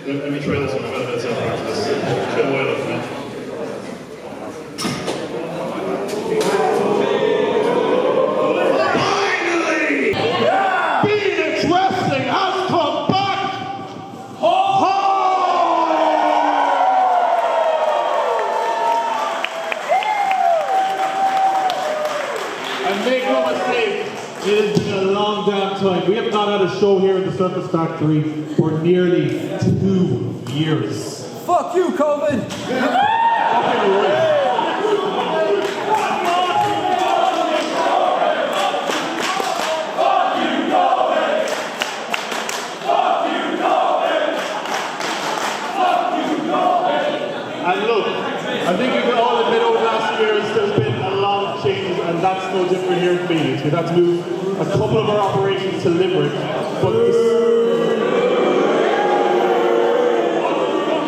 Let me try this one. That's in practice. Get away with it. Finally! Yeah! Phoenix Wrestling has come back home! And make no mistake, it has been a long damn time. We have not had a show here in the Circus Factory for nearly 2 years. Fuck you, COVID! And look, I think we can all admit over the last years there's been a lot of changes, and that's no different here in Phoenix. We've had to move a couple of our operations to Limerick, but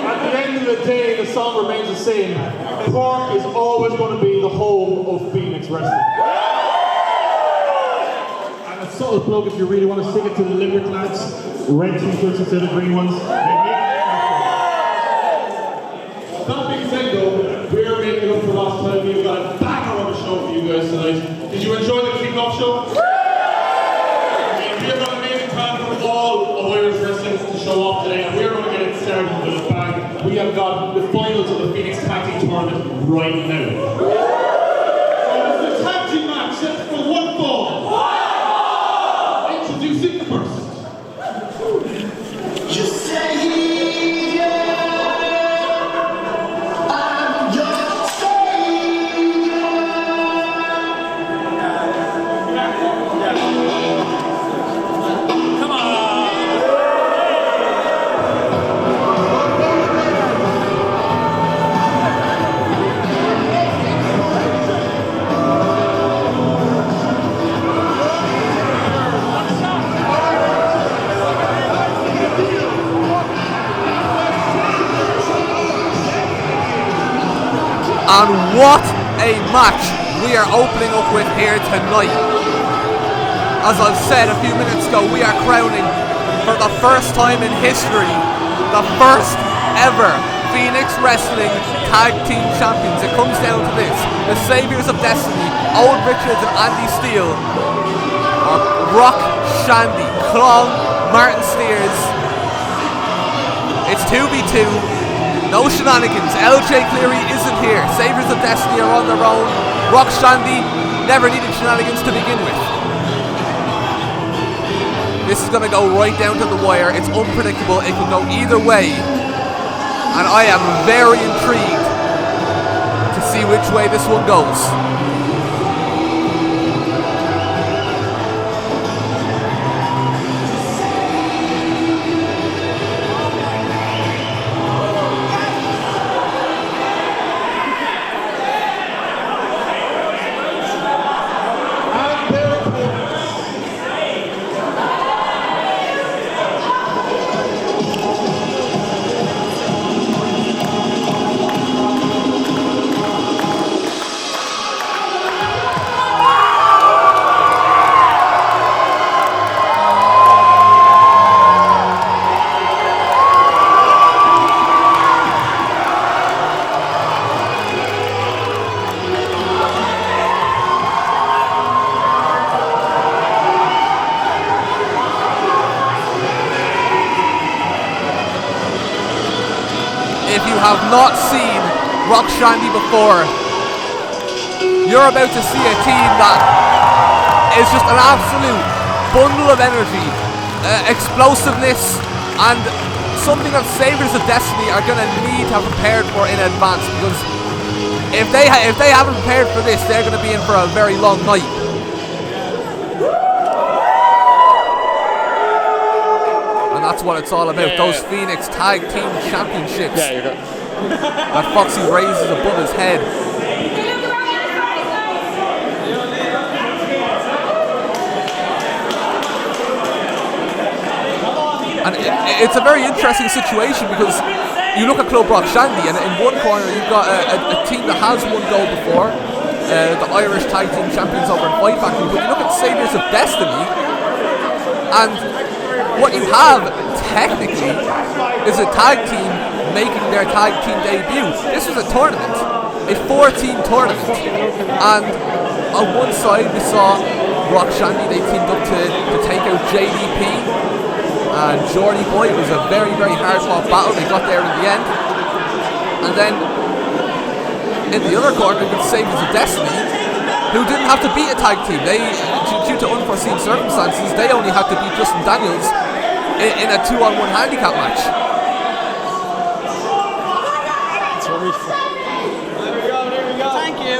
at the end of the day, the song remains the same. Cork is always going to be the home of Phoenix Wrestling. And a subtle plug, if you really want to stick it to the Limerick lads, red t-shirts instead of green ones. That being said though, we're making up for last time. We've got a banger of a show for you guys tonight. Did you enjoy the kick-off show? I mean, we have got an amazing plan for all of Irish wrestlers to show off today, and we're going to get it started with a bang. We have got the finals of the Phoenix Tag Team Tournament right now. So it's the tag team match set for one fall. Introducing first. You say And what a match we are opening up with here tonight. As I've said a few minutes ago, we are crowning for the first time in history the first ever Phoenix Wrestling Tag Team Champions. It comes down to this: the Saviors of Destiny, Old Richards and Andy Steele, Rock Shandy, Clong, Martin Steers. It's 2v2. No shenanigans. LJ Cleary isn't here. Saviors of Destiny are on their own. Rock Shandy never needed shenanigans to begin with. This is going to go right down to the wire. It's unpredictable. It can go either way. And I am very intrigued to see which way this one goes. If you have not seen Rock Shandy before, you're about to see a team that is just an absolute bundle of energy, explosiveness and something that Saviors of Destiny are going to need to have prepared for in advance, because if they haven't prepared for this, they're going to be in for a very long night. And that's what it's all about, those Phoenix Tag Team Championships that Foxy raises above his head. And it's a very interesting situation, because you look at Club Rock Shandy, and in one corner you've got a team that has won gold before, the Irish Tag Team Champions over in Fight Factory, but you look at Saviors of Destiny, and what you have, technically, is a tag team making their tag team debut. This was a tournament, a 4-team tournament, and on one side we saw Rock Shandy, they teamed up to take out JDP, and Jordy Boy. It was a very, very hard-fought battle. They got there in the end. And then in the other corner, you could Saviors of Destiny, who didn't have to beat a tag team. They, due to unforeseen circumstances, they only had to beat Justin Daniels in a 2-on-1 handicap match. There we go. Thank you.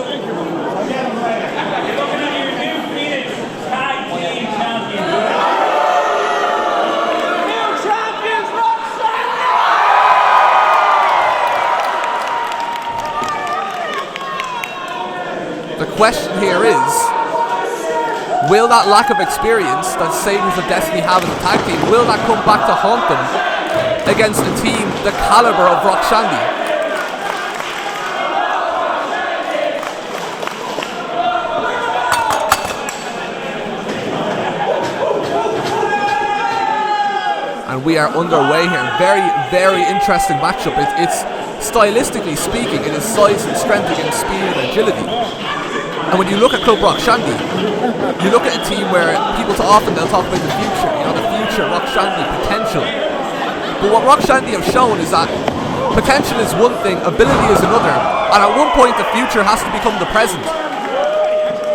The question here is, will that lack of experience that Saviors of Destiny have in the tag team, will that come back to haunt them against a team the caliber of Rock Shandy? And we are underway here. Very, very interesting matchup. It's stylistically speaking, it is size and strength against speed and agility. And when you look at Club Rock Shandy, you look at a team where people so often they'll talk about the future, the future, Rock Shandy, potential. But what Rock Shandy have shown is that potential is one thing, ability is another, and at one point the future has to become the present.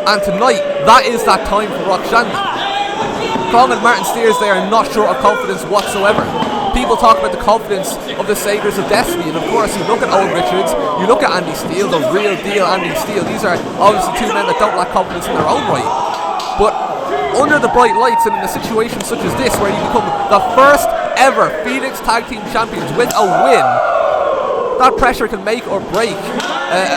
And tonight, that is that time for Rock Shandy. Kong and Martin Steers, they are not short of confidence whatsoever. People talk about the confidence of the Saviors of Destiny, and of course you look at Owen Richards, you look at Andy Steele, the real deal Andy Steele. These are obviously two men that don't lack confidence in their own right. But under the bright lights and in a situation such as this, where you become the first ever Phoenix Tag Team Champions with a win, that pressure can make or break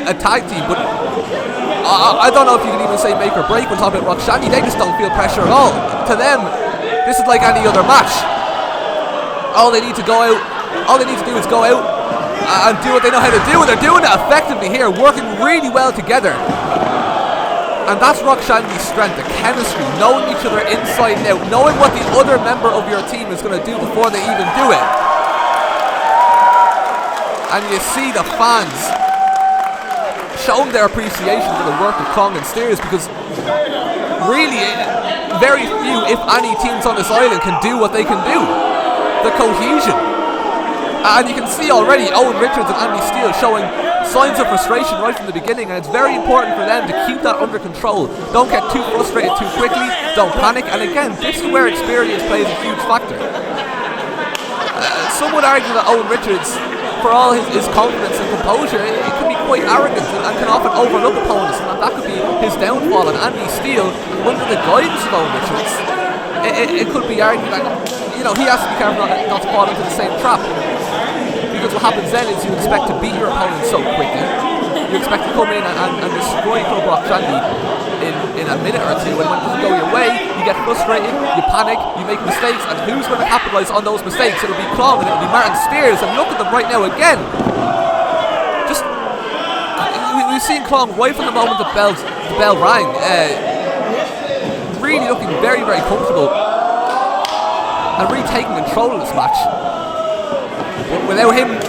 a tag team. But I don't know if you can even say make or break when talking about Rock Shandy. They just don't feel pressure at all. To them, this is like any other match. All they need to do is go out and do what they know how to do, and they're doing it effectively here, working really well together. And that's Rock Shandy's strength, the chemistry, knowing each other inside and out, knowing what the other member of your team is going to do before they even do it. And you see the fans showing their appreciation for the work of Kong and Steers, because really very few, if any, teams on this island can do what they can do. The cohesion. And you can see already Owen Richards and Andy Steele showing signs of frustration right from the beginning, and it's very important for them to keep that under control. Don't get too frustrated too quickly, don't panic, and again, this is where experience plays a huge factor. Some would argue that Owen Richards, for all his confidence and composure, it can be quite arrogant and can often overlook opponents, and that could be his downfall. And Andy Steele, under the guidance of Owen Richards, it could be argued that he has to be careful not to fall into the same trap, because what happens then is you expect to beat your opponent so quickly, you expect to come in and destroy Club Rock Shandy in a minute or two, and when it doesn't go your way, you get frustrated, you panic, you make mistakes, and who's going to capitalise on those mistakes? It'll be Kong and it'll be Martin Steers, and look at them right now again. We've seen Kong right from the moment the bell rang, really looking very, very comfortable and really taking control of this match. But without him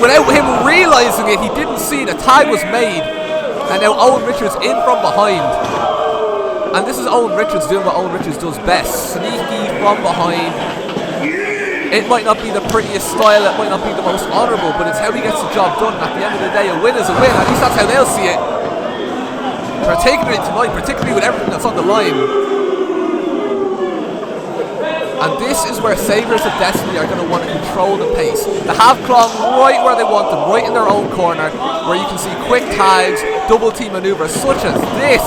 realising it, he didn't see the tag was made, and now Owen Richards in from behind. And this is Owen Richards doing what Owen Richards does best, sneaky from behind. It might not be the prettiest style, it might not be the most honourable, but it's how he gets the job done. At the end of the day, a win is a win, at least that's how they'll see it. Particularly tonight, particularly with everything that's on the line. And this is where Saviours of Destiny are going to want to control the pace. They have Klong right where they want them, right in their own corner, where you can see quick tags, double team maneuvers such as this.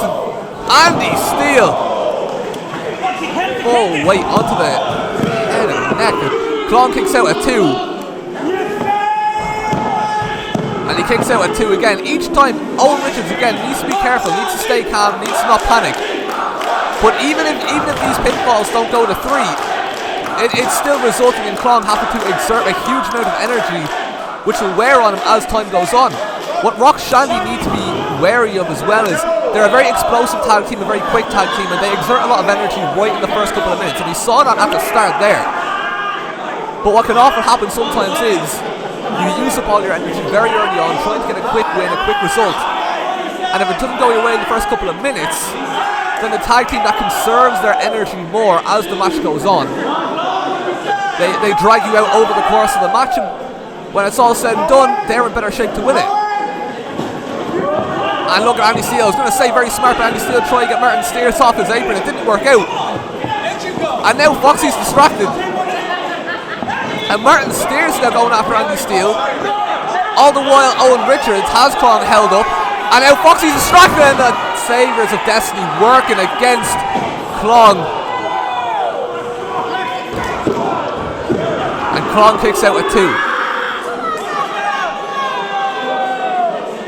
Andy Steele. Full weight onto the head and neck. Klong kicks out at 2. And he kicks out at 2 again. Each time, Owen Richards again needs to be careful, needs to stay calm, needs to not panic. But even if these pinfalls don't go to 3, it's still resulting in Klong having to exert a huge amount of energy, which will wear on him as time goes on. What Rock Shandy need to be wary of as well is they're a very explosive tag team, a very quick tag team, and they exert a lot of energy right in the first couple of minutes. And we saw that at the start there. But what can often happen sometimes is you use up all your energy very early on, trying to get a quick win, a quick result. And if it doesn't go your way in the first couple of minutes, then the tag team that conserves their energy more as the match goes on, they drag you out over the course of the match, and when it's all said and done, they're in better shape to win it. And look at Andy Steele. I was going to say very smart, but Andy Steele tried to get Martin Steers off his apron. It didn't work out. And now Foxy's distracted. And Martin Steers now going after Andy Steele. All the while Owen Richards has Klong held up. And now Foxy's distracted, and the Saviours of Destiny working against Klong. And Klong kicks out at 2.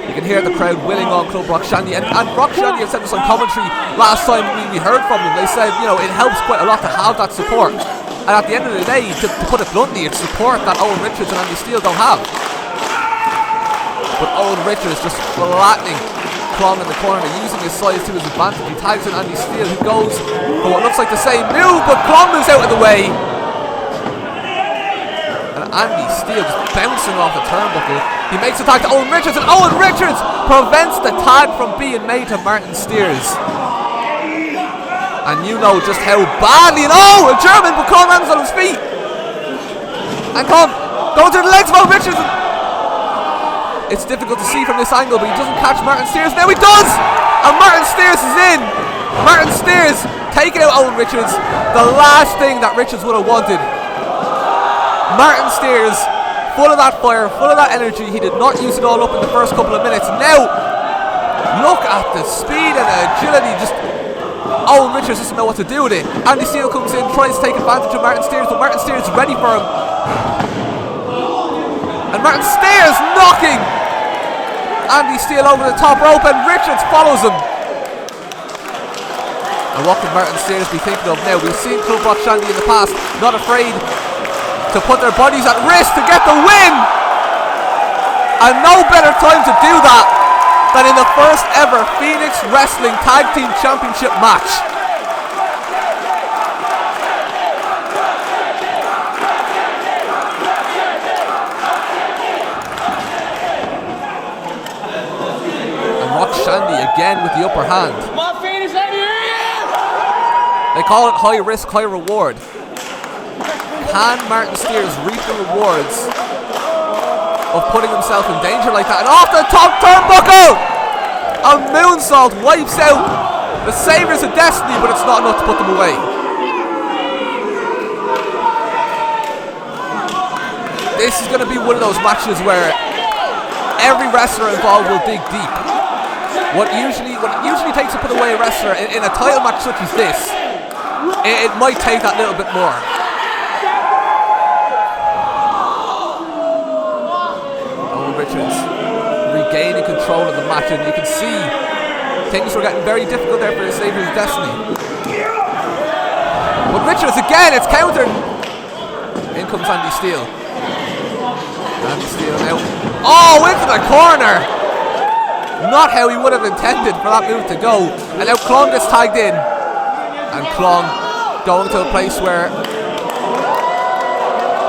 You can hear the crowd willing on Club Rock Shandy, and Rock Shandy have said this on commentary last time we heard from them. They said, you know, it helps quite a lot to have that support, and at the end of the day, to put it bluntly, it's support that Owen Richards and Andy Steele don't have. But Owen Richards just flattening Klong in the corner, using his size to his advantage. He tags in Andy Steele, who goes for what looks like the same move, but Klong is out of the way. Andy Steele just bouncing off the turnbuckle. He makes a tag to Owen Richards, and Owen Richards prevents the tag from being made to Martin Steers. And you know just how badly, and oh, a German, but Klong lands on his feet. And Klong goes to the legs of Owen Richards. It's difficult to see from this angle, but he doesn't catch Martin Steers. Now he does! And Martin Steers is in. Martin Steers taking out Owen Richards. The last thing that Richards would have wanted. Martin Steers, full of that fire, full of that energy. He did not use it all up in the first couple of minutes. Now, look at the speed and the agility. Just Owen Richards doesn't know what to do with it. Andy Steele comes in, tries to take advantage of Martin Steers, but Martin Steers is ready for him. And Martin Steers knocking Andy Steele over the top rope, and Richards follows him. And what can Martin Steers be thinking of now? We've seen Club Rock Shandy in the past, not afraid to put their bodies at risk to get the win, and no better time to do that than in the first ever Phoenix Wrestling Tag Team Championship match. And Rock Shandy again with the upper hand. Come on, Phoenix, let me hear you! They call it high risk, high reward. Can Martin Steers reap the rewards of putting himself in danger like that? And off the top turnbuckle! A moonsault wipes out the Saviours of Destiny, but it's not enough to put them away. This is going to be one of those matches where every wrestler involved will dig deep. What it usually takes to put away a wrestler in a title match such as this, it might take that little bit more. Richards regaining control of the match, and you can see things were getting very difficult there for the Saviours of Destiny. But Richards again, it's countered. In comes Andy Steele. Andy Steele now. Oh, into the corner! Not how he would have intended for that move to go. And now Klong gets tagged in. And Klong going to a place where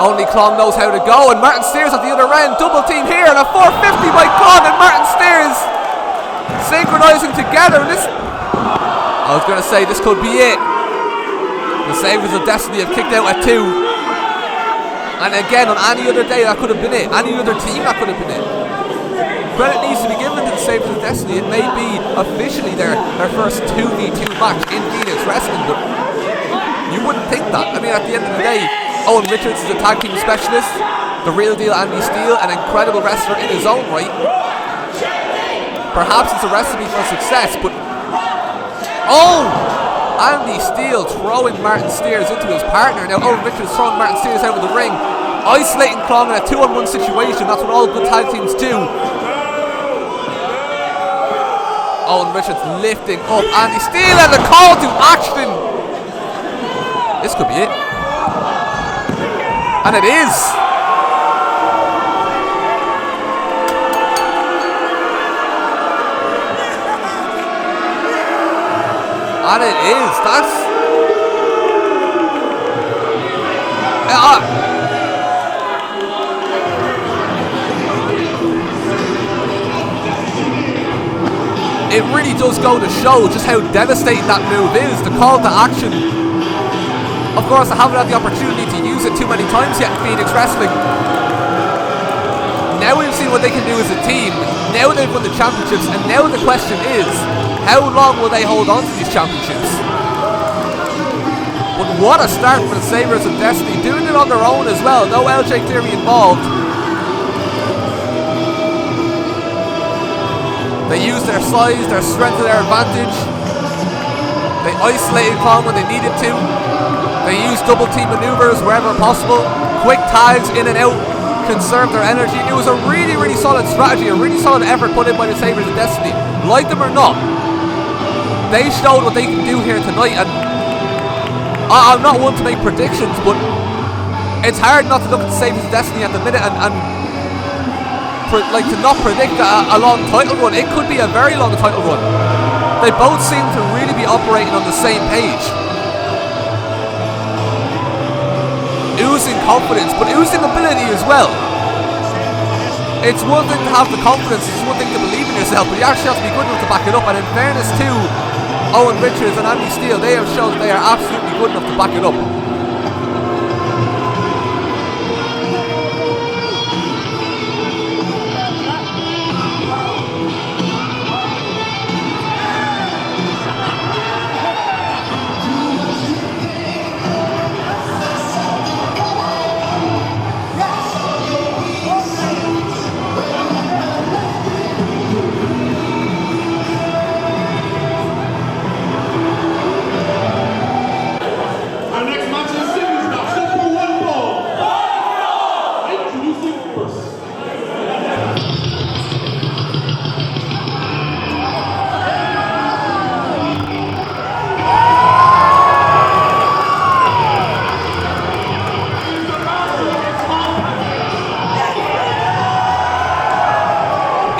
only Klong knows how to go, and Martin Steers at the other end, double team here, and a 450 by Klong and Martin Steers synchronizing together. And this, I was going to say, this could be it. The Saviours of Destiny have kicked out at 2, and again, on any other day that could have been it. Any other team that could have been it. Credit needs to be given to the Saviours of Destiny. It may be officially their first 2v2 match in Phoenix Wrestling, but you You wouldn't think that. I mean, at the end of the day, Owen Richards is a tag team specialist, the real deal Andy Steele, an incredible wrestler in his own right. Perhaps it's a recipe for success, but oh! Andy Steele throwing Martin Steers into his partner. Now Owen Richards throwing Martin Steers out of the ring, isolating Klong in a 2-on-1 situation. That's what all good tag teams do. Owen Richards lifting up Andy Steele and the call to action. This could be it. And it is. And it is. That's it really does go to show just how devastating that move is. The call to action. Of course, I haven't had the opportunity to use it too many times yet in Phoenix Wrestling. Now we've seen what they can do as a team. Now they've won the championships, and now the question is, how long will they hold on to these championships? But what a start for the Sabres of Destiny, doing it on their own as well. No LJ Theory involved. They used their size, their strength to their advantage. They isolated Klong when they needed to. They used double team maneuvers wherever possible. Quick tags in and out, conserve their energy. It was a really, really solid strategy, a really solid effort put in by the Sabres of Destiny. Like them or not, they showed what they can do here tonight. And I'm not one to make predictions, but it's hard not to look at the Sabres of Destiny at the minute and to not predict a long title run. It could be a very long title run. They both seem to really be operating on the same page. Oozing confidence, but oozing ability as well. It's one thing to have the confidence, it's one thing to believe in yourself, but you actually have to be good enough to back it up. And in fairness to Owen Richards and Andy Steele, they have shown that they are absolutely good enough to back it up.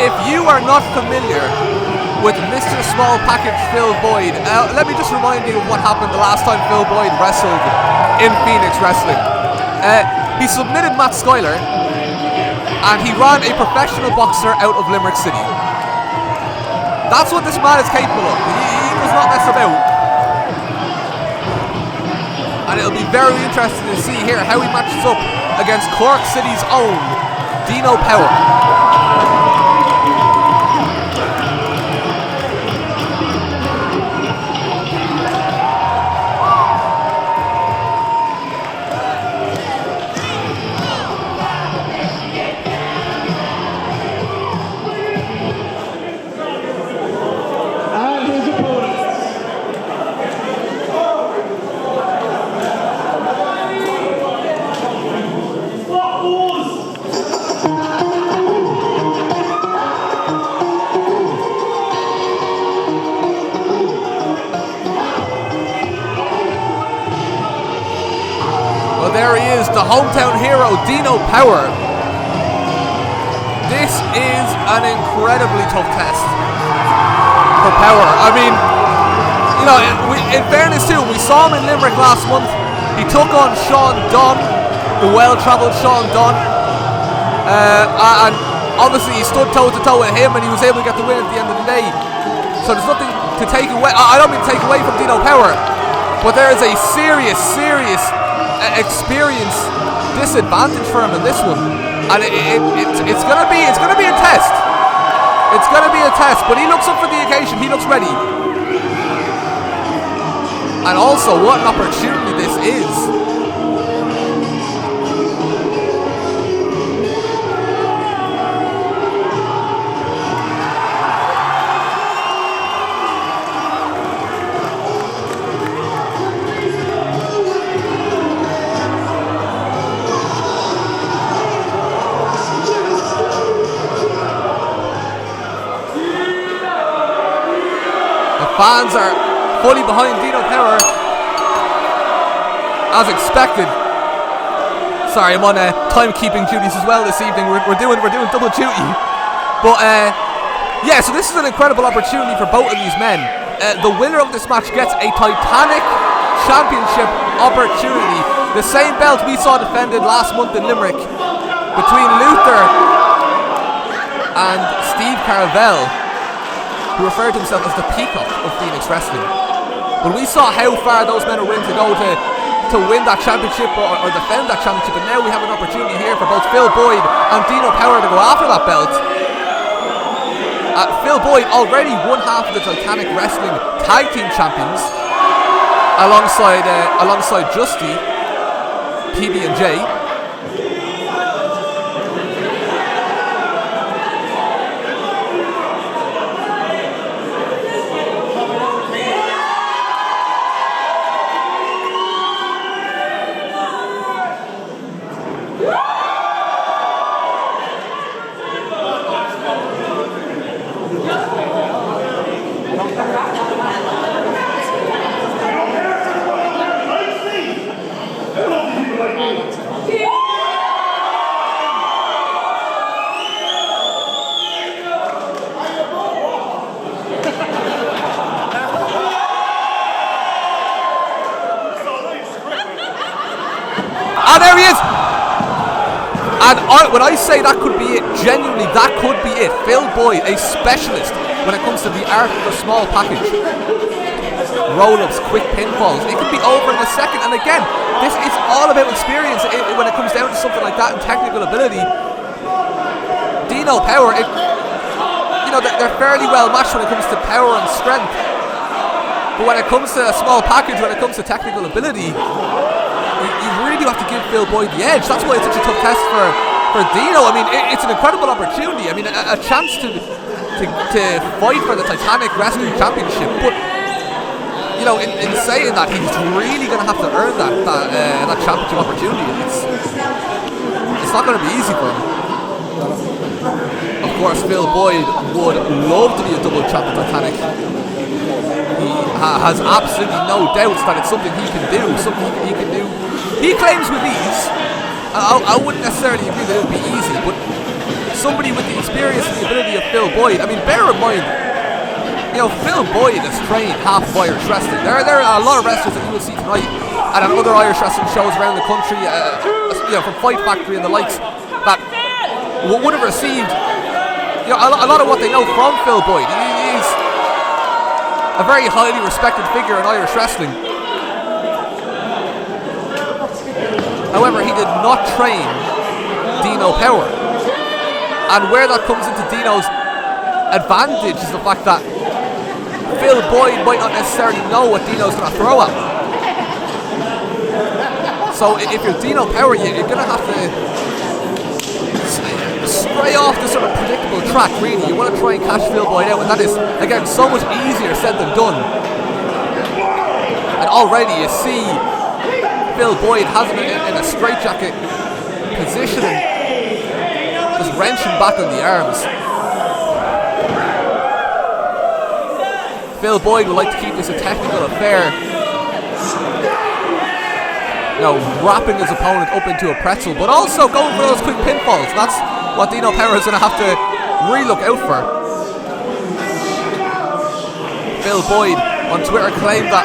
If you are not familiar with Mr. Small Package Phil Boyd, let me just remind you of what happened the last time Phil Boyd wrestled in Phoenix Wrestling. He submitted Matt Schuyler, and he ran a professional boxer out of Limerick City. That's what this man is capable of. He does not mess about. And it'll be very interesting to see here how he matches up against Cork City's own Dino Power. There he is, the hometown hero, Dino Power. This is an incredibly tough test for Power. I mean, you know, in fairness too, we saw him in Limerick last month. He took on Sean Dunn, the well-travelled Sean Dunn. And obviously he stood toe-to-toe with him and he was able to get the win at the end of the day. So there's nothing to take away. I don't mean to take away from Dino Power, but there is a serious experience disadvantage for him in this one, and it's gonna be a test. It's gonna be a test, but he looks up for the occasion. He looks ready. And also, what an opportunity this is. Fans are fully behind Dino Power, as expected. Sorry, I'm on timekeeping duties as well this evening. We're doing double duty. But yeah, so this is an incredible opportunity for both of these men. The winner of this match gets a Titanic Championship opportunity. The same belt we saw defended last month in Limerick between Luther and Steve Carvel, who referred to himself as the Peacock of Phoenix Wrestling. But we saw how far those men are willing to go to win that championship or defend that championship, and now we have an opportunity here for both Phil Boyd and Dino Power to go after that belt. Phil Boyd already one half of the Titanic Wrestling Tag Team Champions alongside Justy, PB&J. And there he is! And when I say that could be it, genuinely that could be it. Phil Boyd, a specialist when it comes to the art of the small package. Roll-ups, quick pinfalls. It could be over in a second. And again, this is all about experience when it comes down to something like that and technical ability. Dino Power, they're fairly well matched when it comes to power and strength. But when it comes to a small package, when it comes to technical ability, you really have to give Phil Boyd the edge. That's why it's such a tough test for Dino. I mean, it's an incredible opportunity. I mean, a chance to fight for the Titanic Wrestling Championship. But in saying that, he's really going to have to earn that championship opportunity. It's not going to be easy for him. Of course, Phil Boyd would love to be a double champ of Titanic. He has absolutely no doubts that it's something he can do. He claims with ease. I wouldn't necessarily agree that it would be easy, but somebody with the experience and the ability of Phil Boyd. I mean, bear in mind, Phil Boyd has trained half of Irish wrestling. There are a lot of wrestlers that you will see tonight and at other Irish wrestling shows around the country, from Fight Factory and the likes, that would have received a lot of what they know from Phil Boyd. He's a very highly respected figure in Irish wrestling. However, he did not train Dino Power. And where that comes into Dino's advantage is the fact that Phil Boyd might not necessarily know what Dino's going to throw at him. So if you're Dino Power, you're going to have to stray off the sort of predictable track, really. You want to try and catch Phil Boyd out, and that is, again, so much easier said than done. And already you see Phil Boyd has him in a straitjacket position and just wrenching back on the arms. Phil Boyd would like to keep this a technical affair. Wrapping his opponent up into a pretzel, but also going for those quick pinfalls. That's what Dino Power is going to have to really look out for. Phil Boyd on Twitter claimed that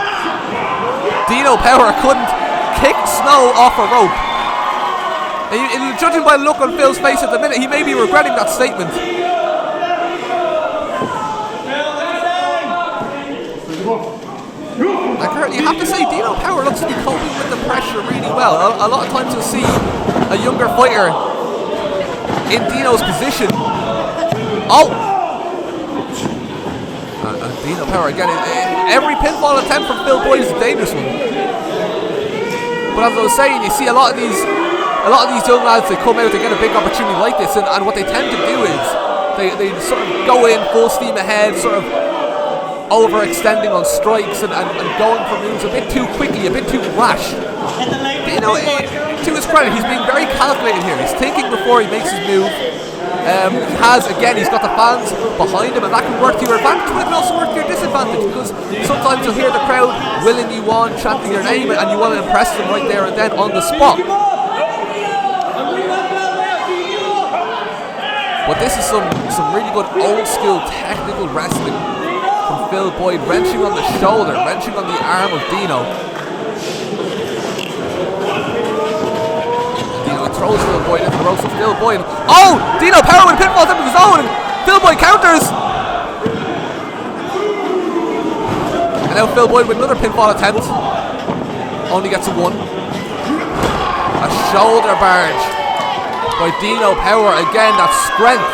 Dino Power couldn't kick snow off a rope. And judging by the look on Phil's face at the minute, he may be regretting that statement. You have to say Dino Power looks to be coping with the pressure really well. A lot of times you'll see a younger fighter in Dino's position. And Dino Power again. Every pinfall attempt from Phil Boyd is a dangerous one. But as I was saying, you see a lot of these young lads, they come out, they get a big opportunity like this, and what they tend to do is they sort of go in full steam ahead, sort of overextending on strikes and going for moves a bit too quickly, a bit too rash. You know, to his credit, he's being very calculated here. He's thinking before he makes his move. He's got the fans behind him, and that can work to your advantage, but it can also work to your disadvantage, because sometimes you'll hear the crowd willing you on, chanting your name, and you want to impress them right there and then on the spot. But this is some really good old school technical wrestling from Phil Boyd, wrenching on the shoulder, wrenching on the arm of Dino. Dino throws Phil Boyd into the ropes of Phil Boyd. Oh! Dino Power with pinfall attempt of his own, and Phil Boyd counters! And now Phil Boyd with another pinfall attempt. Only gets a 1. A shoulder barge by Dino Power. Again, that strength.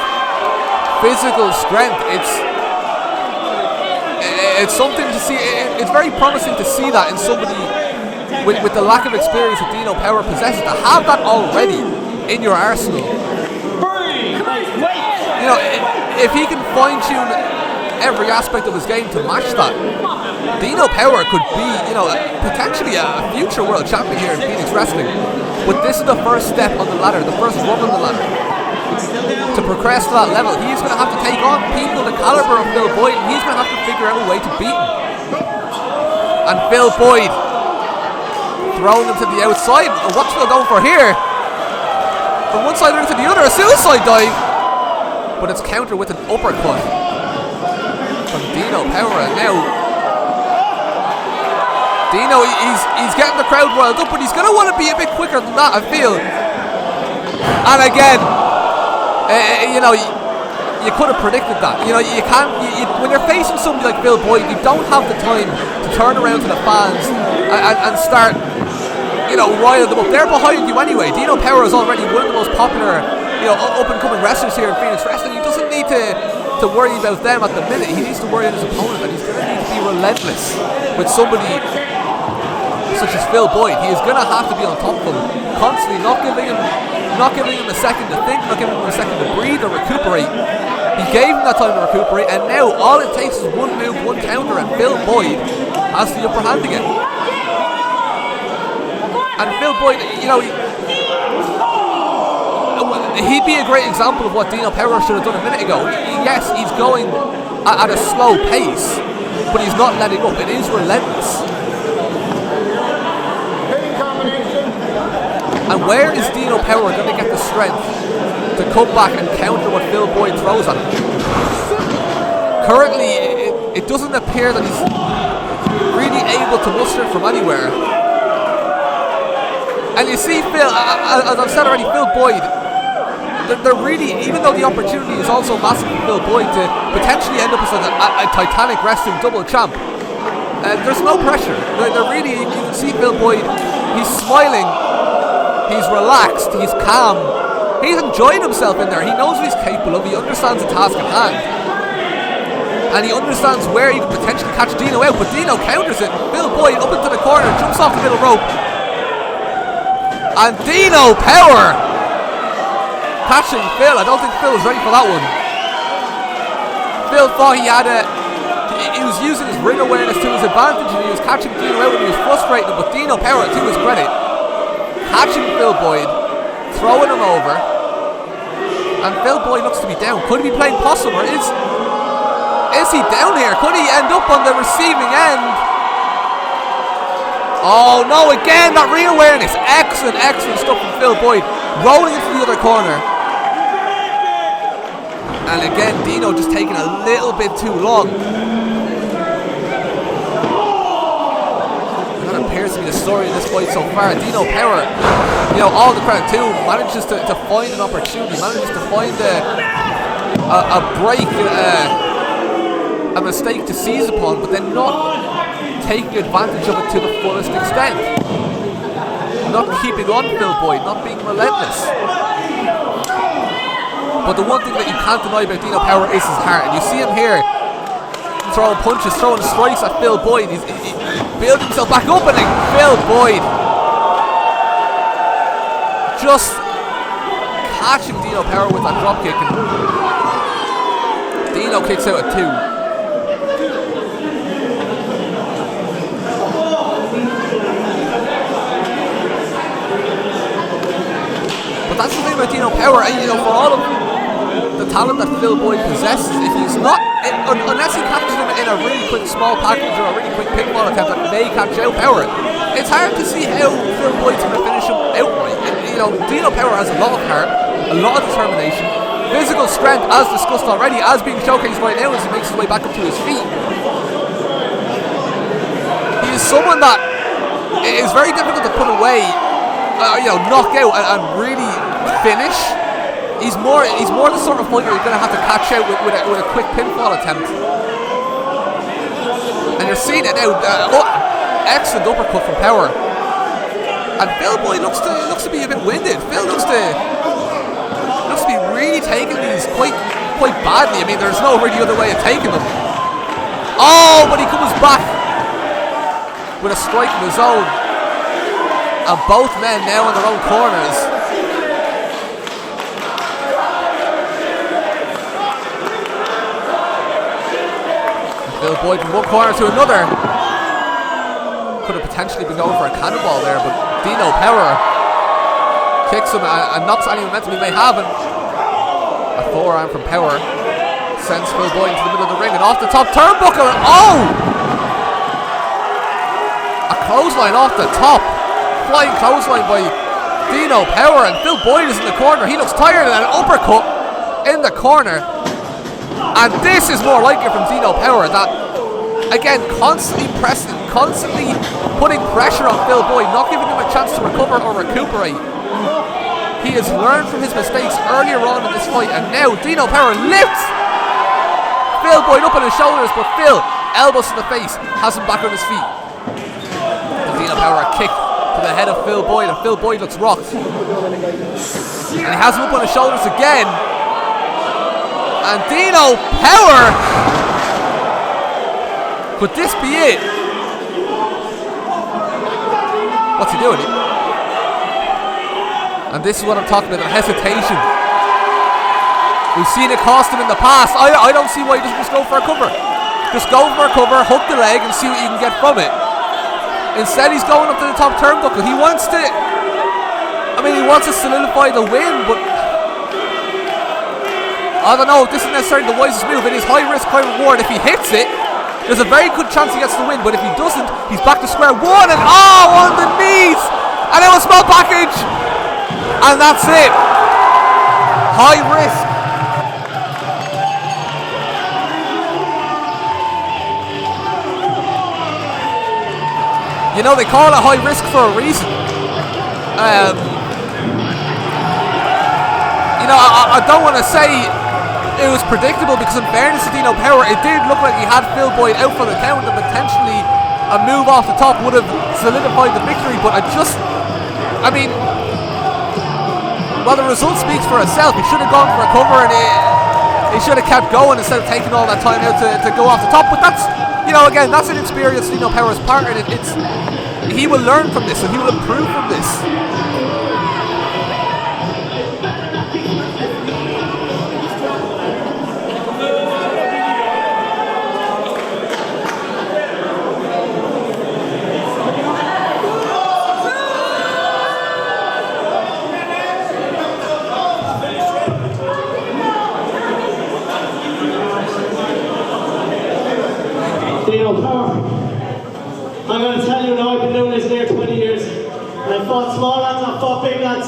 Physical strength. It's something to see. It's very promising to see that in somebody with the lack of experience that Dino Power possesses, to have that already in your arsenal. You know, if he can fine-tune every aspect of his game to match that, Dino Power could be, you know, potentially a future world champion here in Phoenix Wrestling. But this is the first step on the ladder, the first rung on the ladder. To progress to that level, he's going to have to take on people the caliber of Phil Boyd, and he's going to have to figure out a way to beat him. And Phil Boyd throwing him to the outside. What's Phil going for here? From one side into the other, a suicide dive. But it's countered with an uppercut from Dino Power. And now Dino, he's getting the crowd riled up, but he's going to want to be a bit quicker than that, I feel. And again, you know, you could have predicted that. You know, you can't. When you're facing somebody like Phil Boyd, you don't have the time to turn around to the fans and start, you know, riling them up. They're behind you anyway. Dino Power is already one of the most popular, you know, up-and-coming wrestlers here in Phoenix Wrestling. He doesn't need to worry about them at the minute. He needs to worry about his opponent, and he's going to need to be relentless with somebody such as Phil Boyd. He is going to have to be on top of him constantly, not giving him a second to think, not giving him a second to breathe or recuperate. He gave him that time to recuperate, and now all it takes is one move, one counter, and Phil Boyd has the upper hand again. And Phil Boyd, you know, he'd be a great example of what Dino Power should have done a minute ago. Yes, he's going at a slow pace, but he's not letting up. It is relentless. And where is Dino Power going to get the strength to come back and counter what Phil Boyd throws at him? Currently, it doesn't appear that he's really able to muster it from anywhere. And you see, Phil, as I've said already, Phil Boyd, they're really, even though the opportunity is also massive for Phil Boyd to potentially end up as a Titanic Wrestling double champ, there's no pressure. They're really, you can see Phil Boyd, he's smiling. He's relaxed, he's calm, he's enjoying himself in there. He knows what he's capable of, he understands the task at hand. And he understands where he can potentially catch Dino out, but Dino counters it. Phil Boyd up into the corner, jumps off the middle rope. And Dino Power catching Phil. I don't think Phil was ready for that one. Phil thought he was using his ring awareness to his advantage, and he was catching Dino out and he was frustrating him, but Dino Power, to his credit, catching Phil Boyd, throwing him over, and Phil Boyd looks to be down. Could he be playing possum, or is he down here? Could he end up on the receiving end? Oh no, again, that ring awareness. Excellent stuff from Phil Boyd, rolling into the other corner. And again, Dino just taking a little bit too long. Appears to be the story of this fight so far. Dino Power, you know, all the credit too, manages to find an opportunity, manages to find a break, a mistake to seize upon, but then not taking advantage of it to the fullest extent. Not keeping on Phil Boyd, not being relentless. But the one thing that you can't deny about Dino Power is his heart, and you see him here throwing punches, throwing strikes at Phil Boyd. He's building himself back up, and then Phil Boyd just catching Dino Power with that drop kick, and Dino kicks out at 2. But that's the thing about Dino Power, and for all of the talent that Phil Boyd possesses, if he's not, unless he catches him in a really quick small package or a really quick pinfall attempt that may catch out Power, it's hard to see how Phil Boyd's going to finish him outright. Dino Power has a lot of heart, a lot of determination, physical strength, as discussed already, as being showcased right now as he makes his way back up to his feet. He is someone that is very difficult to put away, knock out and really finish. He's more the sort of fighter you're going to have to catch out with a quick pinfall attempt. And you're seeing it now. Excellent uppercut from Power. And Phil Boyd looks to be a bit winded. Phil looks to be really taking these quite badly. I mean, there's no really other way of taking them. Oh, but he comes back with a strike of his own. And both men now in their own corners. Phil Boyd from one corner to another. Could have potentially been going for a cannonball there, but Dino Power kicks him and knocks any momentum he may have, and a forearm from Power sends Phil Boyd into the middle of the ring and off the top turnbuckle, and a clothesline off the top. Flying clothesline by Dino Power, and Phil Boyd is in the corner. He looks tired, and an uppercut in the corner. And this is more like it from Dino Power, that again constantly pressing, constantly putting pressure on Phil Boyd, not giving him a chance to recover or recuperate. He has learned from his mistakes earlier on in this fight, and now Dino Power lifts Phil Boyd up on his shoulders, but Phil elbows to the face, has him back on his feet. And Dino Power a kick to the head of Phil Boyd, and Phil Boyd looks rocked. And he has him up on his shoulders again. And Dino Power! Could this be it? What's he doing? And this is what I'm talking about, the hesitation. We've seen it cost him in the past. I don't see why he doesn't just go for a cover. Just go for a cover, hook the leg, and see what you can get from it. Instead, he's going up to the top turnbuckle. He wants to solidify the win, but I don't know if this is necessarily the wisest move. It is high risk, high reward. If he hits it, there's a very good chance he gets the win, but if he doesn't, he's back to square one, and on the knees, and now a small package, and that's it. High risk. They call it high risk for a reason. I don't want to say it was predictable, because in fairness to Dino Power, it did look like he had Phil Boyd out for the count, and potentially a move off the top would have solidified the victory. But while the result speaks for itself, he should have gone for a cover, and he should have kept going instead of taking all that time out to go off the top. But that's, again, that's an experience Dino Power's part, and he will learn from this, and he will improve from this. Dino Power. I'm going to tell you now, I've been doing this near 20 years. And I fought small lads, I fought big lads.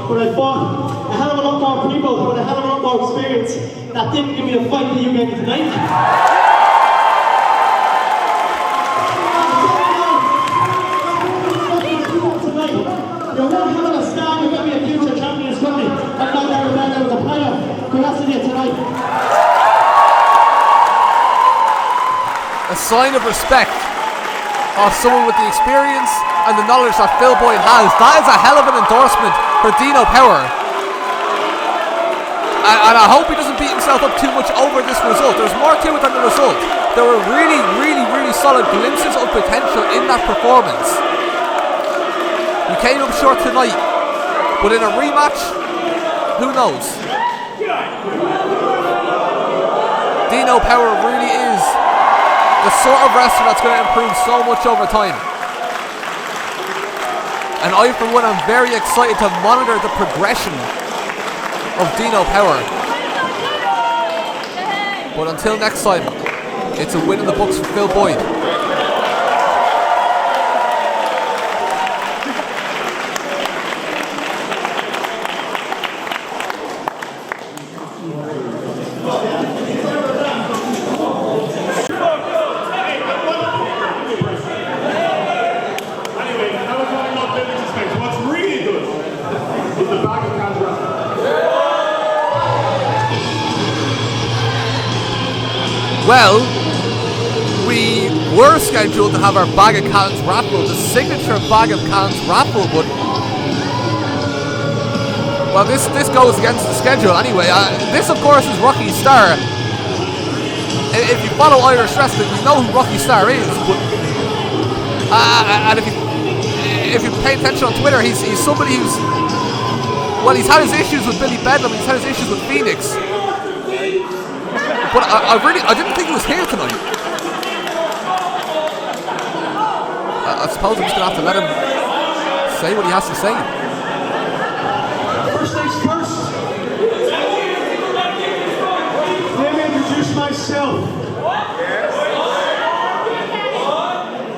But I fought a hell of a lot more people with a hell of a lot more experience that didn't give me the fight that you gave me tonight. You're one hell of a star, you're going to be a future champion of this company. I'm not there with that, there was a player. Congrats to you tonight. A sign of respect of someone with the experience and the knowledge that Phil Boyd has. That is a hell of an endorsement for Dino Power. And I hope he doesn't beat himself up too much over this result. There's more to it than the result. There were really, really, really solid glimpses of potential in that performance. He came up short tonight, but in a rematch, who knows? Dino Power really is the sort of wrestler that's going to improve so much over time. And I, for one, am very excited to monitor the progression of Dino Power. But until next time, it's a win in the books for Phil Boyd. Well, we were scheduled to have our bag of cans raffle, the signature bag of cans raffle, but well, this goes against the schedule anyway. This, of course, is Rocky Star. If you follow Irish wrestling, you know who Rocky Star is. But and if you pay attention on Twitter, he's somebody who's, well, he's had his issues with Billy Bedlam, he's had his issues with Phoenix. But I didn't think he was here tonight. I suppose I'm just going to have to let him say what he has to say. First things first, let me introduce myself.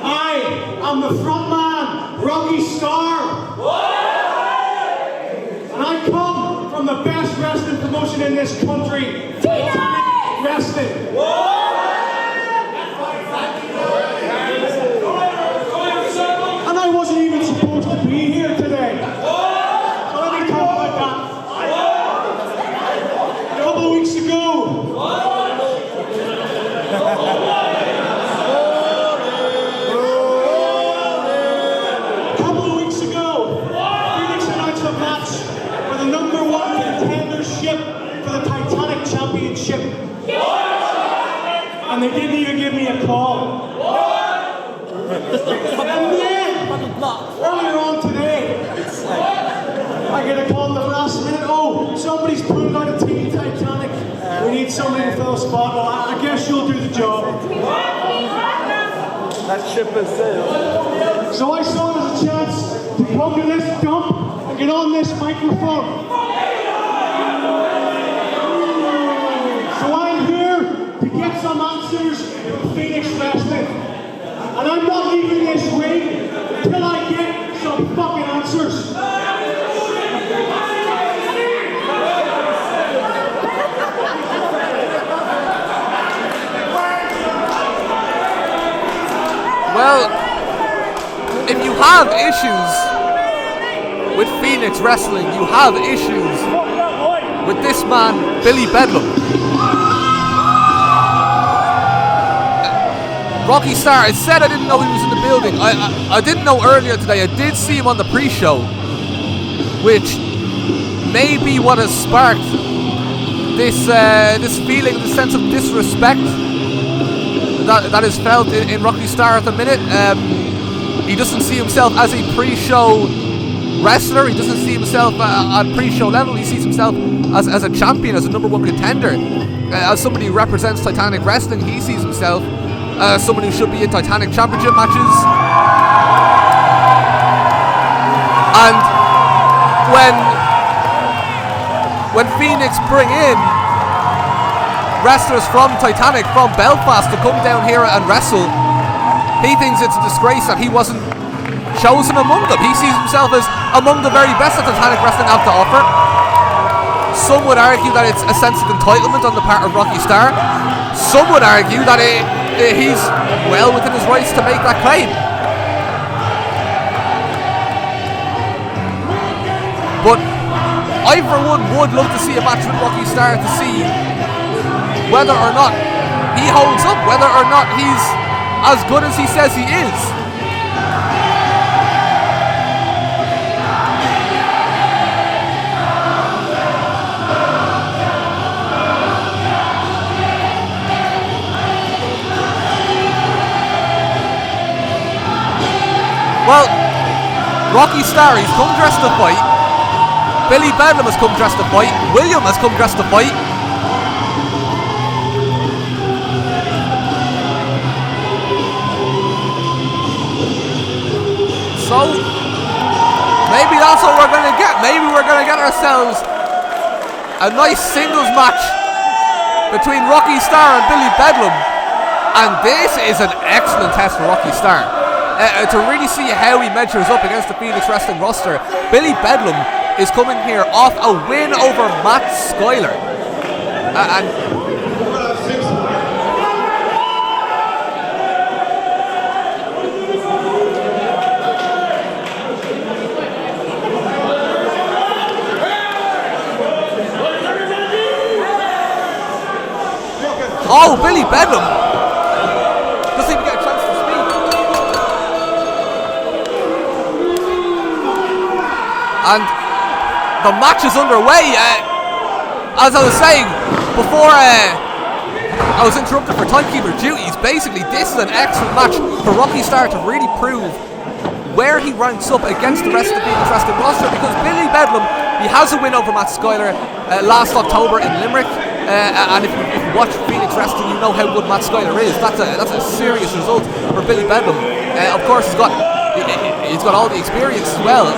I am the front man, Rocky Star. And I come from the best wrestling promotion in this country. Wrestling. And I wasn't even supposed to be here today. So let me talk about that. A couple of weeks ago. Phoenix announced a match for the #1 contendership for the Titanic Championship. And they didn't even give me a call. And then, earlier on today, I get a call at the last minute. Oh, somebody's pulling out a team Titanic. We need somebody to fill a spot. Well, I guess you'll do the job. That ship has sailed. So I saw it as a chance to come to this dump and get on this microphone. So I'm here to get some answers from Phoenix Wrestling. And I'm not leaving this ring until I get some fucking answers. Well, if you have issues with Phoenix Wrestling, you have issues with this man, Billy Bedlam. Rocky Star, I said I didn't know he was in the building. I didn't know earlier today. I did see him on the pre-show, which may be what has sparked this feeling, this sense of disrespect that is felt in Rocky Star at the minute. He doesn't see himself as a pre-show wrestler. He doesn't see himself at pre-show level. He sees himself as a champion, as a #1 contender, as somebody who represents Titanic Wrestling. He sees himself as someone who should be in Titanic Championship matches. And when Phoenix bring in wrestlers from Titanic, from Belfast, to come down here and wrestle, he thinks it's a disgrace that he wasn't chosen among them. He sees himself as among the very best that Titanic Wrestling have to offer. Some would argue that it's a sense of entitlement on the part of Rocky Star. Some would argue that he's well within his rights to make that claim. But I, for one, would love to see a match with Rocky Star to see whether or not he holds up, whether or not he's as good as he says he is. Well, Rocky Star, he's come dressed to fight. Billy Bedlam has come dressed to fight. William has come dressed to fight. So, maybe that's what we're going to get. Maybe we're going to get ourselves a nice singles match between Rocky Star and Billy Bedlam. And this is an excellent test for Rocky Star. To really see how he measures up against the Phoenix Wrestling roster. Billy Bedlam is coming here off a win over Matt Schuyler. Oh, Billy Bedlam doesn't even get a chance to speak. And the match is underway. As I was saying before, I was interrupted for timekeeper duties. Basically, this is an excellent match for Rocky Star to really prove where he ranks up against the rest of the Phoenix Wrestling roster, because Billy Bedlam, he has a win over Matt Schuyler last October in Limerick. And if you watch Phoenix Wrestling, you know how good Matt Schuyler is. That's a serious result for Billy Bedlam. Of course, he's got all the experience as well.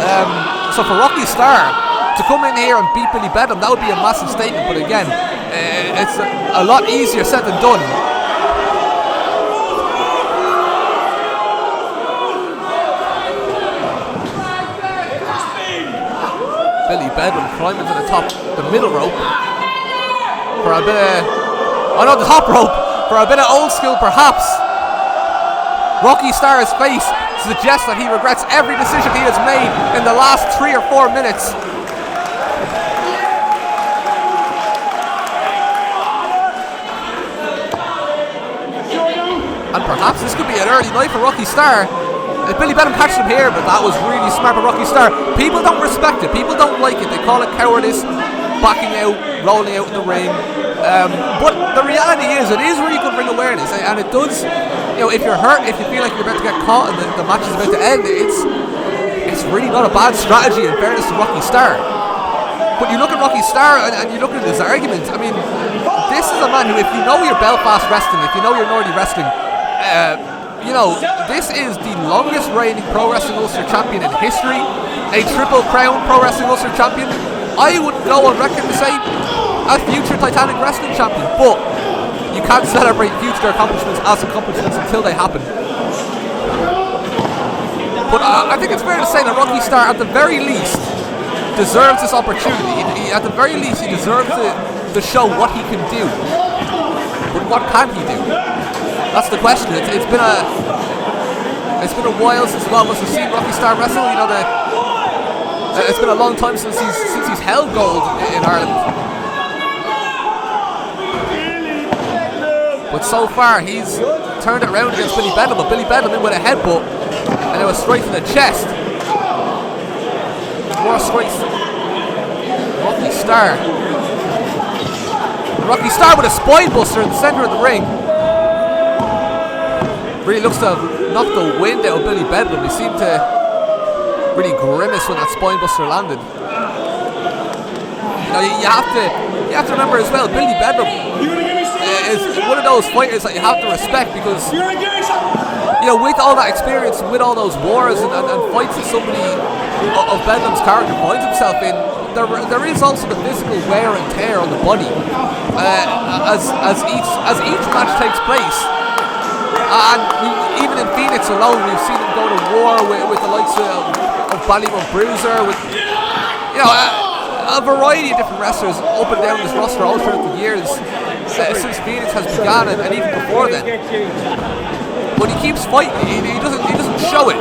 So for Rocky Star to come in here and beat Billy Bedlam, that would be a massive statement. But again, it's a lot easier said than done. Billy Bedlam climbing to the middle rope for a bit of, the top rope for a bit of old school perhaps. Rocky Star's face suggests that he regrets every decision he has made in the last 3 or 4 minutes. And perhaps this could be an early night for Rocky Star. Billy Bedlam catches him here, but that was really smart by Rocky Star. People don't respect it, people don't like it, they call it cowardice, backing out, rolling out in the ring. But the reality is, it is really good ring awareness, and it does, if you're hurt, if you feel like you're about to get caught and the match is about to end, it's really not a bad strategy in fairness to Rocky Star. But you look at Rocky Star and you look at his argument. I mean, this is a man who, if you know your Belfast wrestling, if you know your Nordy wrestling, this is the longest reigning Pro Wrestling Ulster champion in history, a Triple Crown Pro Wrestling Ulster champion. I would go on record to say a future Titanic Wrestling champion, but you can't celebrate future accomplishments as accomplishments until they happen. But I think it's fair to say that Rocky Star, at the very least, deserves this opportunity. At the very least, he deserves to show what he can do. But what can he do? That's the question. It's been a while since a lot of us have seen Rocky Star wrestle. It's been a long time since he's held gold in Ireland. But so far he's turned it around against Billy Bedlam, but Billy Bedlam in with a headbutt and it was straight to the chest. More strikes. Rocky Star. Rocky Star with a spine buster in the centre of the ring. Really looks to have knocked the wind out of Billy Bedlam. He seemed to really grimace when that spine buster landed. You have to remember as well, Billy Bedlam is one of those fighters that you have to respect, because with all that experience, with all those wars and fights that somebody of Bedlam's character finds himself in, there is also the physical wear and tear on the body as each match takes place. And even in Phoenix alone, we've seen him go to war with the likes of Ballymun Bruiser, with a variety of different wrestlers up and down this roster all throughout the years since Phoenix has begun, and even before then. But he keeps fighting. He doesn't show it,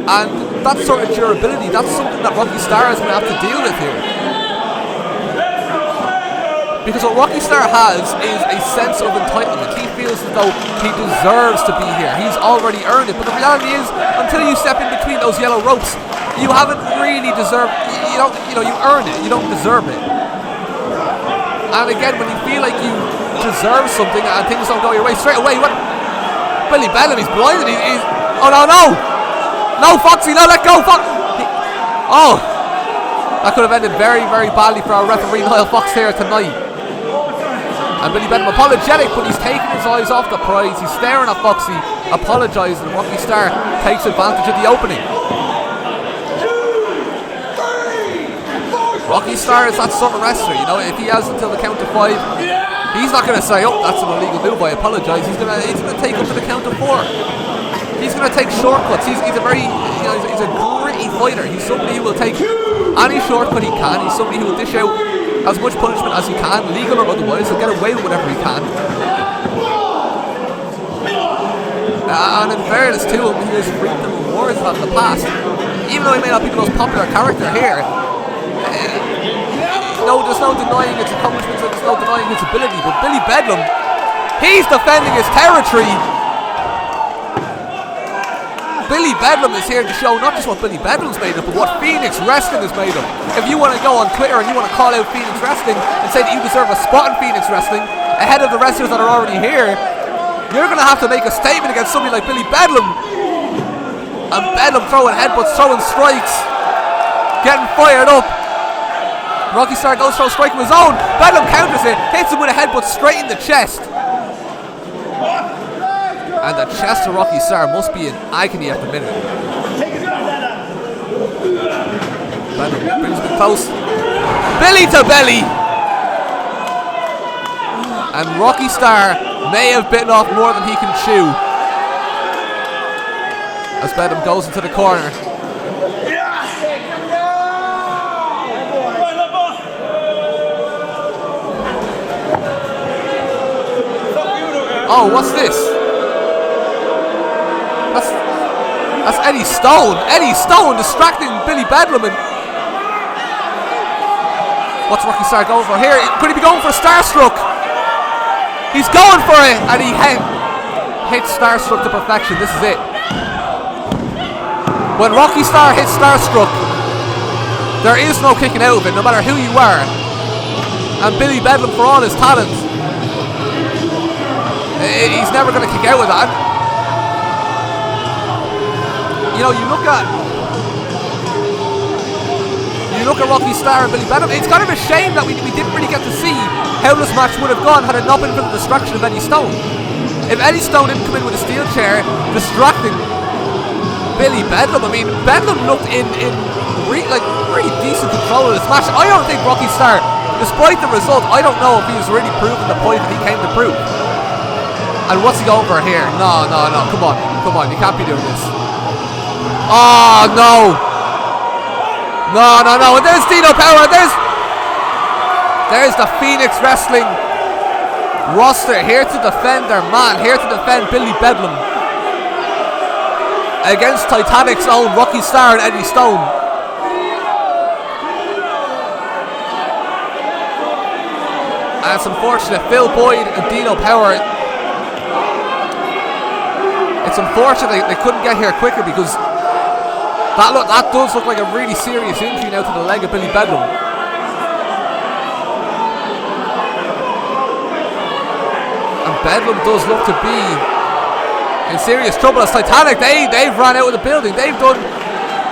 and that sort of durability, that's something that Rocky Star is going to have to deal with here. Because what Rocky Star has is a sense of entitlement. He feels as though he deserves to be here. He's already earned it. But the reality is, until you step in between those yellow ropes, you haven't really deserved. You earned it. You don't deserve it. And again, when you feel like you deserve something and things don't go your way straight away, what? Billy Bedlam, he's blinded. Oh no! No, Foxy, no, let go, Oh, that could have ended very, very badly for our referee Niall Fox here tonight. And Billy Bedlam apologetic, but he's taking his eyes off the prize. He's staring at Foxy, apologising, and Rocky Star takes advantage of the opening. Rocky Star is that sort of wrestler, you know, if he has until the count of 5, he's not going to say, oh, that's an illegal move, I apologise. He's going to take up to the count of 4. He's going to take shortcuts. He's a very, you know, he's a gritty fighter. He's somebody who will take any shortcut he can. He's somebody who will dish out as much punishment as he can, legal or otherwise, and get away with whatever he can. And in fairness to him, he has reaped the rewards of that in the past. Even though he may not be the most popular character here, no, there's no denying his accomplishments, there's no denying his ability, but Billy Bedlam, he's defending his territory. Billy Bedlam is here to show not just what Billy Bedlam's made of, but what Phoenix Wrestling is made of. If you want to go on Twitter and you want to call out Phoenix Wrestling and say that you deserve a spot in Phoenix Wrestling ahead of the wrestlers that are already here, you're going to have to make a statement against somebody like Billy Bedlam. And Bedlam throwing headbutts, throwing strikes, getting fired up. Rocky Star goes for a strike of his own. Bedlam counters it, hits him with a headbutt straight in the chest. And the chest of Rocky Star must be in agony at the minute. Bedlam brings him close. Belly to belly. And Rocky Star may have bitten off more than he can chew. As Bedlam goes into the corner. Oh, what's this? That's Eddie Stone. Eddie Stone distracting Billy Bedlam. And what's Rocky Star going for here? Could he be going for Starstruck? He's going for it, and he hits Starstruck to perfection. This is it. When Rocky Star hits Starstruck, there is no kicking out of it, no matter who you are. And Billy Bedlam, for all his talent, he's never going to kick out with that. You know, you look at Rocky Star and Billy Bedlam. It's kind of a shame that we didn't really get to see how this match would have gone had it not been for the distraction of Eddie Stone. If Eddie Stone didn't come in with a steel chair distracting Billy Bedlam, I mean, Bedlam looked in really decent control of this match. I don't think Rocky Star, despite the result, I don't know if he's really proven the point that he came to prove. And what's he going for here? No, come on, you can't be doing this. Oh, no, and there's Dino Power, there's the Phoenix Wrestling roster here to defend their man, here to defend Billy Bedlam against Titanic's own Rocky Star and Eddie Stone. And it's unfortunate, Phil Boyd and Dino Power, it's unfortunate they couldn't get here quicker, because that does look like a really serious injury now to the leg of Billy Bedlam. And Bedlam does look to be in serious trouble as Titanic, they've ran out of the building. They've done,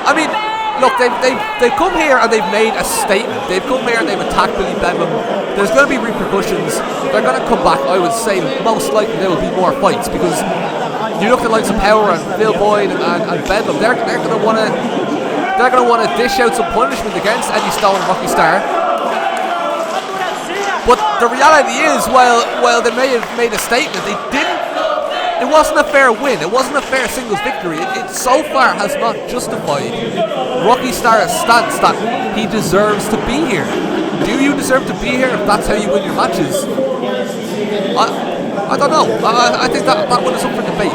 I mean, look, they've come here and they've made a statement. They've come here and they've attacked Billy Bedlam. There's going to be repercussions. They're going to come back. I would say most likely there will be more fights, because you look at the likes of Power and Phil Boyd and Bedlam. They're going to want to dish out some punishment against Eddie Stone and Rocky Star. But the reality is, while they may have made a statement, they didn't. It wasn't a fair win. It wasn't a fair singles victory. It so far has not justified Rocky Star's stance that he deserves to be here. Do you deserve to be here if that's how you win your matches? I don't know. I think that one is up for debate.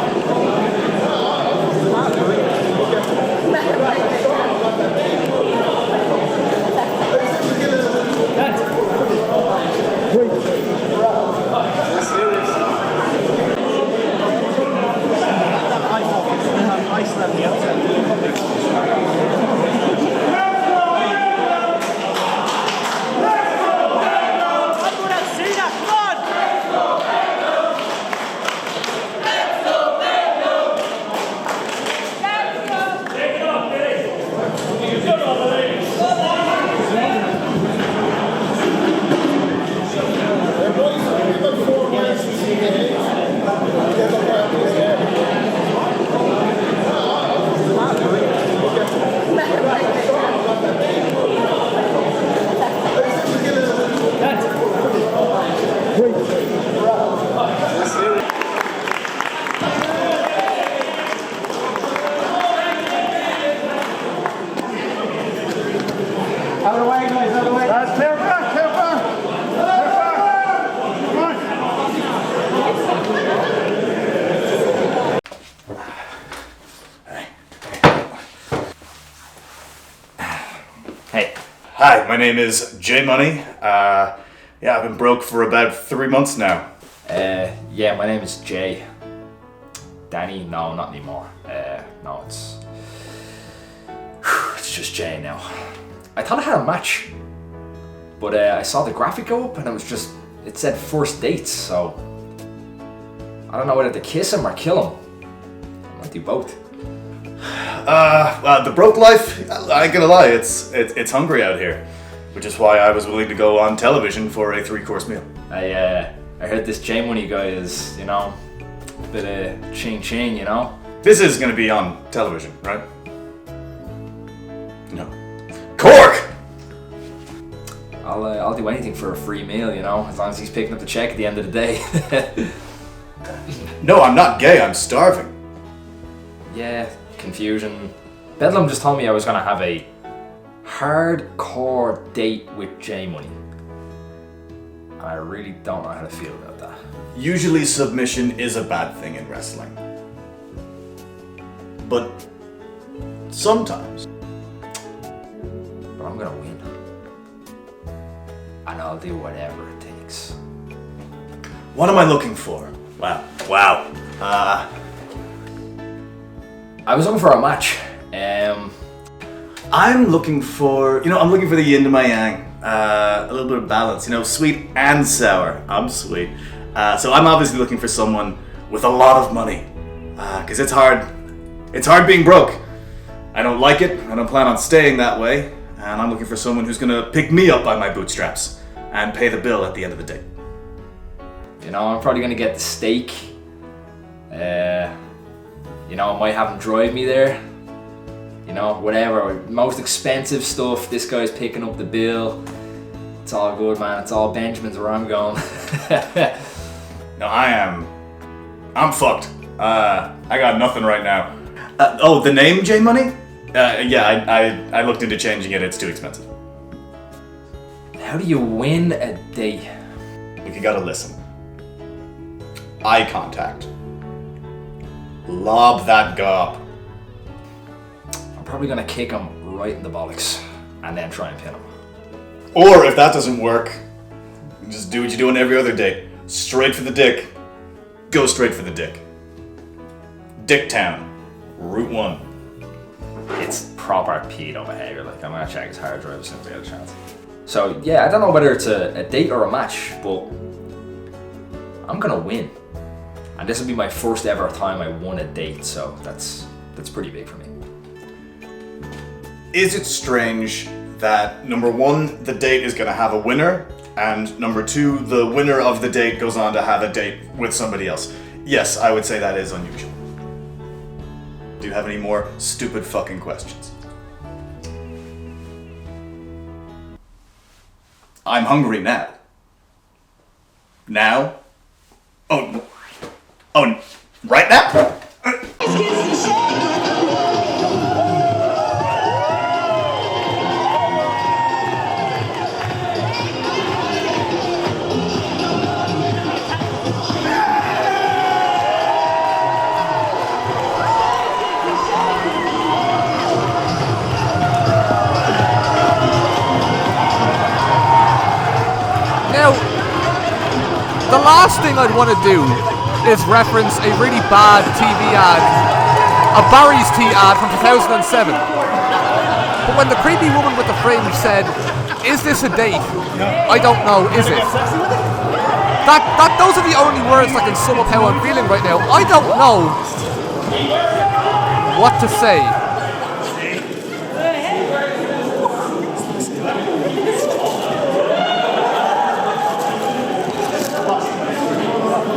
name is J Money. Yeah, I've been broke for about 3 months now. Yeah, my name is Jay. Danny? No, not anymore. No, it's just Jay now. I thought I had a match, but I saw the graphic go up and it said first dates, so I don't know whether to kiss him or kill him. I might do both. The broke life, I ain't gonna lie, it's hungry out here, which is why I was willing to go on television for a 3-course meal. I heard this J Money guy is, a bit of ching, This is gonna be on television, right? No. Cork! I'll do anything for a free meal, as long as he's picking up the check at the end of the day. No, I'm not gay, I'm starving. Yeah, confusion. Bedlam just told me I was gonna have a hardcore date with J Money. And I really don't know how to feel about that. Usually submission is a bad thing in wrestling. But sometimes. But I'm gonna win. And I'll do whatever it takes. What am I looking for? Wow. I was looking for a match. I'm looking for the yin to my yang. A little bit of balance, sweet and sour. I'm sweet. So I'm obviously looking for someone with a lot of money. Because it's hard. It's hard being broke. I don't like it. I don't plan on staying that way. And I'm looking for someone who's gonna pick me up by my bootstraps and pay the bill at the end of the day. I'm probably gonna get the steak. I might have him drive me there. Whatever. Most expensive stuff. This guy's picking up the bill. It's all good, man. It's all Benjamin's where I'm going. No, I'm fucked. I got nothing right now. The name J Money? Yeah, I looked into changing it. It's too expensive. How do you win a date? Look, you gotta listen. Eye contact. Lob that gob. I'm probably gonna kick him right in the bollocks and then try and pin him. Or if that doesn't work, just do what you do on every other date. Straight for the dick. Go straight for the dick. Dicktown. Route 1. It's proper pedo behavior. I'm gonna check his hard drive as soon as I get a chance. So yeah, I don't know whether it's a date or a match, but I'm gonna win. And this will be my first ever time I won a date, so that's pretty big for me. Is it strange that number 1, the date is gonna have a winner, and number 2, the winner of the date goes on to have a date with somebody else? Yes, I would say that is unusual. Do you have any more stupid fucking questions? I'm hungry now. Now? Oh, right now? Now, the last thing I'd want to do is reference a really bad TV ad, a Barry's Tea ad from 2007. But when the creepy woman with the fringe said, "Is this a date?" I don't know, is it? Those are the only words that can sum up how I'm feeling right now. I don't know what to say.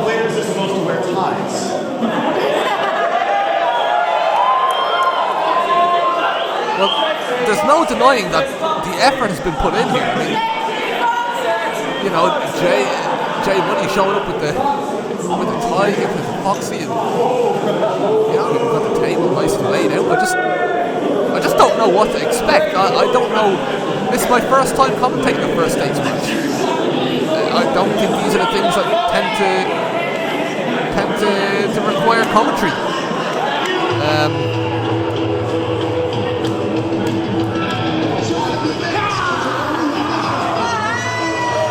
Waiters are supposed to wear ties. Well, there's no denying that the effort has been put in here. I mean, Jay Money showing up with the tie, giving it epoxy, and you've got the table nice and laid out. I just don't know what to expect. I don't know. This is my first time commentating a first dates match. I don't think these are the things that tend to require commentary.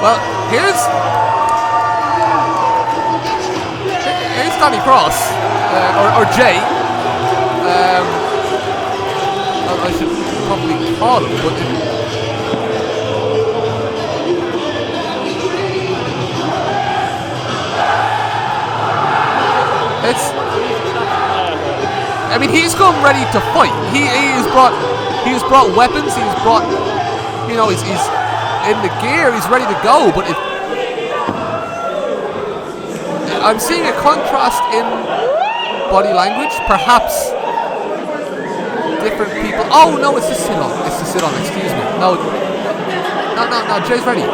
Well, here's Danny Cross, or Jay. I should probably call him, but I mean, he's come ready to fight. He's brought weapons. He's brought, you know, he's in the gear. He's ready to go. But I'm seeing a contrast in body language. Perhaps different people. Oh no, it's the sit on. It's the sit on. Excuse me. No. Jay's ready.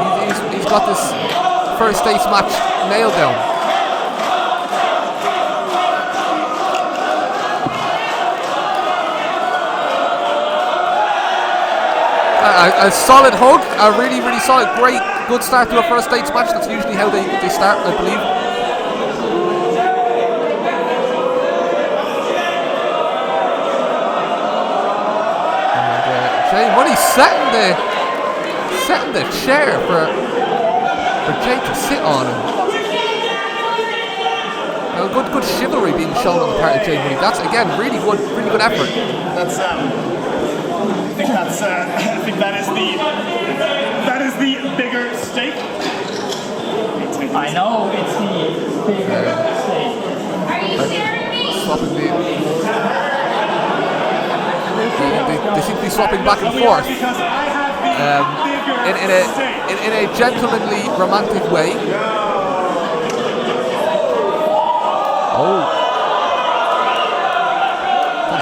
He's got this first stage match nailed down. A solid hug, a really, really solid, great, good start to a first stage match. That's usually how they start, I believe. And Jay Money setting the chair for Jay to sit on. And good chivalry being shown on the part of Jay Money. That's again really good effort. That's I think that is the bigger stake. I know it's the bigger stake. Are you sharing me? Swapping they seem to be swapping back and forth in a gentlemanly, romantic way. Oh.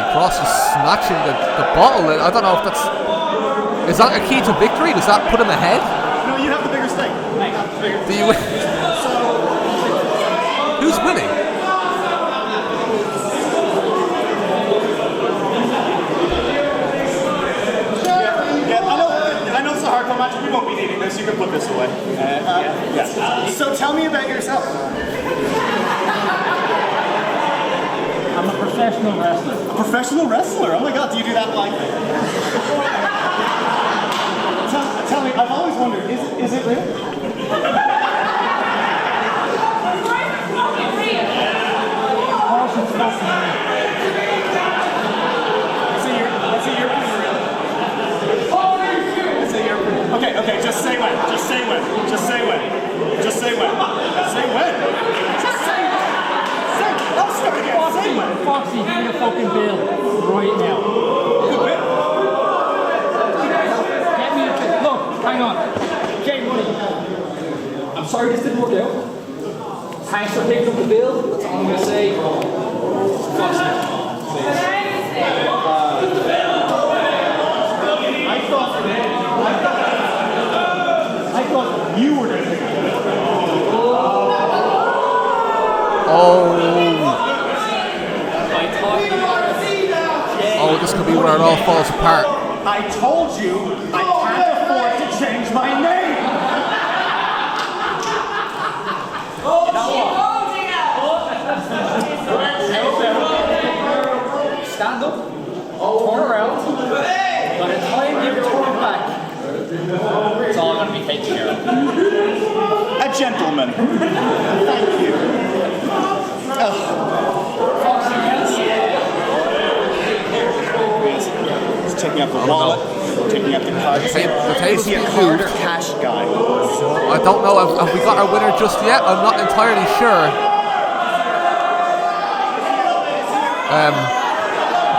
Cross is snatching the bottle. I don't know if that's... Is that a key to victory? Does that put him ahead? No, you have the bigger stake. Do you win? Who's winning? Yeah, I know it's a hardcore match. We won't be needing this. You can put this away. Yes. So tell me about yourself. I'm a professional wrestler. A professional wrestler? Oh my god, do you do that like... tell me, I've always wondered, is it real? Okay, just say when. Just say when. Just say when. Just say when. Say when. Just say when. I'll start again. Say when. Foxy, give me a fucking bill right now. Good bit. Get me a bill. Look, hang on. Jay Money. I'm sorry this didn't work out. Thanks for picking up the bill. That's all I'm going to say. Foxy. I thought you were going to pick it up. Oh, this could be where it all falls apart. I told you I can't afford to change my name. Stand up, turn around. By the time you turn back, it's all going to be taken care of. A gentleman. Thank you. He's taking out the wallet, taking out the card. Is he a card or cash guy? I don't know. Have we got our winner just yet? I'm not entirely sure.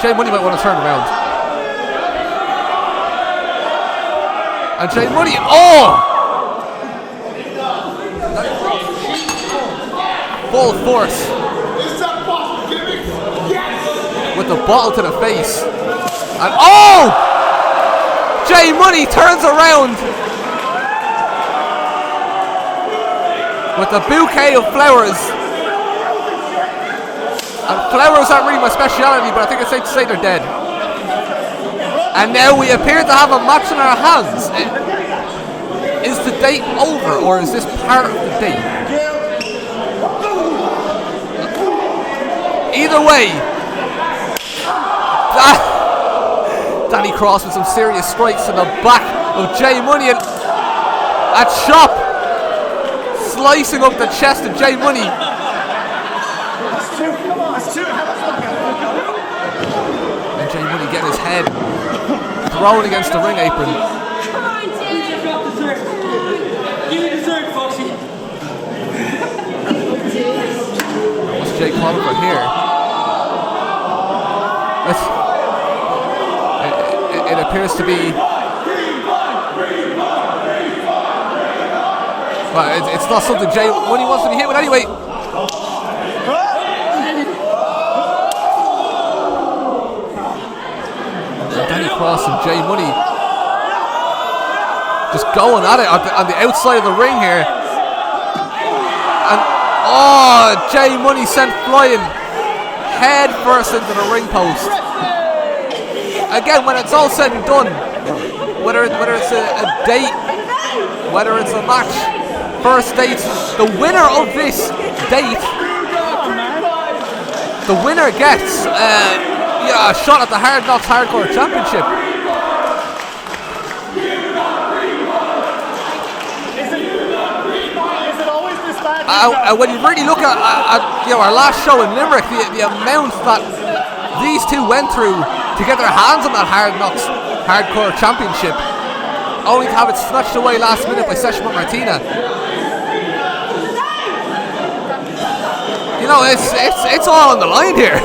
Jay Money might want to turn around. And Jay Money, full force. With the bottle to the face. And Jay Money turns around with a bouquet of flowers. And flowers aren't really my speciality, but I think it's safe to say they're dead. And now we appear to have a match in our hands. Is the date over, or is this part of the date? Either way, Danny Cross with some serious strikes in the back of Jay Money, and that chop slicing up the chest of Jay Money. That's two. That's two. And Jay Money getting his head thrown against the ring apron. Come on, Jay. Give me dessert, Foxy. What's Jay calling for here? It appears to be. Well, it's not something Jay Money wants to be hit with anyway. Danny Cross and Jay Money just going at it on the outside of the ring here. And Jay Money sent flying head first into the ring post. Again, when it's all said and done, whether it's a date, whether it's a match, first date, the winner of this date, the winner gets a shot at the Hard Knocks Hardcore Championship. Is it always this bad? When you really look at our last show in Limerick, the amount that these two went through to get their hands on that Hard Knocks Hardcore Championship, only to have it snatched away last minute by Session with Martina. You know, it's all on the line here.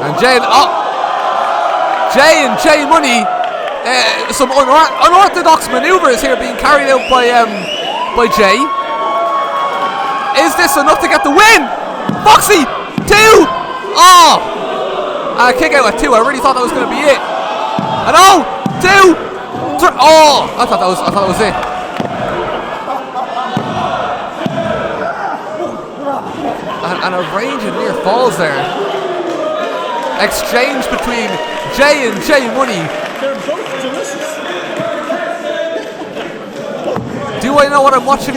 And Jay and Jay Money, some unorthodox maneuvers here being carried out by Jay. Is this enough to get the win? Foxy, 2! Kick out at 2. I really thought that was going to be it. And 2, 3. I thought that was it. And a range of near falls there. Exchange between Jay and Jay Money. They're both delicious. Do I know what I'm watching?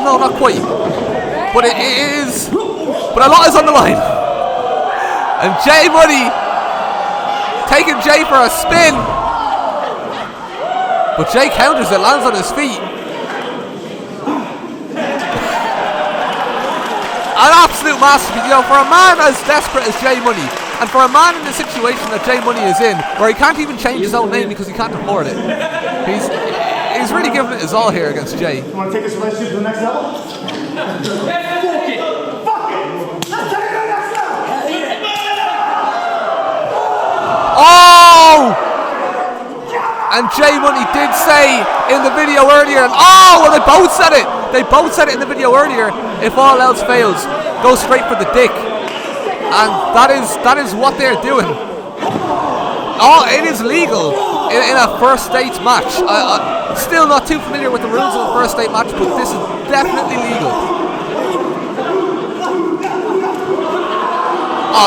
No, not quite. But it is. But a lot is on the line. And Jay Money taking Jay for a spin. But Jay counters it, lands on his feet. An absolute masterpiece, for a man as desperate as Jay Money, and for a man in the situation that Jay Money is in, where he can't even change his own name because he can't afford it. He's really giving it his all here against Jay. You want to take this relationship to the next level? Fuck it! Fuck it! Let's take it to the next level! And Jay Money did say in the video earlier, well, they both said it. They both said it in the video earlier. If all else fails, go straight for the dick. And that is what they're doing. It is legal in a first date match. Still not too familiar with the rules of a first date match, but this is definitely legal.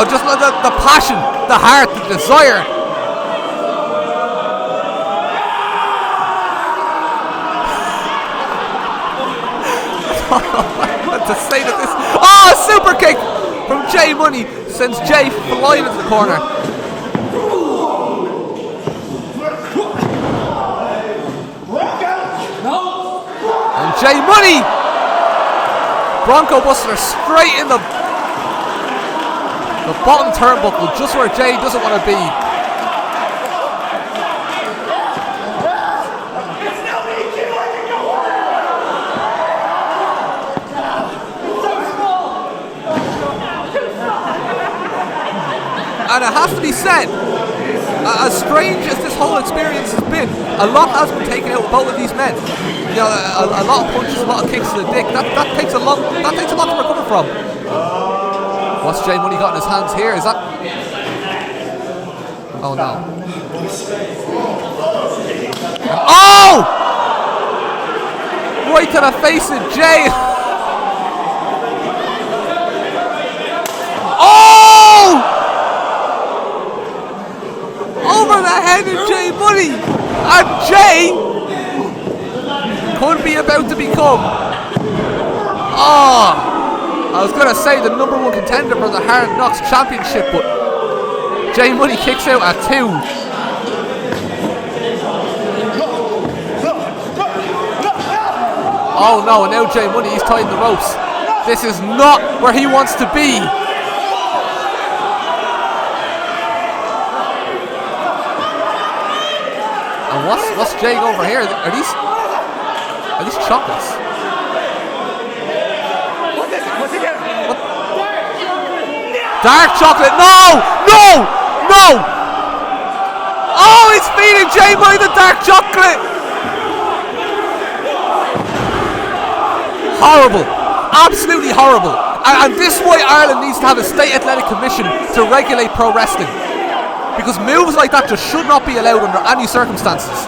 Just the passion, the heart, the desire. To say that this super kick from Jay Money sends Jay flying into the corner. And Jay Money Bronco Buster straight in the bottom turnbuckle, just where Jay doesn't want to be. And it has to be said, as strange as this whole experience has been, a lot has been taken out of both of these men. A lot of punches, a lot of kicks to the dick. That takes a lot to recover from. What's Jay Money got in his hands here? Is that? Oh no! Right to the face of Jay. Over the head of Jay Money, and Jay could be about to become, I was going to say the #1 contender for the Hard Knocks Championship, but J Money kicks out at 2. Oh no, and now J Money, he's tying the ropes. This is not where he wants to be. And what's Jay over here? Are these chocolates? What's he getting? What? Dark chocolate? No! No! No! Oh, he's feeding Jay Money the dark chocolate! Horrible. Absolutely horrible. And this is why Ireland needs to have a state athletic commission to regulate pro wrestling. Because moves like that just should not be allowed under any circumstances.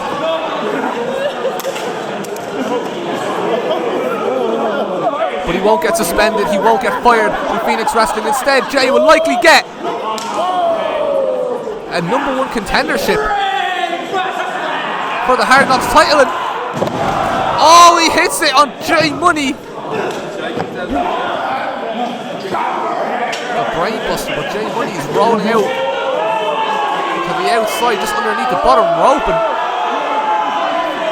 But he won't get suspended, he won't get fired from Phoenix Wrestling. Instead, Jay will likely get a #1 contendership for the Hard Knocks title. And oh, he hits it on J Money. A brain buster, but J Money is rolling out to the outside, just underneath the bottom rope. And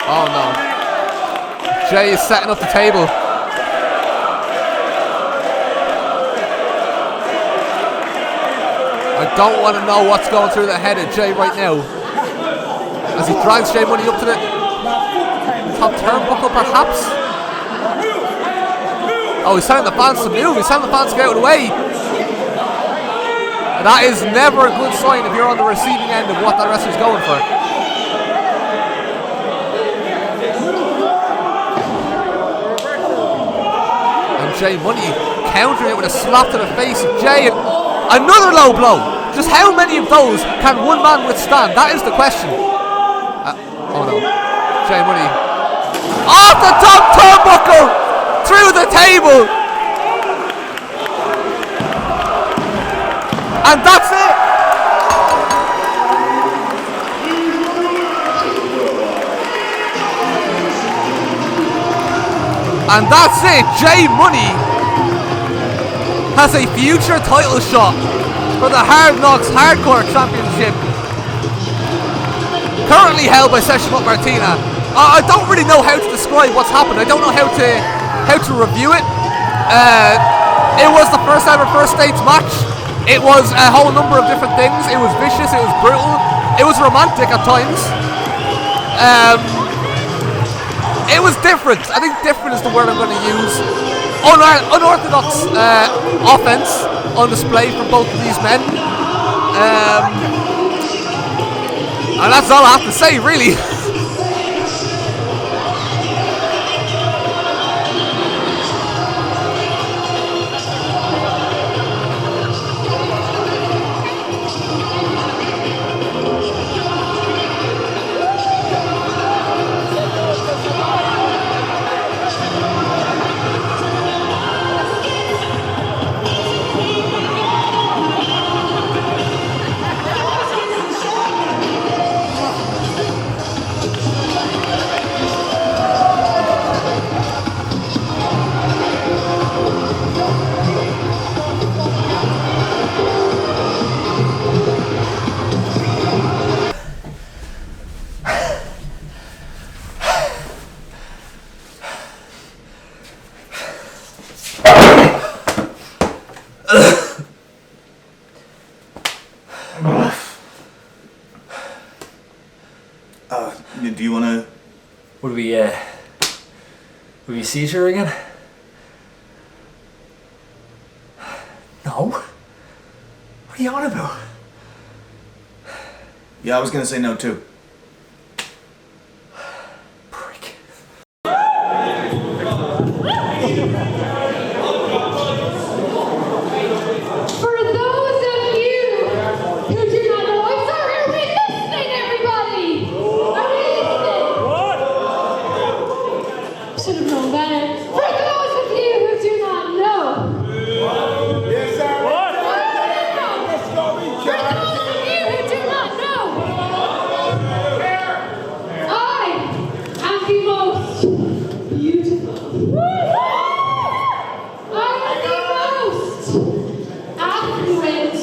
oh no. Jay is setting up the table. I don't want to know what's going through the head of Jay right now. As he drags J Money up to the top turnbuckle, perhaps. Oh, he's telling the fans to move. He's telling the fans to get out of the way. And that is never a good sign if you're on the receiving end of what that wrestler's going for. And J Money countering it with a slap to the face of Jay. And another low blow. Just how many of those can one man withstand? That is the question. Oh no. J Money. Off the top turnbuckle! Through the table! And that's it! And that's it! J Money has a future title shot for the Hard Knocks Hardcore Championship. Currently held by Session Up Martina. I don't really know how to describe what's happened. I don't know how to review it. It was the first ever First States match. It was a whole number of different things. It was vicious, it was brutal, it was romantic at times. It was different. I think different is the word I'm going to use. Unorthodox offense on display from both of these men. And that's all I have to say, really. Do you want to... Would we see her again? No. What are you on about? Yeah, I was going to say no too. Prick. For those of you who do not know, I'm sorry, are we listening, everybody? Are we listening? Should have known better. For those of you who do not know. Yes, sir. What? No. For those of you who do not know. I am the most beautiful. I am the most affluent.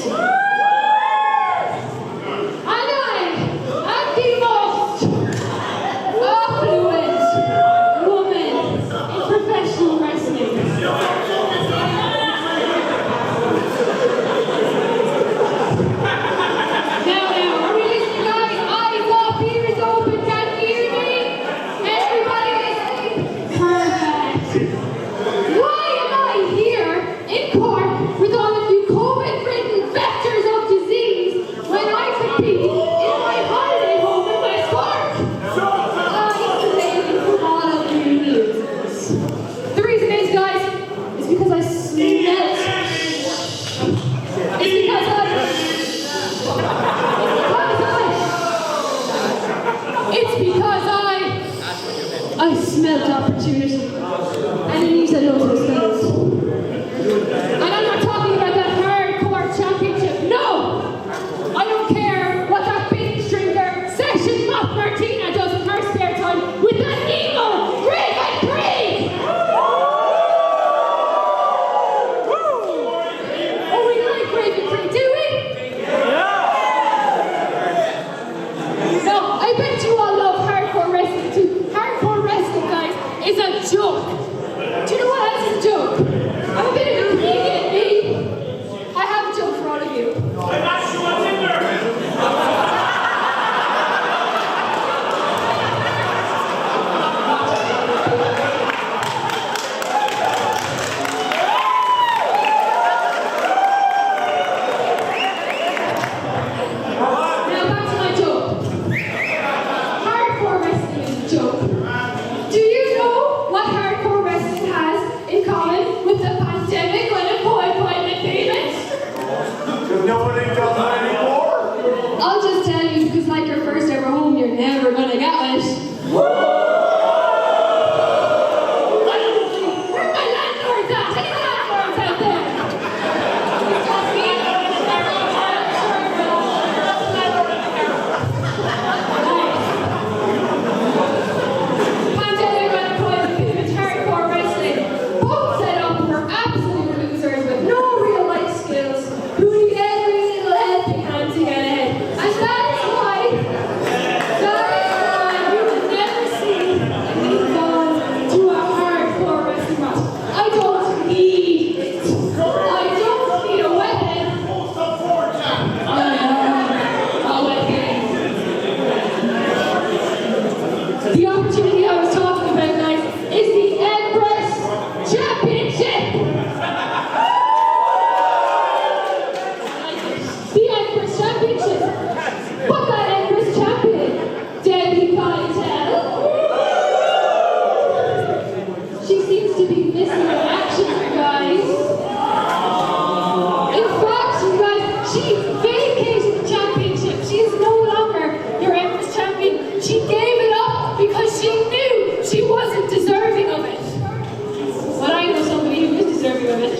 I'll just tell you, because like your first ever home, you're never gonna get it. Where are my landlords at? Any landlords out there? Pandemic unemployment, it's hardcore wrestling. Both set up for absolute losers with no real life skills who need every little helping hand to get ahead. And that is why you will never see me fall to a hardcore wrestling match. I don't need it. I don't need a weapon. I know a weapon. The opportunity I was talking about, guys, is the Empress Championship. The Empress Championship. What that Empress Champion? Debbie Keitel. She seems to be missing in action, you guys. In fact, you guys, she vacated the championship. She is no longer your Empress Champion. She gave it up because she knew she wasn't deserving of it. But I know somebody who is deserving of it.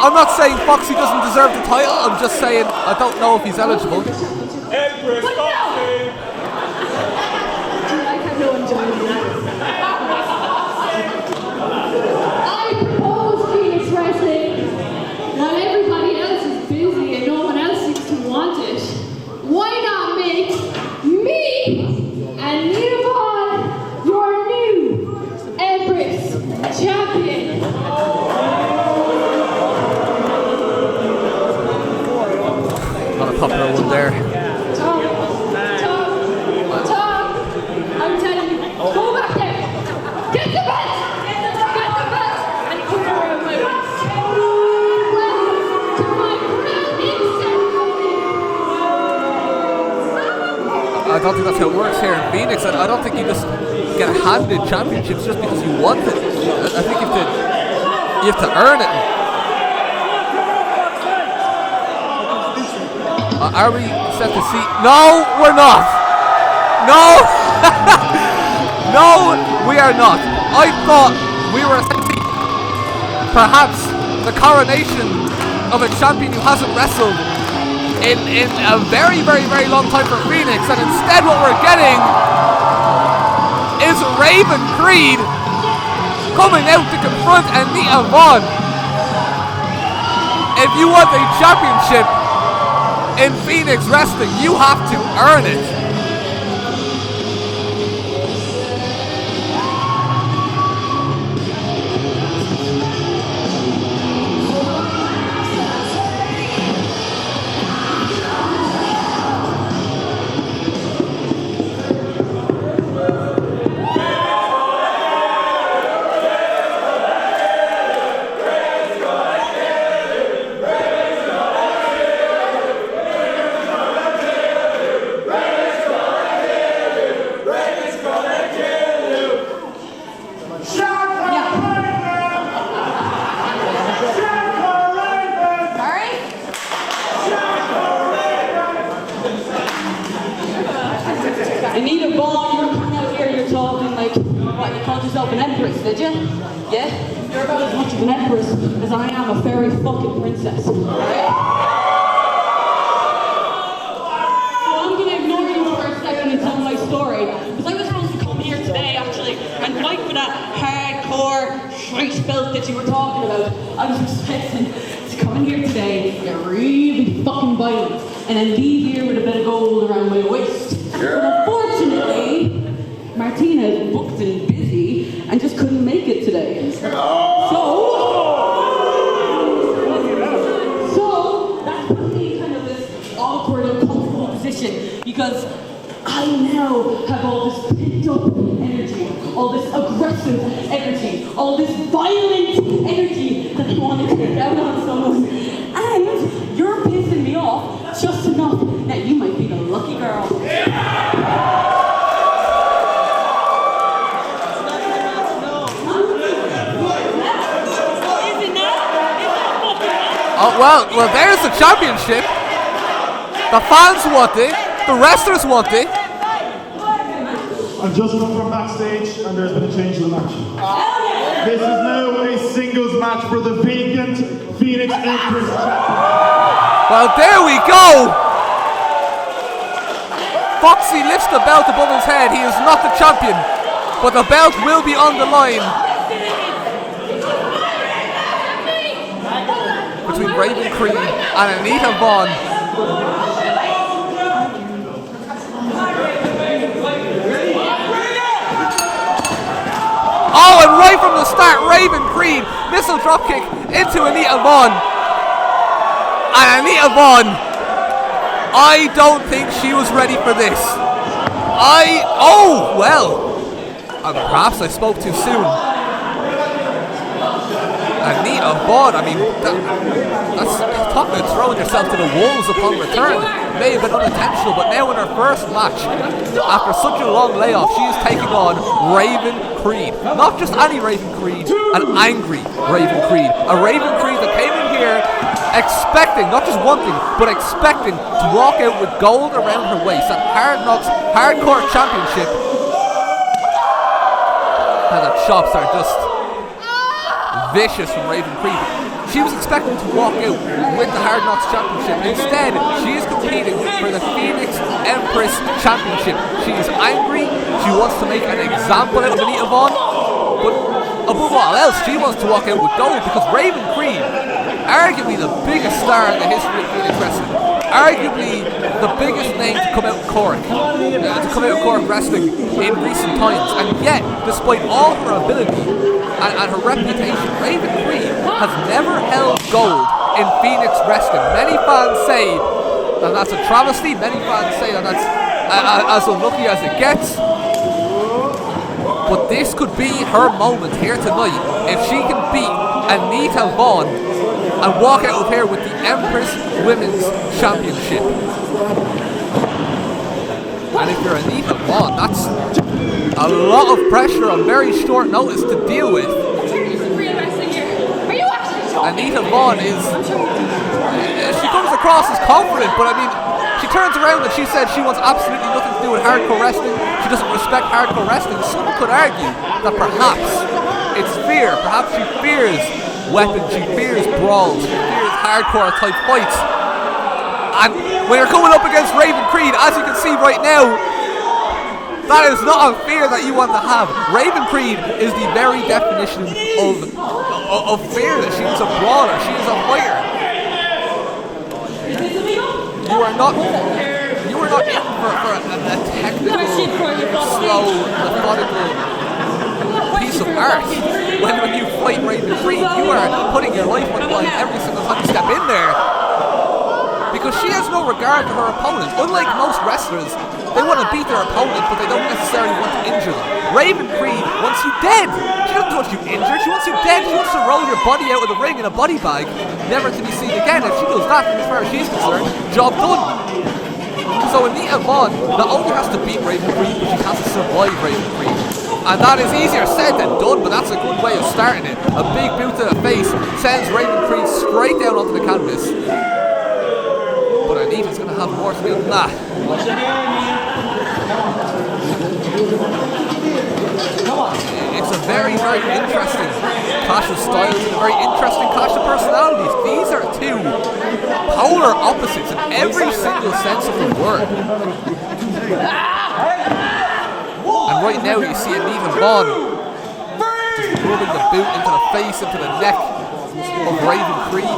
I'm not saying Foxy doesn't deserve the title, I'm just saying I don't know if he's eligible. Empress, But no! Foxy! I have no enjoyment in that. I propose Phoenix Wrestling. While everybody else is busy and no one else seems to want it, why not make me and Nina Vaughn your new Empress Champion? Not a popular one there. Tom, I'm telling you, go back there. Get the belt! Get the belt! And put it around my waist. Welcome to my crowning ceremony. I don't think that's how it works here in Phoenix. I don't think you just get handed championships just because you want it. I think you have to earn it. Are we set to see? No, we're not. No, no, we are not. I thought we were perhaps the coronation of a champion who hasn't wrestled in a very, very, very long time for Phoenix, and instead what we're getting is Raven Creed coming out to confront Anita Vaughn. If you want a championship in Phoenix Wrestling, you have to earn it. Anita Vaughn, you're coming out here, you're talking like, what, you called yourself an empress, did you? Yeah? You're about as much of an empress as I am a fairy fucking princess. Alright? So I'm gonna ignore you for a second and tell my story, because I was supposed to come here today, actually, and fight for that hardcore street belt that you were talking about. I was expecting to come in here today, get really fucking violent, and then leave here with a bit of gold around my waist. But unfortunately, Martina is booked and busy and just couldn't make it today. So that's put me in kind of this awkward, uncomfortable position because I now have all this pent-up energy, all this aggressive energy, all this violent energy, that I want to take out on someone. And you're pissing me off just enough that you might be the lucky girl. Oh, well, there's the championship. The fans want it. The wrestlers want it. I've just come from backstage and there's been a change in the match. This is now a singles match for the vacant Phoenix Empress champion. Well, there we go. Foxy lifts the belt above his head. He is not the champion, but the belt will be on the line between Raven Creed and Anita Vaughn. Oh, and right from the start, Raven Creed missile dropkick into Anita Vaughn. And Anita Vaughn, I don't think she was ready for this. Perhaps I spoke too soon. Anita Vaughn, I mean, that's talking about throwing yourself to the wolves upon return. May have been unintentional, but now in her first match, after such a long layoff, she is taking on Raven Creed. Not just any Raven Creed, an angry Raven Creed. A Raven Creed that came in here expecting, not just wanting, but expecting to walk out with gold around her waist at Hard Knocks Hardcore Championship. And the chops are just vicious from Raven Creed. She was expecting to walk out with the Hard Knocks Championship. Instead, she is competing for the Phoenix Empress Championship. She is angry. She wants to make an example out of Anita Vaughn. But above all else, she wants to walk out with gold because Raven Creed, arguably the biggest star in the history of Phoenix Wrestling, arguably the biggest name to come out of Cork, Wrestling in recent times, and yet, despite all her ability and her reputation, Raven Creed has never held gold in Phoenix Wrestling. Many fans say that that's a travesty. Many fans say that that's as unlucky as it gets. But this could be her moment here tonight if she can beat Anita Vaughn and walk out of here with the Empress Women's Championship. And if you're Anita Vaughn, that's a lot of pressure on very short notice to deal with. Anita Vaughn is... she comes across as confident, but I mean, she turns around and she said she wants absolutely nothing to do with hardcore wrestling. She doesn't respect hardcore wrestling. Some could argue that perhaps it's fear. Perhaps she fears weapons, she fears brawls, she fears hardcore type fights. And when you're coming up against Raven Creed, as you can see right now, that is not a fear that you want to have. Raven Creed is the very definition of fear. That she is a brawler, she is a fighter. You are not in for a technical, slow, methodical piece of art. When you fight Raven Creed, you are putting your life on the line every single time you step in there. Because she has no regard for her opponent. Unlike most wrestlers, they want to beat their opponent, but they don't necessarily want to injure them. Raven Creed wants you dead. She doesn't want you injured. She wants you dead. She wants to roll your body out of the ring in a body bag, never to be seen again. If she does that, as far as she's concerned, job done. So Anita Vaughn not only has to beat Raven Creed, but she has to survive Raven Creed. And that is easier said than done, but that's a good way of starting it. A big boot to the face sends Raven Creed straight down onto the canvas. But Anita's going to have more to do than that. It's a very, very interesting clash of styles and a very interesting clash of personalities. These are two polar opposites in every single sense of the word. And right now you see Anita Vaughn just rubbing the boot into the face, into the neck of Raven Creed.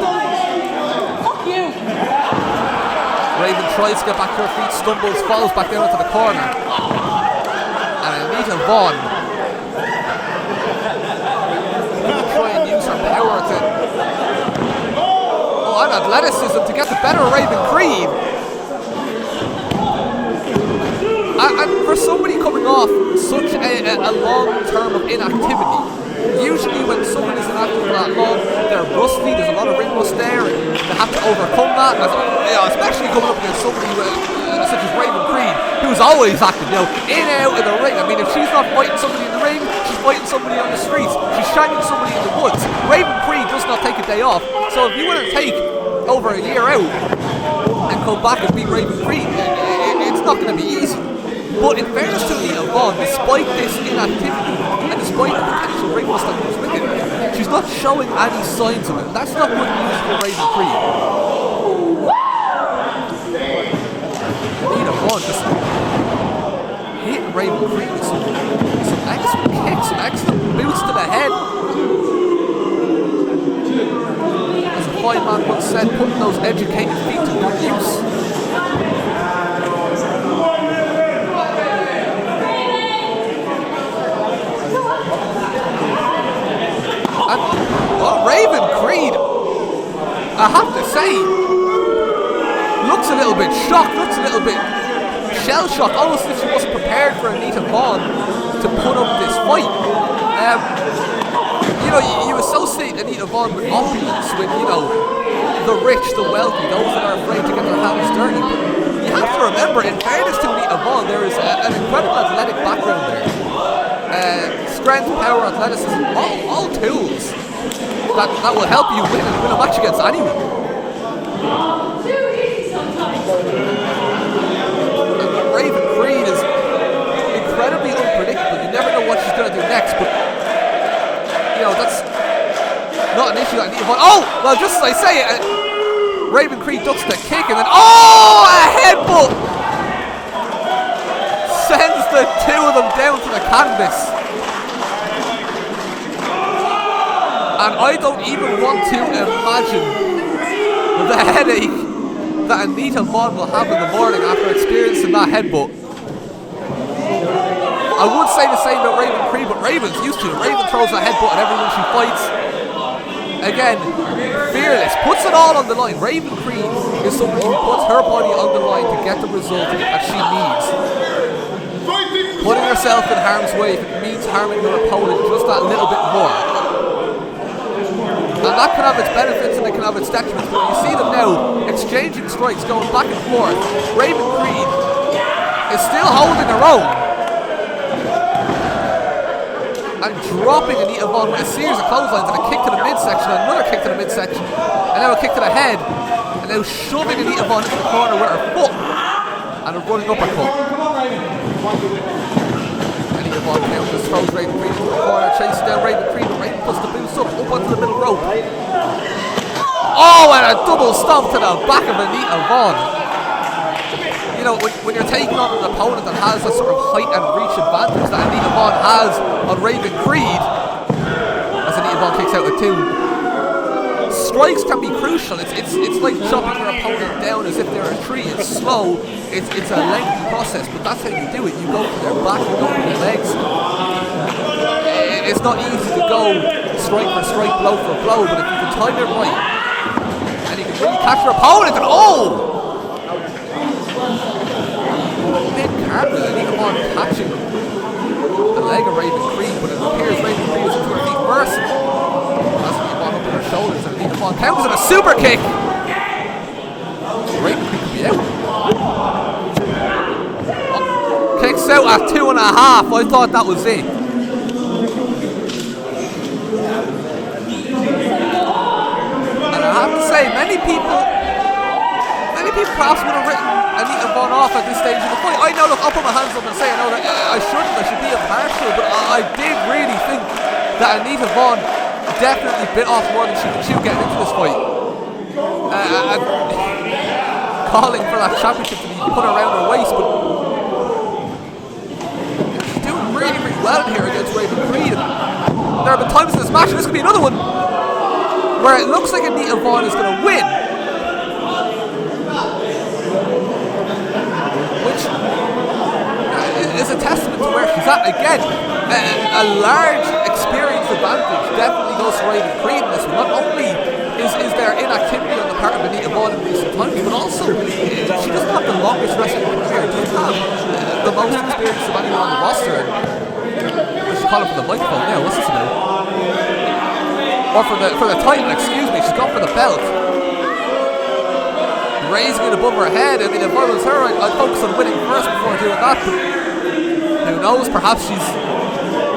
Raven tries to get back to her feet, stumbles, falls back down into the corner. And Anita Vaughn will try and use her power and athleticism to get the better of Raven Creed. And for somebody coming off such a long term of inactivity, Usually when someone is inactive for that long, they're rusty, there's a lot of ring rust there, and they have to overcome that, especially coming up against somebody such as Raven Creed, who's always active, in and out of the ring. I mean, if she's not fighting somebody in the ring, she's fighting somebody on the streets, she's shanking somebody in the woods. Raven Creed does not take a day off, so if you want to take over a year out and come back and beat Raven Creed, it's not going to be easy. But in fairness to Anita Vaughn, despite this inactivity and despite the potential ring rust that comes with it, she's not showing any signs of it. That's not good news for Raven Creed. Anita Vaughn just hitting Raven Creed with some excellent kicks, some excellent boots to the head. As a fine man once said, putting those educated feet to good use. And Raven Creed, I have to say, looks a little bit shocked, looks a little bit shell-shocked, almost as if she wasn't prepared for Anita Vaughn to put up this fight. You associate Anita Vaughn with opulence, with, the rich, the wealthy, those that are afraid to get their hands dirty. But you have to remember, in fairness to Anita Vaughn, there is an incredible athletic background there. Strength, power, athleticism, all tools that will help you win a match against anyone. Raven Creed is incredibly unpredictable. You never know what she's going to do next, but that's not an issue that Anita Vaughn. Oh, well, just as I say it, Raven Creed ducks the kick and then a headbutt sends the two of them down to the canvas. And I don't even want to imagine the headache that Anita Vaughn will have in the morning after experiencing that headbutt. I would say the same about Raven Creed, but Raven's used to it. Raven throws a headbutt at everyone she fights. Again, fearless, puts it all on the line. Raven Creed is somebody who puts her body on the line to get the result that she needs. Putting herself in harm's way if it means harming her opponent just that little bit more. And that can have its benefits and it can have its detriments, but you see them now exchanging strikes, going back and forth. Raven Creed is still holding her own and dropping Anita Vaughn with a series of clotheslines and a kick to the midsection, and another kick to the midsection, and now a kick to the head, and now shoving Anita Vaughn into the corner with her foot and a running uppercut. Anita Vaughn now just throws Raven Creed into the corner, chases down Raven Creed, and Raven puts the boots up onto the middle rope. Oh, and a double stomp to the back of Anita Vaughn. When you're taking on an opponent that has a sort of height and reach advantage that Anita Vaughn has on Raven Creed, as Anita Vaughn kicks out at two, strikes can be crucial. It's like chopping your opponent down as if they're a tree. It's slow, it's a lengthy process, but that's how you do it. You go for their back, you go for their legs. It's not easy to go strike for strike, blow for blow, but if you can time it right, and you can really catch your opponent, and mid-carpet, Anita Vaughn catching the leg of Raven Creed, but it appears Raven Creed is into her feet first. That's Anita Vaughn up on her shoulders, and Anita Vaughn counters in a super kick. Raven Creed could be out. Kicks out at 2.5. I thought that was it. And I have to say, many people perhaps would have written Anita Vaughn off at this stage of the fight. I know, look, I'll put my hands up and say, I know that I should be impartial, but I did really think that Anita Vaughn definitely bit off more than she could chew getting into this fight. And calling for that championship to be put around her waist, but she's doing really, really well here against Raven Creed. There have been times in this match, and this could be another one, where it looks like Anita Vaughn is going to win, which is a testament to where she's at. Again, a large experience advantage definitely goes to Raven Creed in this one. Not only is there inactivity on the part of Anita Vaughn in recent times, but also she doesn't have the longest wrestling career, doesn't have the most experience of anyone on the roster. She's calling for the microphone now, what's this about? or for the title, excuse me. She's gone for the belt. Raising it above her head. I mean, if I was her, I'd focus on winning first before doing that. But who knows? Perhaps she's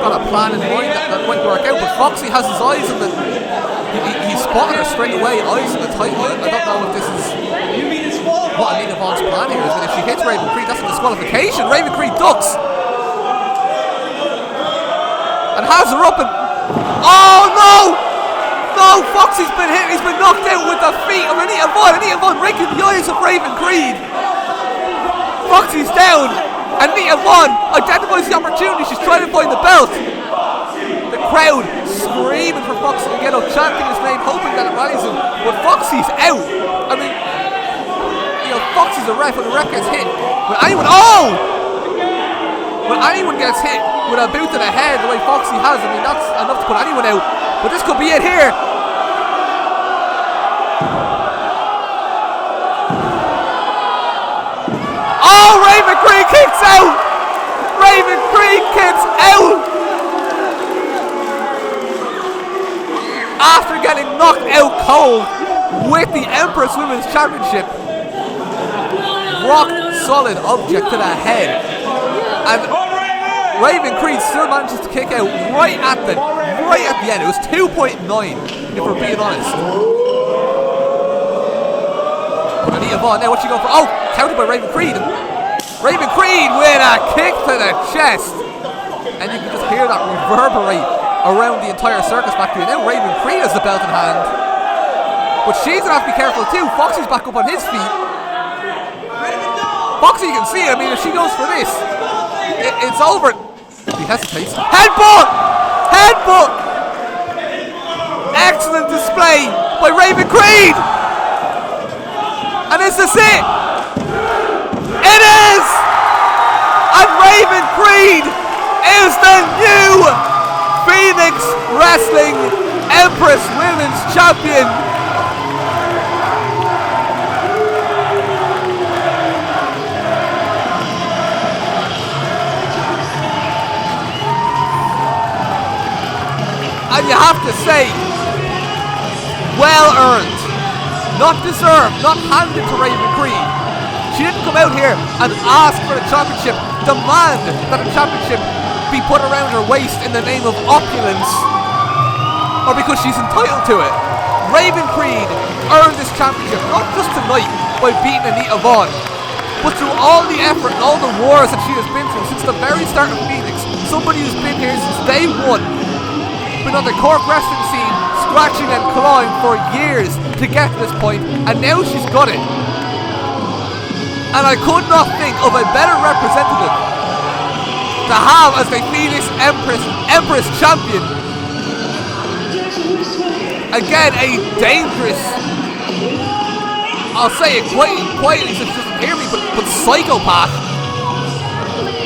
got a plan in mind that might work out. But Foxy has his eyes on the. He spotted her straight away. Eyes on the title. I don't know if this is what Anita Vaughn's plan here is. But if she hits Raven Creed, that's a disqualification. Raven Creed ducks and has her up and. Oh no! No, Foxy's been hit. He's been knocked out with the feet of Anita Vaughn. Anita Vaughn raking the eyes of Raven Creed. Foxy's down. Anita Vaughn identifies the opportunity. She's trying to find the belt. The crowd screaming for Foxy to get up, chanting his name, hoping that it rises him. But Foxy's out. I mean, you know, Foxy's a ref. When the ref gets hit, when anyone gets hit with a boot to the head the way Foxy has, I mean, that's enough to put anyone out. But this could be it here. Oh, Raven Creed kicks out. Raven Creed kicks out. After getting knocked out cold with the Empress Women's Championship. Rock solid object to the head. And Raven Creed still manages to kick out right at the end. It was 2.9, if we're being honest. But Anita Vaughn now, what's she going for? Oh, countered by Raven Creed. Raven Creed with a kick to the chest. And you can just hear that reverberate around the entire circus back there. Now Raven Creed has the belt in hand. But she's going to have to be careful too. Foxy's back up on his feet. Foxy, you can see it. I mean, if she goes for this, it's over. He hesitates. Headbutt! Headbutt! Excellent display by Raven Creed! And is this it? It is! And Raven Creed is the new Phoenix Wrestling Empress Women's Champion! And you have to say, well earned, not deserved, not handed to Raven Creed. She didn't come out here and ask for the championship, demand that a championship be put around her waist in the name of opulence, or because she's entitled to it. Raven Creed earned this championship not just tonight by beating Anita Vaughn, but through all the effort and all the wars that she has been through since the very start of Phoenix. Somebody who's been here since day one. Been on the Cork wrestling scene, scratching and clawing for years to get to this point, and now she's got it. And I could not think of a better representative to have as the Phoenix Empress champion. Again, a dangerous, I'll say it quietly so she doesn't hear me, but psychopath.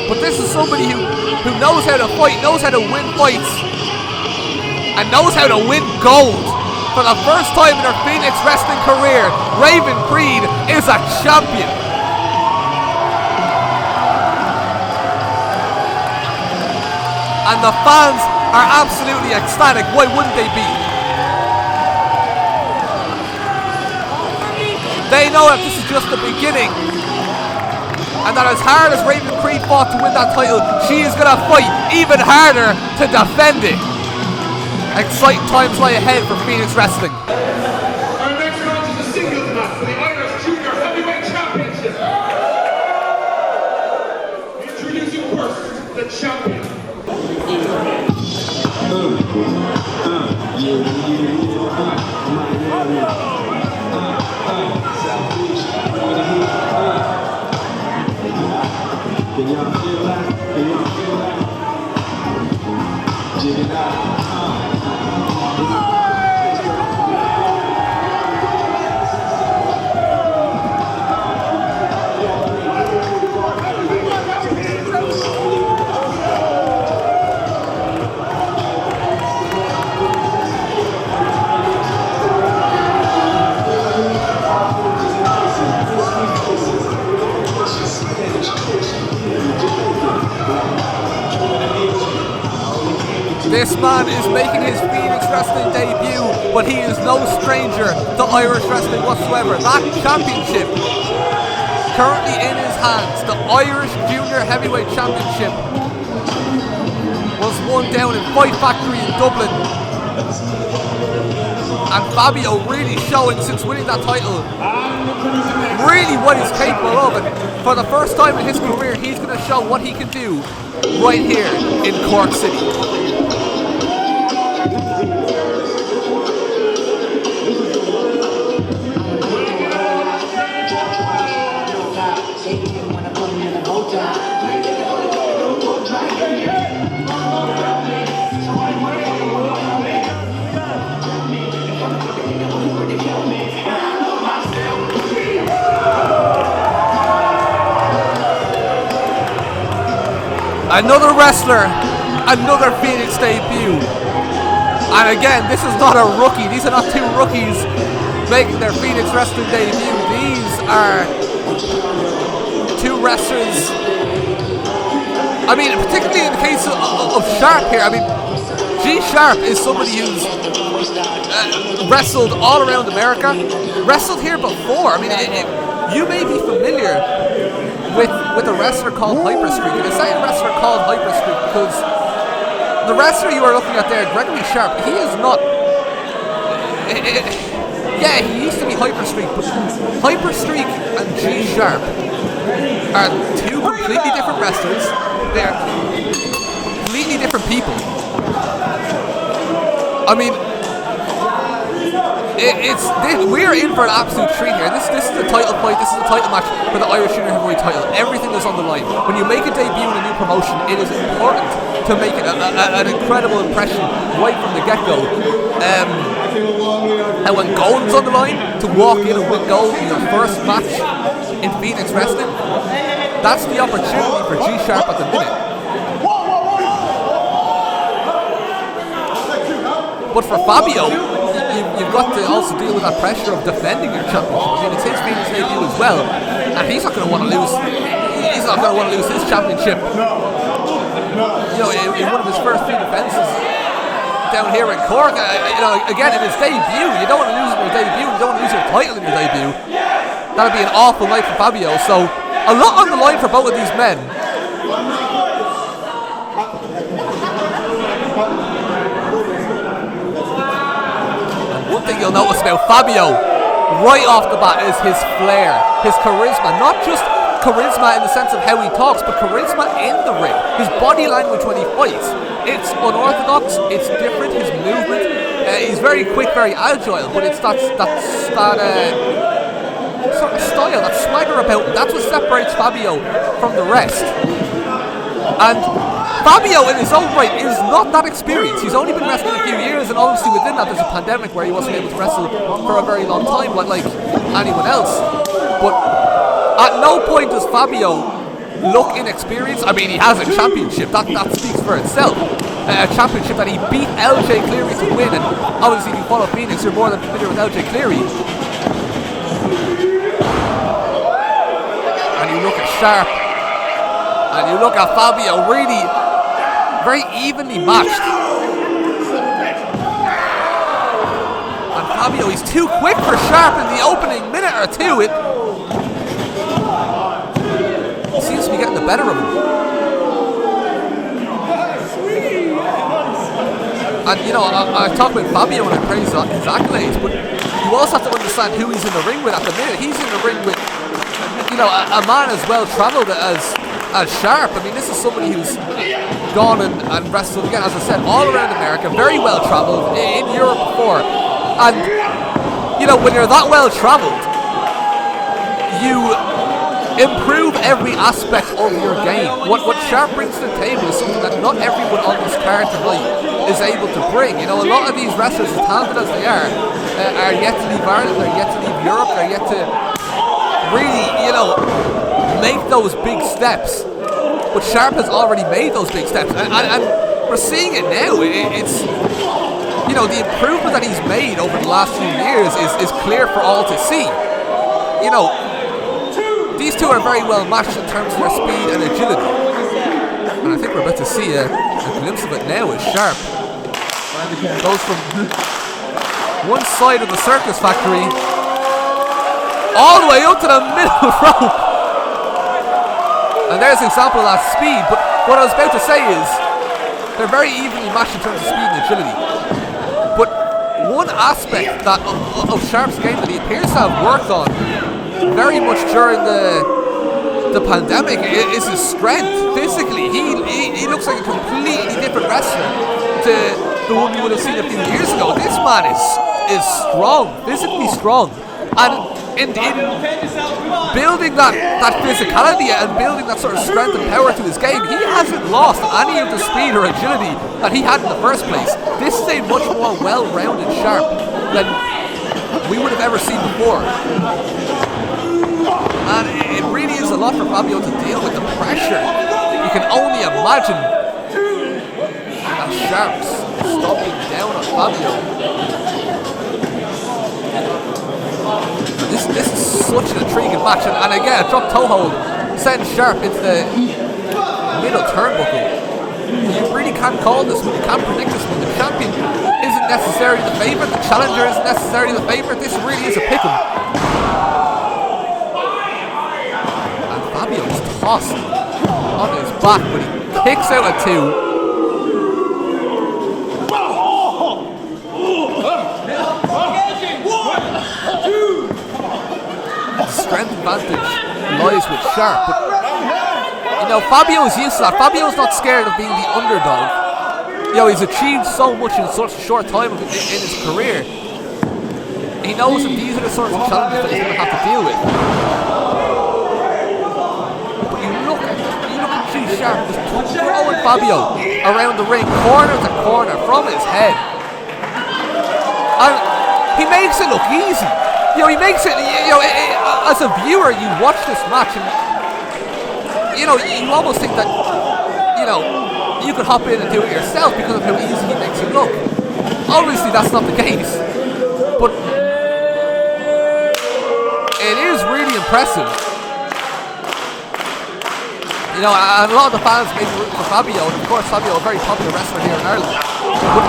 But this is somebody who knows how to fight, knows how to win fights, and knows how to win gold. For the first time in her Phoenix wrestling career, Raven Creed is a champion. And the fans are absolutely ecstatic. Why wouldn't they be? They know that this is just the beginning. And that as hard as Raven Creed fought to win that title, she is going to fight even harder to defend it. Exciting times lie ahead for Phoenix Wrestling. Our next match is a singles match for the Irish Junior Heavyweight Championship. Introducing first, the champion. Can y'all feel that? Can y'all feel that? Jig it out. This man is making his Phoenix Wrestling debut but he is no stranger to Irish wrestling whatsoever. That championship currently in his hands, the Irish Junior Heavyweight Championship, was won down in Fight Factory in Dublin. And Fabio really showing since winning that title really what he's capable of, and for the first time in his career he's going to show what he can do right here in Cork City. Another wrestler, another Phoenix debut. And again, this is not a rookie. These are not two rookies making their Phoenix wrestling debut. These are two wrestlers. I mean, particularly in the case of Sharp here, I mean, G Sharp is somebody who's wrestled all around America, wrestled here before. I mean, you may be familiar with a wrestler called Hyperstreak. And I say a wrestler called Hyperstreak because the wrestler you are looking at there, Gregory Sharp, he is not... yeah, he used to be Hyperstreak, but Hyperstreak and G Sharp are two completely different wrestlers. They're completely different people. I mean, we're in for an absolute treat here. This is a title fight. This is a title match for the Irish Junior Heavyweight title. Everything is on the line. When you make a debut in a new promotion, it is important to make an incredible impression right from the get-go. And when gold is on the line, to walk in and win gold in your first match in Phoenix Wrestling, that's the opportunity for G Sharp at the minute. But for Fabio, you've got to also deal with that pressure of defending your championship. I mean, it's his Phoenix debut as well, and he's not going to want to lose. He's not going to want to lose his championship. You know, in one of his first three defenses down here in Cork. You know, again, in his debut, you don't want to lose in your debut. You don't want to lose your title in your debut. That'd be an awful night for Fabio. So, a lot on the line for both of these men. One thing you'll notice about Fabio right off the bat is his flair, his charisma. Not just charisma in the sense of how he talks, but charisma in the ring. His body language when he fights. It's unorthodox, it's different, his movement. He's very quick, very agile, but it's that sort of style, that swagger about him. That's what separates Fabio from the rest. And Fabio, in his own right, is not that experienced. He's only been wrestling a few years, and obviously within that there's a pandemic where he wasn't able to wrestle for a very long time, like anyone else. But at no point does Fabio look inexperienced. I mean, he has a championship. That speaks for itself. A championship that he beat LJ Cleary to win, and obviously if you follow Phoenix, you're more than familiar with LJ Cleary. And you look at Sharp, and you look at Fabio, really very evenly matched. And Fabio, he's too quick for Sharp in the opening minute or two. He seems to be getting the better of him. And you know, I talk about Fabio and I praise his accolades, but you also have to understand who he's in the ring with at the minute. He's in the ring with, you know, a man as well travelled as Sharp. I mean, this is somebody who's gone and wrestled, again, as I said, all around America, very well travelled, in Europe before. And, you know, when you're that well travelled, you improve every aspect of your game. What Sharp brings to the table is something that not everyone on this card tonight is able to bring. You know, a lot of these wrestlers, as talented as they are yet to leave Ireland, they're yet to leave Europe, they're yet to really, you know, make those big steps. But Sharp has already made those big steps, and we're seeing it now. It's, you know, the improvement that he's made over the last few years is clear for all to see. You know, these two are very well matched in terms of their speed and agility, and I think we're about to see a glimpse of it now as Sharp goes from one side of the circus factory, all the way up to the middle rope. And there's an example of that speed. But what I was about to say is, they're very evenly matched in terms of speed and agility. But one aspect that of Sharp's game that he appears to have worked on very much during the pandemic is his strength. Physically, he looks like a completely different wrestler to the one we would have seen a few years ago. This man is strong, physically strong, and in building that physicality and building that sort of strength and power to his game, he hasn't lost any of the speed or agility that he had in the first place. This is a much more well-rounded Sharp than we would have ever seen before. And it really is a lot for Fabio to deal with, the pressure. You can only imagine that Sharp's stomping down on Fabio. This is such an intriguing match, and again, a drop toe hold sends Sharp into the middle turnbuckle. You really can't call this one, you can't predict this one. The champion isn't necessarily the favourite, the challenger isn't necessarily the favourite. This really is a pick'em. And Fabio is tossed on his back, but he kicks out at 2. Strength advantage lies with Sharp, but you know, Fabio's used to that. Fabio's not scared of being the underdog. You know, he's achieved so much in such a short time in his career. He knows that these are the sorts of challenges that he's going to have to deal with. But you look at G Sharp just throwing Fabio around the ring, corner to corner, from his head, and he makes it look easy. You know, he makes it, you know, as a viewer, you watch this match and, you know, you almost think that, you know, you could hop in and do it yourself because of how easy he makes it look. Obviously, that's not the case, but it is really impressive. You know, and a lot of the fans may be rooting for Fabio, and of course, Fabio, a very popular wrestler here in Ireland. But,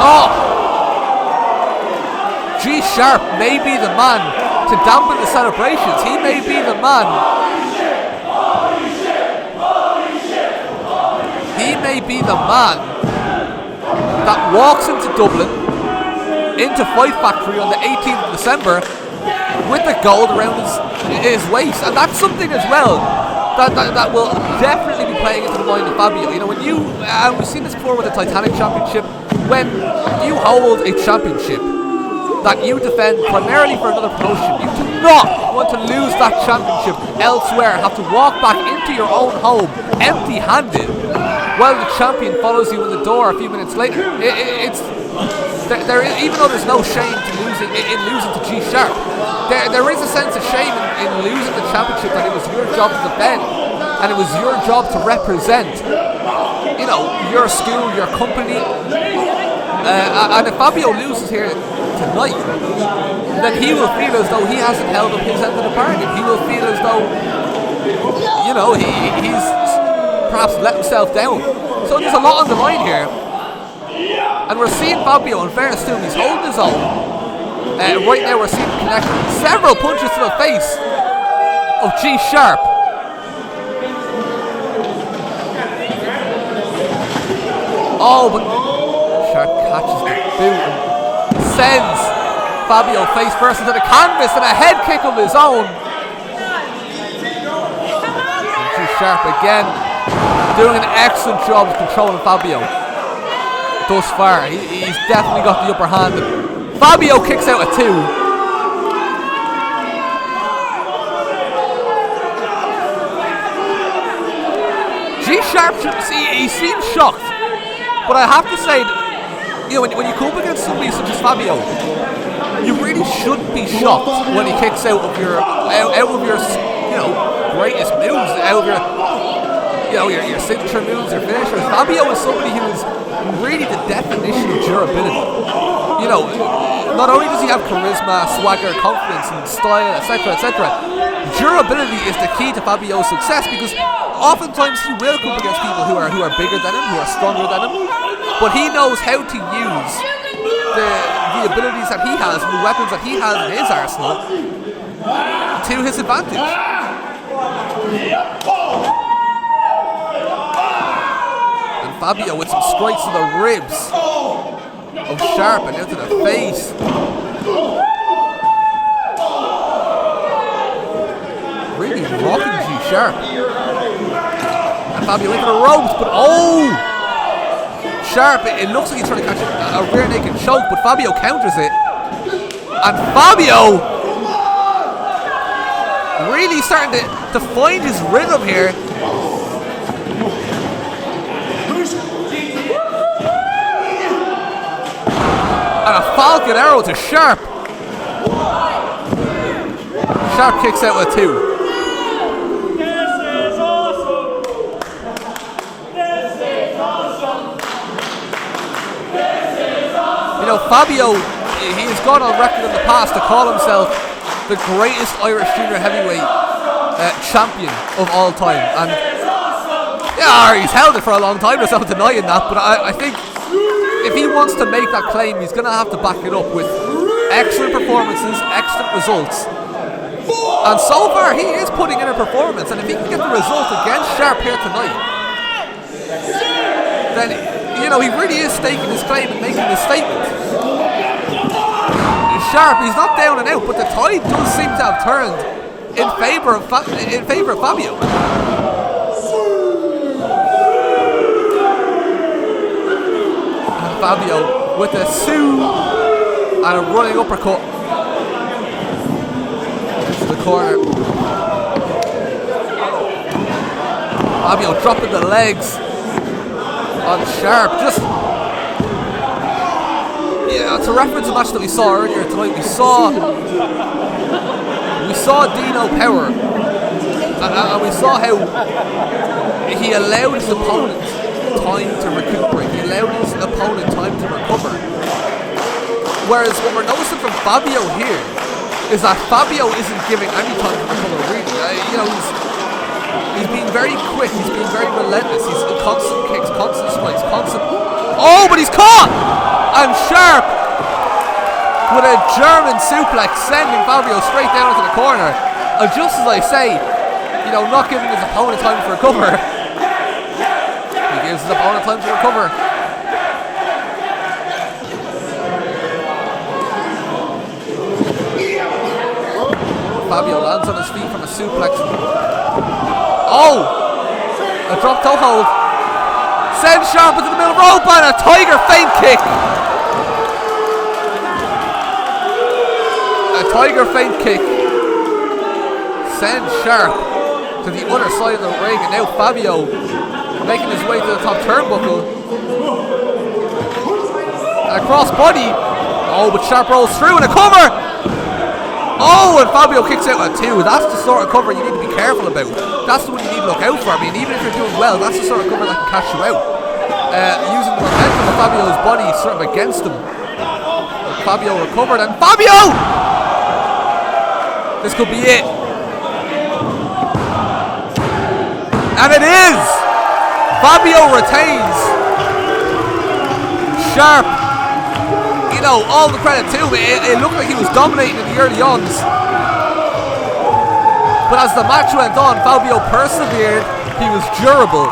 G Sharp may be the man to dampen the celebrations. He may be the man. He may be the man that walks into Dublin, into Fight Factory on the 18th of December with the gold around his waist. And that's something as well that will definitely be playing into the mind of Fabio. You know, when you, and we've seen this before with the Titanic Championship, when you hold a championship that you defend primarily for another promotion, you do not want to lose that championship elsewhere, have to walk back into your own home empty-handed while the champion follows you in the door a few minutes later. Even though there's no shame to losing to G Sharp, there is a sense of shame in losing the championship, that it was your job to defend and it was your job to represent, you know, your school, your company. And if Fabio loses here tonight, then he will feel as though he hasn't held up his end of the bargain. He will feel as though, you know, he's perhaps let himself down. So there's a lot on the line here, and we're seeing Fabio, in fairness to him, he's holding his own. Right now we're seeing him connect several punches to the face of G Sharp. Oh, but Sharp catches the boot and sends Fabio face first into the canvas, and a head kick of his own. G Sharp again doing an excellent job of controlling Fabio thus far. He's definitely got the upper hand. Fabio kicks out at 2. G Sharp, he seems shocked, but I have to say, you know, when you come up against somebody such as Fabio, you really shouldn't be shocked when he kicks out of your you know, greatest moves, out of your, you know, your signature moves, your finishers. Fabio is somebody who is really the definition of durability. You know, not only does he have charisma, swagger, confidence, and style, etc., etc., durability is the key to Fabio's success, because oftentimes he will come up against people who are bigger than him, who are stronger than him, but he knows how to use the the abilities that he has and the weapons that he has in his arsenal to his advantage. And Fabio with some strikes to the ribs of Sharp and into the face. Really rocking G-Sharp. And Fabio into the ropes, but oh! Sharp, it looks like he's trying to catch a rear naked choke, but Fabio counters it. And Fabio really starting to find his rhythm here. And a Falcon arrow to Sharp. Sharp kicks out with 2. You know, Fabio, he has gone on record in the past to call himself the greatest Irish junior heavyweight champion of all time. And yeah, he's held it for a long time, there's no denying that, but I think if he wants to make that claim, he's going to have to back it up with excellent performances, excellent results. And so far, he is putting in a performance, and if he can get the result against Sharp here tonight, then, you know, he really is staking his claim and making his statement. Sharp, he's not down and out, but the tide does seem to have turned in favour of Fabio. And Fabio with a Sue and a running uppercut to the corner. Fabio dropping the legs on Sharp. Just to reference a match that we saw earlier tonight, we saw Dino power, and we saw how he allowed his opponent time to recuperate. He allowed his opponent time to recover. Whereas what we're noticing from Fabio here is that Fabio isn't giving any time to recover. Really, you know, he's being very quick. He's being very relentless. He's constant kicks, constant strikes, constant. Oh, but he's caught! And Sharp with a German suplex, sending Fabio straight down into the corner. And just as I say, you know, not giving his opponent time to recover, he gives his opponent time to recover. Fabio lands on his feet from a suplex. Oh! A drop toe hold. Sends Sharp into the middle rope and a tiger feint kick. A tiger feint kick sends Sharp to the other side of the ring, and now Fabio making his way to the top turnbuckle. And a cross body. Oh, but Sharp rolls through and a cover. Oh, and Fabio kicks out at 2. That's the sort of cover you need to be careful about. That's the one you need to look out for. I mean, even if you're doing well, that's the sort of cover that can catch you out. Using the momentum of Fabio's body sort of against him. And Fabio recovered, and Fabio! This could be it. And it is! Fabio retains. Sharp. You know, all the credit to him. It looked like he was dominating in the early ons. But as the match went on, Fabio persevered. He was durable.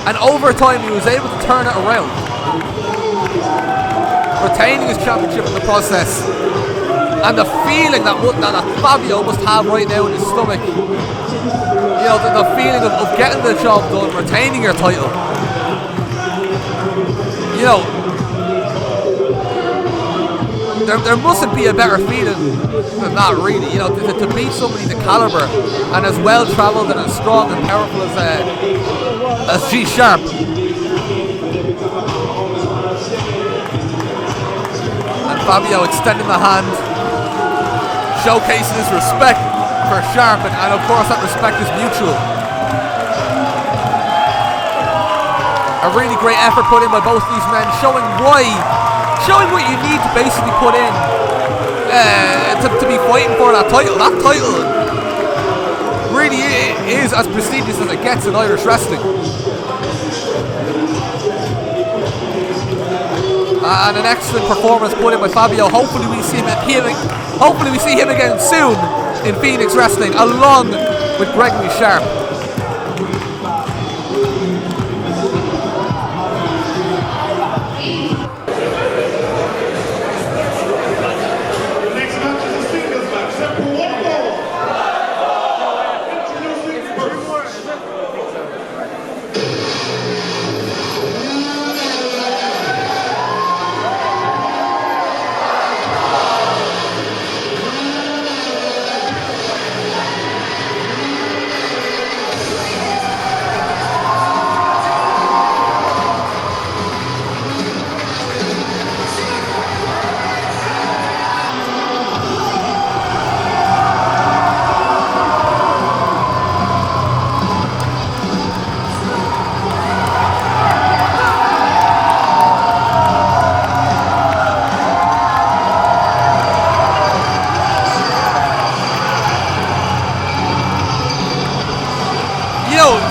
And over time, he was able to turn it around. Retaining his championship in the process. And the feeling that Fabio must have right now in his stomach. You know, the feeling of getting the job done, retaining your title. You know, there mustn't be a better feeling than that, really. You know, to beat somebody the caliber and as well travelled and as strong and powerful as G Sharp. And Fabio extending the hand, showcasing his respect for Sharp, and of course that respect is mutual. A really great effort put in by both these men, showing what you need to basically put in to be fighting for that title. That title really is as prestigious as it gets in Irish wrestling. And an excellent performance put in by Fabio. Hopefully we see him again soon in Phoenix Wrestling, along with Gregory Sharp.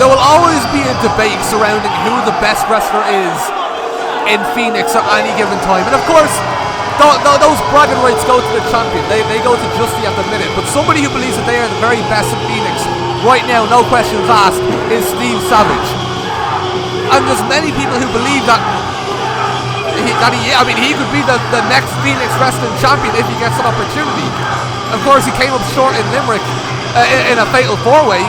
There will always be a debate surrounding who the best wrestler is in Phoenix at any given time. And of course, those bragging rights go to the champion. They go to Justy at the minute. But somebody who believes that they are the very best in Phoenix right now, no questions asked, is Steve Savage. And there's many people who believe that he could be the next Phoenix wrestling champion if he gets an opportunity. Of course, he came up short in Limerick in a fatal four-way.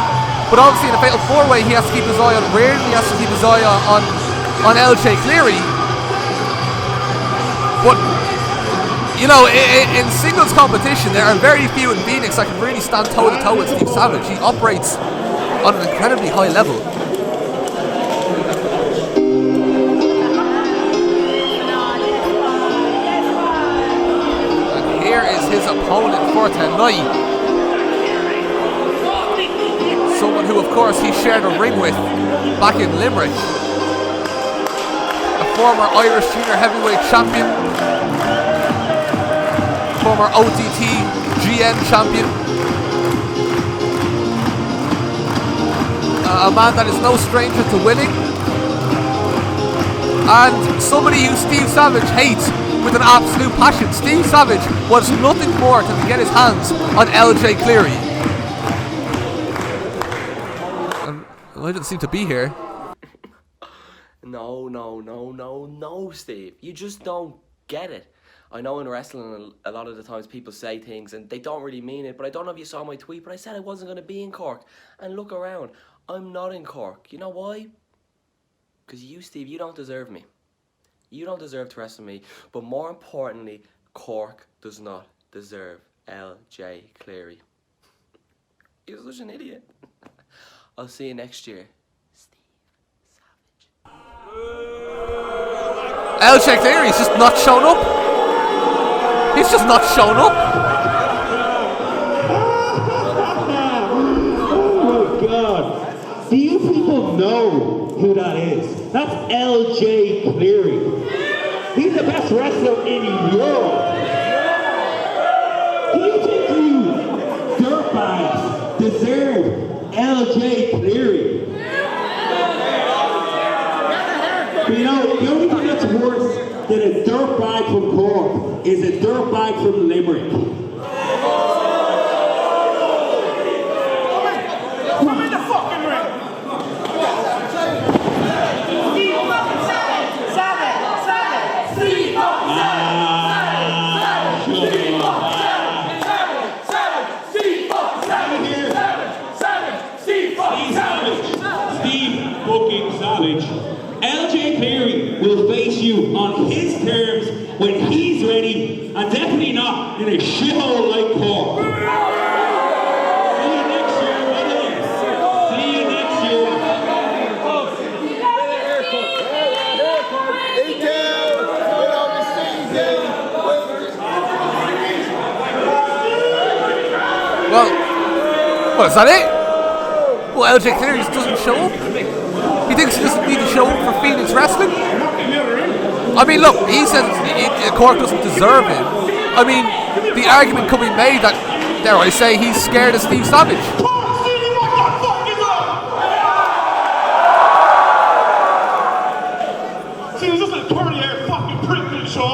But obviously in a fatal four-way, he has to keep his eye on Reardon, he has to keep his eye on LJ Cleary. But, you know, in singles competition, there are very few in Phoenix that can really stand toe-to-toe with Steve Savage. He operates on an incredibly high level. And here is his opponent for tonight. Someone who, of course, he shared a ring with back in Limerick. A former Irish Junior Heavyweight champion. Former OTT GN champion. A man that is no stranger to winning. And somebody who Steve Savage hates with an absolute passion. Steve Savage wants nothing more than to get his hands on LJ Cleary. I didn't seem to be here. No, Steve. You just don't get it. I know in wrestling a lot of the times people say things and they don't really mean it, but I don't know if you saw my tweet, but I said I wasn't going to be in Cork. And look around. I'm not in Cork. You know why? Because you, Steve, you don't deserve me. You don't deserve to wrestle me. But more importantly, Cork does not deserve LJ Cleary. He's such an idiot. I'll see you next year. Steve Savage. LJ Cleary's just not shown up. He's just not shown up. Oh my God. Do you people know who that is? That's LJ Cleary. He's the best wrestler in Europe. Do you think you dirtbags deserve LJ Cleary? But you know, the only thing that's worse than a dirtbag from Cork is a dirtbag from Limerick. Come in the fucking ring! Steve fucking Savage! Steve fucking Savage. LJ Cleary will face you on his terms when he's ready, and definitely not in a shithole like Cork. See you next year, brother. See you next year. Well, what is that it? Well, LJ Cleary just doesn't show up. He thinks he doesn't need to show up for Phoenix Wrestling. I mean, look, he says Cork doesn't deserve him. I mean, the argument could be made that, dare I say, he's scared of Steve Savage. See, it was just a 20-year fucking prick that showed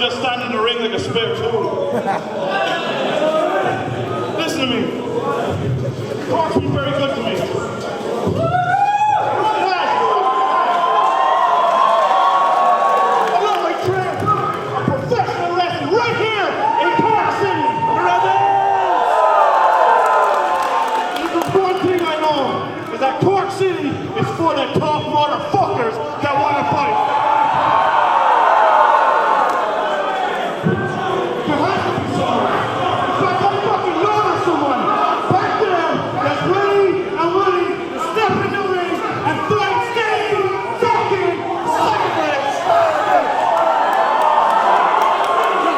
just stand in the ring like a spare tool. Listen to me. Cork's been very good to me.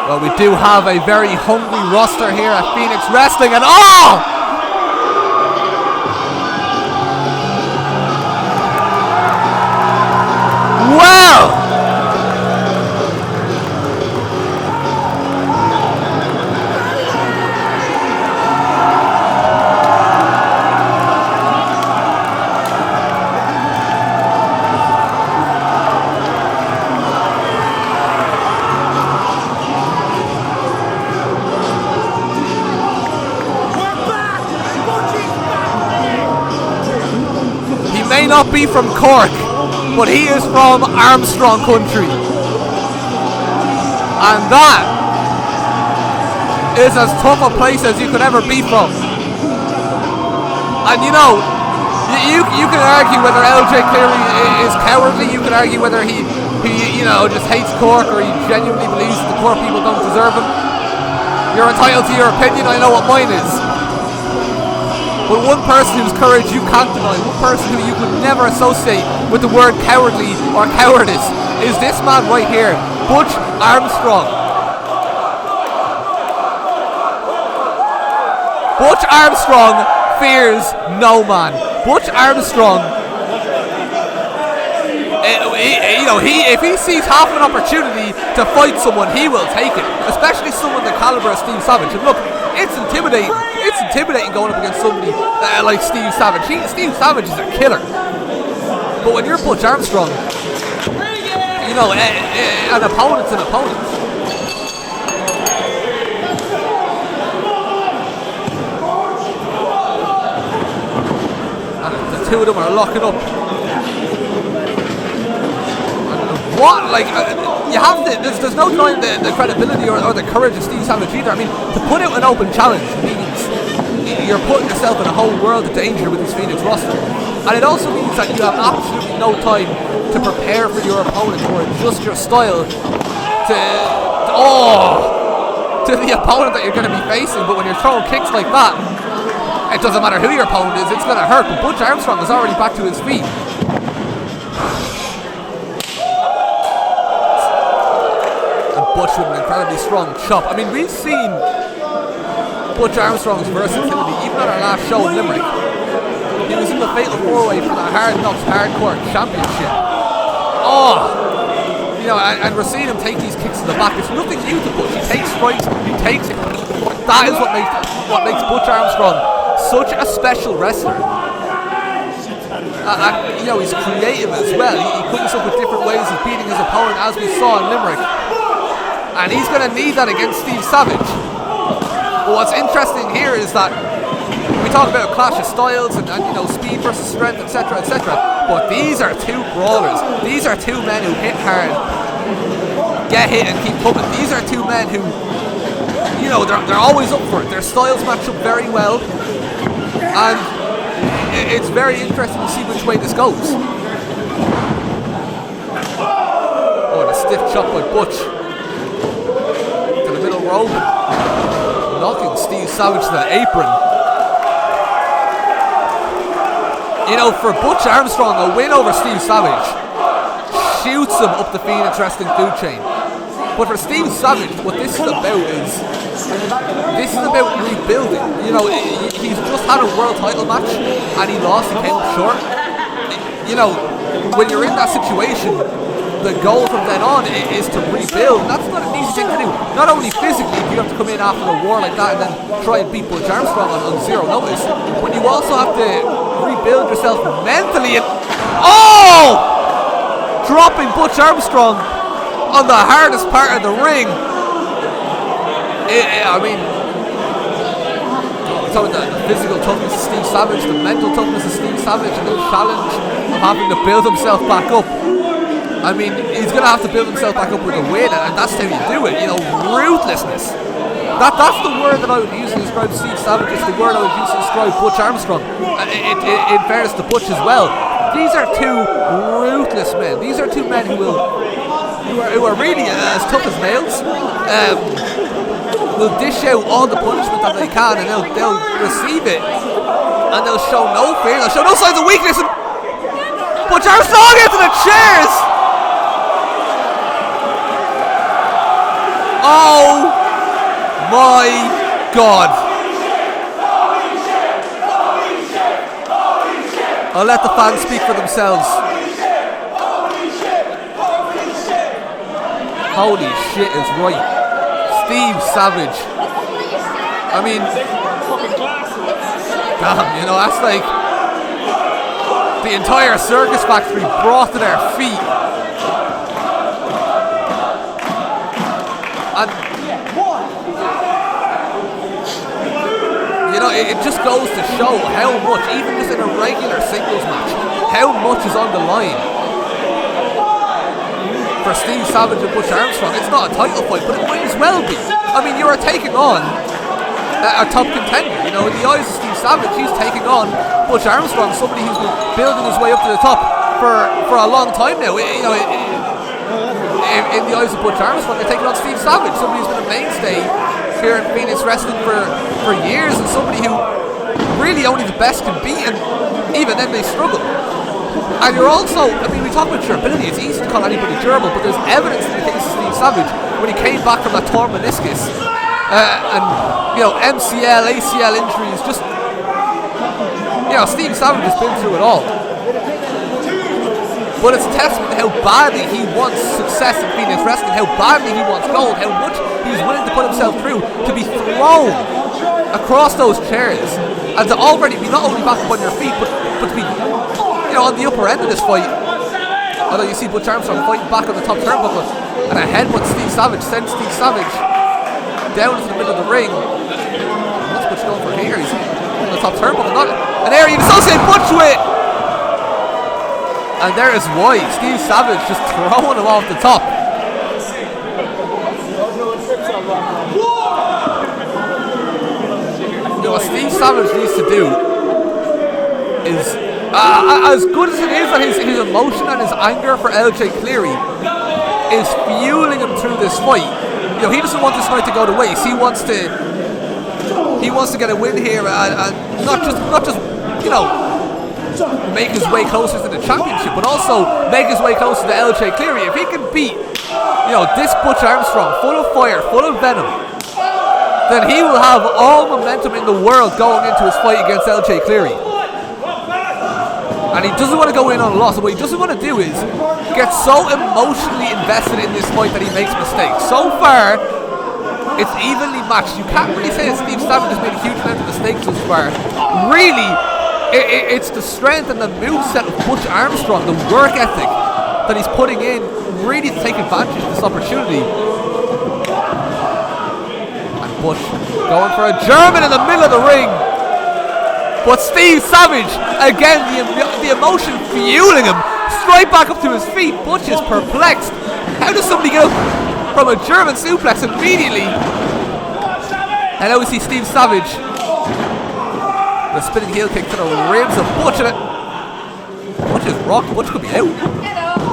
Well, we do have a very hungry roster here at Phoenix Wrestling, and oh! Wow! May not be from Cork, but he is from Armstrong country, and that is as tough a place as you could ever be from. And you know, you can argue whether LJ clearly is cowardly. You can argue whether he you know just hates Cork or he genuinely believes that the Cork people don't deserve him. You're entitled to your opinion. I know what mine is. But one person whose courage you can't deny, one person who you could never associate with the word cowardly or cowardice, is this man right here, Butch Armstrong. Butch Armstrong fears no man. Butch Armstrong, if he sees half an opportunity to fight someone, he will take it, especially someone the caliber of Steve Savage. And look, it's intimidating. It's intimidating going up against somebody like Steve Savage. Steve Savage is a killer. But when you're Butch Armstrong, you know, an opponent's an opponent. And the two of them are locking up. What? Like, you have to, there's no denying the credibility or the courage of Steve Savage either. I mean, to put out an open challenge means you're putting yourself in a whole world of danger with this Phoenix roster. And it also means that you have absolutely no time to prepare for your opponent or adjust your style to the opponent that you're going to be facing. But when you're throwing kicks like that, it doesn't matter who your opponent is, it's going to hurt. But Butch Armstrong is already back to his feet. Butch with an incredibly strong chop. I mean, we've seen Butch Armstrong's versatility even at our last show in Limerick. He was in the Fatal 4-Way for the Hard Knocks Hardcore Championship. You know, and we're seeing him take these kicks to the back. It's nothing new to Butch. He takes strikes, he takes it. That is what makes Butch Armstrong such a special wrestler. And you know, he's creative as well. He comes up with different ways of beating his opponent, as we saw in Limerick. And he's going to need that against Steve Savage. But what's interesting here is that we talk about a clash of styles and you know, speed versus strength, etc., etc. But these are two brawlers. These are two men who hit hard, get hit and keep coming. These are two men who, you know, they're always up for it. Their styles match up very well. And it's very interesting to see which way this goes. Oh, and a stiff chop by Butch. Middle rope, knocking Steve Savage to the apron. You know, for Butch Armstrong, a win over Steve Savage shoots him up the Phoenix Wrestling food chain. But for Steve Savage, what this is about rebuilding. You know, he's just had a world title match and he lost, he came up short. You know, when you're in that situation, the goal from then on is to rebuild. That's not an easy thing to do. Not only physically do you have to come in after a war like that and then try and beat Butch Armstrong on zero notice, but you also have to rebuild yourself mentally. And dropping Butch Armstrong on the hardest part of the ring. I mean, we're talking about the physical toughness of Steve Savage, the mental toughness of Steve Savage, and the challenge of having to build himself back up. I mean, he's going to have to build himself back up with a win, and that's how you do it, you know, ruthlessness. That's the word that I would use to describe Steve Savage. It's the word I would use to describe Butch Armstrong. In fairness to Butch as well. These are two ruthless men. These are two men who are really as tough as nails. Will dish out all the punishment that they can, and they'll receive it, and they'll show no fear. They'll show no signs of weakness. And Butch Armstrong into the chairs. Oh my God! I'll let the fans speak for themselves. Holy shit is right. Steve Savage. I mean, damn, you know, that's like the entire circus factory brought to their feet. And you know, it just goes to show how much, even just in a regular singles match, how much is on the line for Steve Savage and Butch Armstrong. It's not a title fight, but it might as well be. I mean, you are taking on a top contender. You know, in the eyes of Steve Savage, he's taking on Butch Armstrong, somebody who's been building his way up to the top for a long time now. You know, in the eyes of Butch Armstrong, they're taking on Steve Savage, somebody who's been a mainstay here in Phoenix Wrestling for years, and somebody who really only the best can beat, and even then they struggle. And you're also, I mean, we talk about durability. It's easy to call anybody durable, but there's evidence in the case of Steve Savage when he came back from that torn meniscus and, you know, MCL, ACL injuries. Just, you know, Steve Savage has been through it all. But it's a testament to how badly he wants success in Phoenix Wrestling, how badly he wants gold, how much he's willing to put himself through to be thrown across those chairs, and to already be not only back up on your feet, but to be, you know, on the upper end of this fight. Although you see Butch Armstrong fighting back on the top turnbuckle, and a headbutt Steve Savage sends Steve Savage down into the middle of the ring. What's Butch going for here? He's on the top turnbuckle, not an area you associate Butch with. And there is why Steve Savage just throwing him off the top. You know, what Steve Savage needs to do is, as good as it is that his emotion and his anger for LJ Cleary is fueling him through this fight. You know, he doesn't want this fight to go to waste. He wants to get a win here, and not just you know, make his way closer to the championship, but also make his way closer to LJ Cleary. If he can beat, you know, this Butch Armstrong, full of fire, full of venom, then he will have all momentum in the world going into his fight against LJ Cleary. And he doesn't want to go in on a loss. What he doesn't want to do is get so emotionally invested in this fight that he makes mistakes. So far, it's evenly matched. You can't really say that Steve Savage has made a huge amount of mistakes so far. Really, it's the strength and the moveset of Butch Armstrong, the work ethic that he's putting in, really to take advantage of this opportunity. And Butch going for a German in the middle of the ring. But Steve Savage, again, the emotion fueling him, straight back up to his feet. Butch is perplexed. How does somebody get up from a German suplex immediately? And now we see Steve Savage, the spinning heel kick to the ribs of Butch, and Butch is rocked. Butch could be out.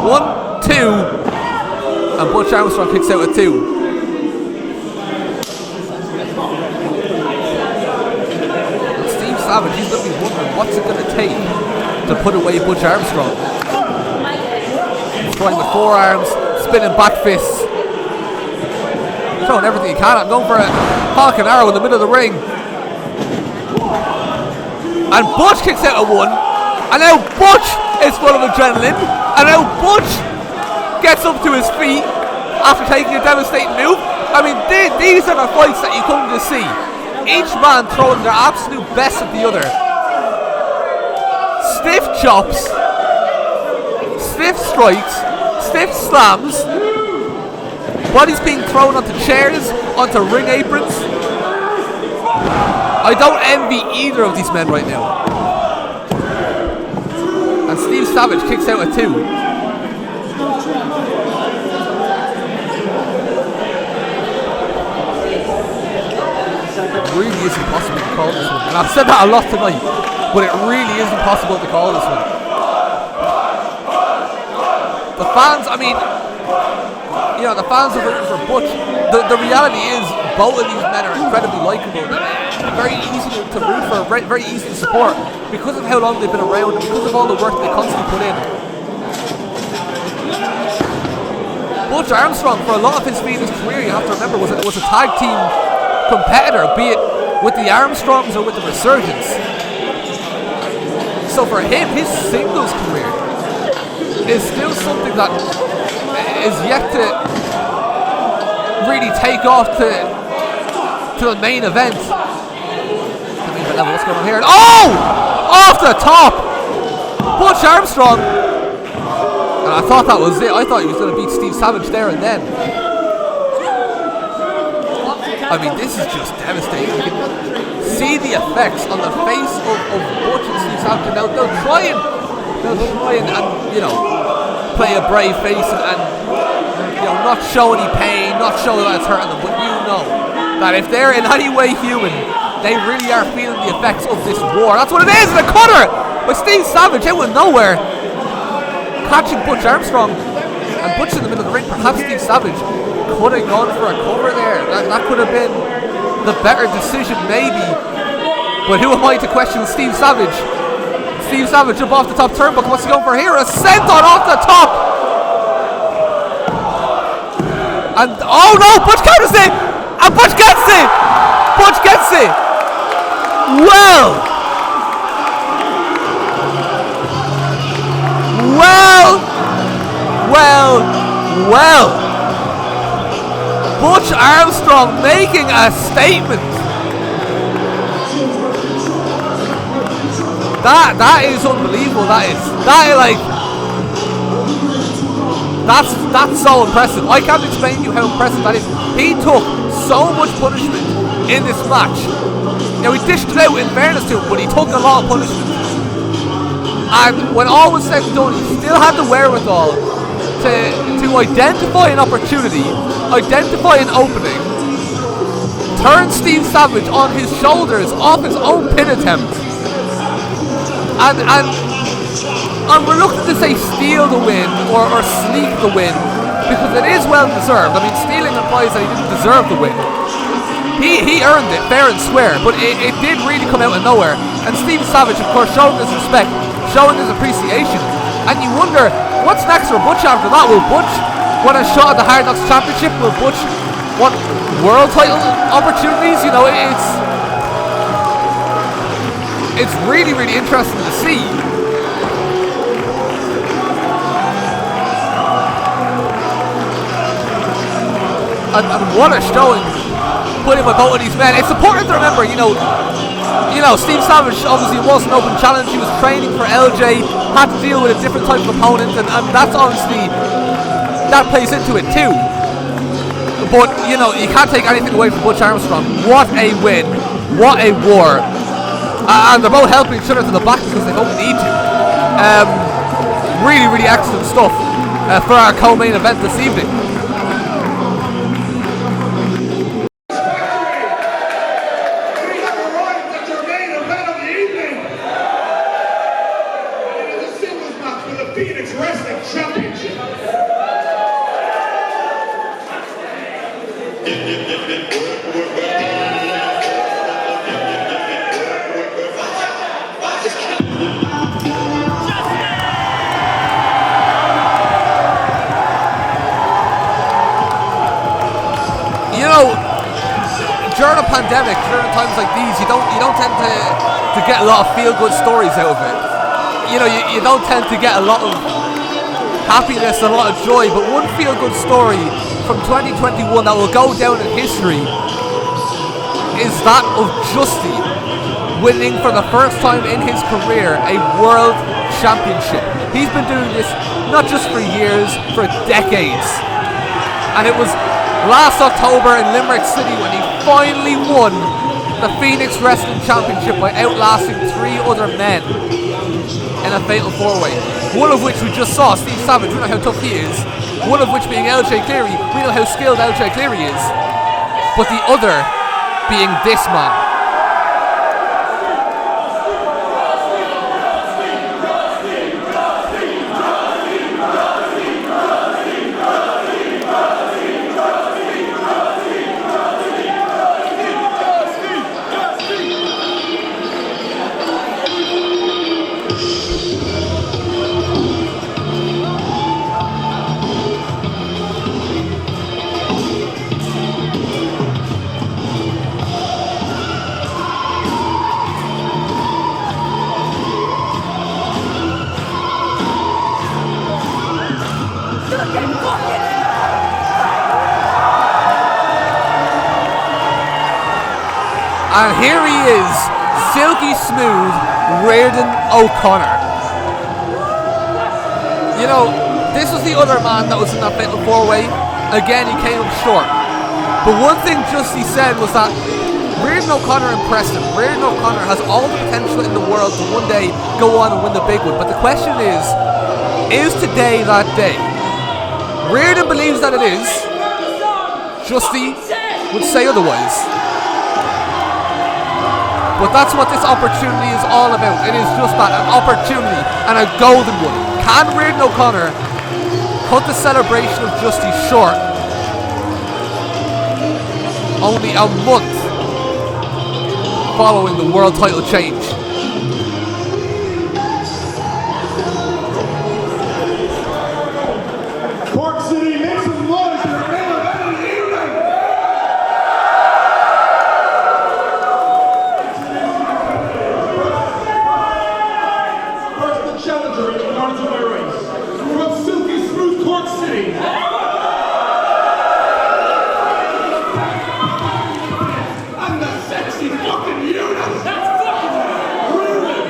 1, 2, and Butch Armstrong kicks out at 2. Steve Savage, he's going to be wondering what's it going to take to put away Butch Armstrong. He's throwing with forearms, spinning back fists, throwing everything he can. I'm going for a Falcon Arrow in the middle of the ring. And Butch kicks out a 1, and now Butch is full of adrenaline, and now Butch gets up to his feet after taking a devastating move. I mean, these are the fights that you come to see. Each man throwing their absolute best at the other. Stiff chops, stiff strikes, stiff slams, Bodies being thrown onto chairs, onto ring aprons. I don't envy either of these men right now. And Steve Savage kicks out at 2. It really isn't possible to call this one. And I've said that a lot tonight, but it really isn't possible to call this one. The fans, I mean, you know, the fans are rooting for Butch. The reality is, both of these men are incredibly likeable. Very easy to root for, very easy to support because of how long they've been around and because of all the work they constantly put in. Butch Armstrong, for a lot of his Phoenix career, you have to remember, was a tag team competitor, be it with the Armstrongs or with the Resurgence. So for him, his singles career is still something that is yet to really take off to the main event. What's going on here? Oh! Off the top! Butch Armstrong! And I thought that was it. I thought he was going to beat Steve Savage there and then. I mean, this is just devastating. You can see the effects on the face of Butch and Steve Savage. Now, they'll try and you know, play a brave face and you know, not show any pain, not show that it's hurting them, but you know that if they're in any way human, they really are feeling the effects of this war. That's what it is, the cutter by Steve Savage out of nowhere, catching Butch Armstrong, and Butch in the middle of the ring. Perhaps Steve Savage could have gone for a cover there. That could have been the better decision maybe, but who am I to question Steve Savage? Steve Savage up off the top turnbuckle. What's he going for here? A senton off the top! And oh no, Butch counters it! And Butch gets it! Butch gets it! Well! Butch Armstrong making a statement. That is unbelievable. That's so impressive. I can't explain to you how impressive that is. He took so much punishment in this match. Now, he dished it out in fairness to him, but he took a lot of punishment. And when all was said and done, he still had the wherewithal to identify an opportunity, identify an opening, turn Steve Savage on his shoulders off his own pin attempt, and I'm reluctant to say steal the win or sneak the win, because it is well deserved. I mean, stealing implies that he didn't deserve the win. He earned it, fair and square, but it did really come out of nowhere. And Steve Savage, of course, showing his respect, showing his appreciation. And you wonder, what's next for Butch after that? Will Butch want a shot at the Hard Knocks Championship? Will Butch want world title opportunities? You know, it's really, really interesting to see. And what a showing putting by both of these men. It's important to remember, you know, Steve Savage obviously was an open challenge. He was training for LJ, had to deal with a different type of opponent, and that's obviously, that plays into it too. But, you know, you can't take anything away from Butch Armstrong. What a win. What a war. And they're both helping each other to the back because they don't need to. Really, really excellent stuff for our co-main event this evening. During a pandemic, during times like these, you don't tend to get a lot of feel-good stories out of it. You know, you don't tend to get a lot of happiness, a lot of joy, but one feel-good story from 2021 that will go down in history is that of Justy winning for the first time in his career a world championship. He's been doing this not just for years, for decades. And it was last October in Limerick City when he finally won the Phoenix Wrestling Championship by outlasting 3 other men in a fatal 4-way. One of which we just saw, Steve Savage, we know how tough he is. One of which being LJ Cleary, we know how skilled LJ Cleary is. But the other being this man. And here he is, silky smooth Reardon O'Connor. You know, this was the other man that was in that fatal 4-way. Again, he came up short. But one thing Justy said was that Reardon O'Connor impressed him. Reardon O'Connor has all the potential in the world to one day go on and win the big one. But the question is today that day? Reardon believes that it is. Justy would say otherwise. But that's what this opportunity is all about. It is just that, an opportunity and a golden one. Can Reardon O'Connor cut the celebration of Justy short? Only a month following the world title change. Cork City, make some noise for the main event of the evening! First, the challenger in the cards of my race. From silky smooth Cork City. I'm the sexy fucking unit! That's fucking Reardon!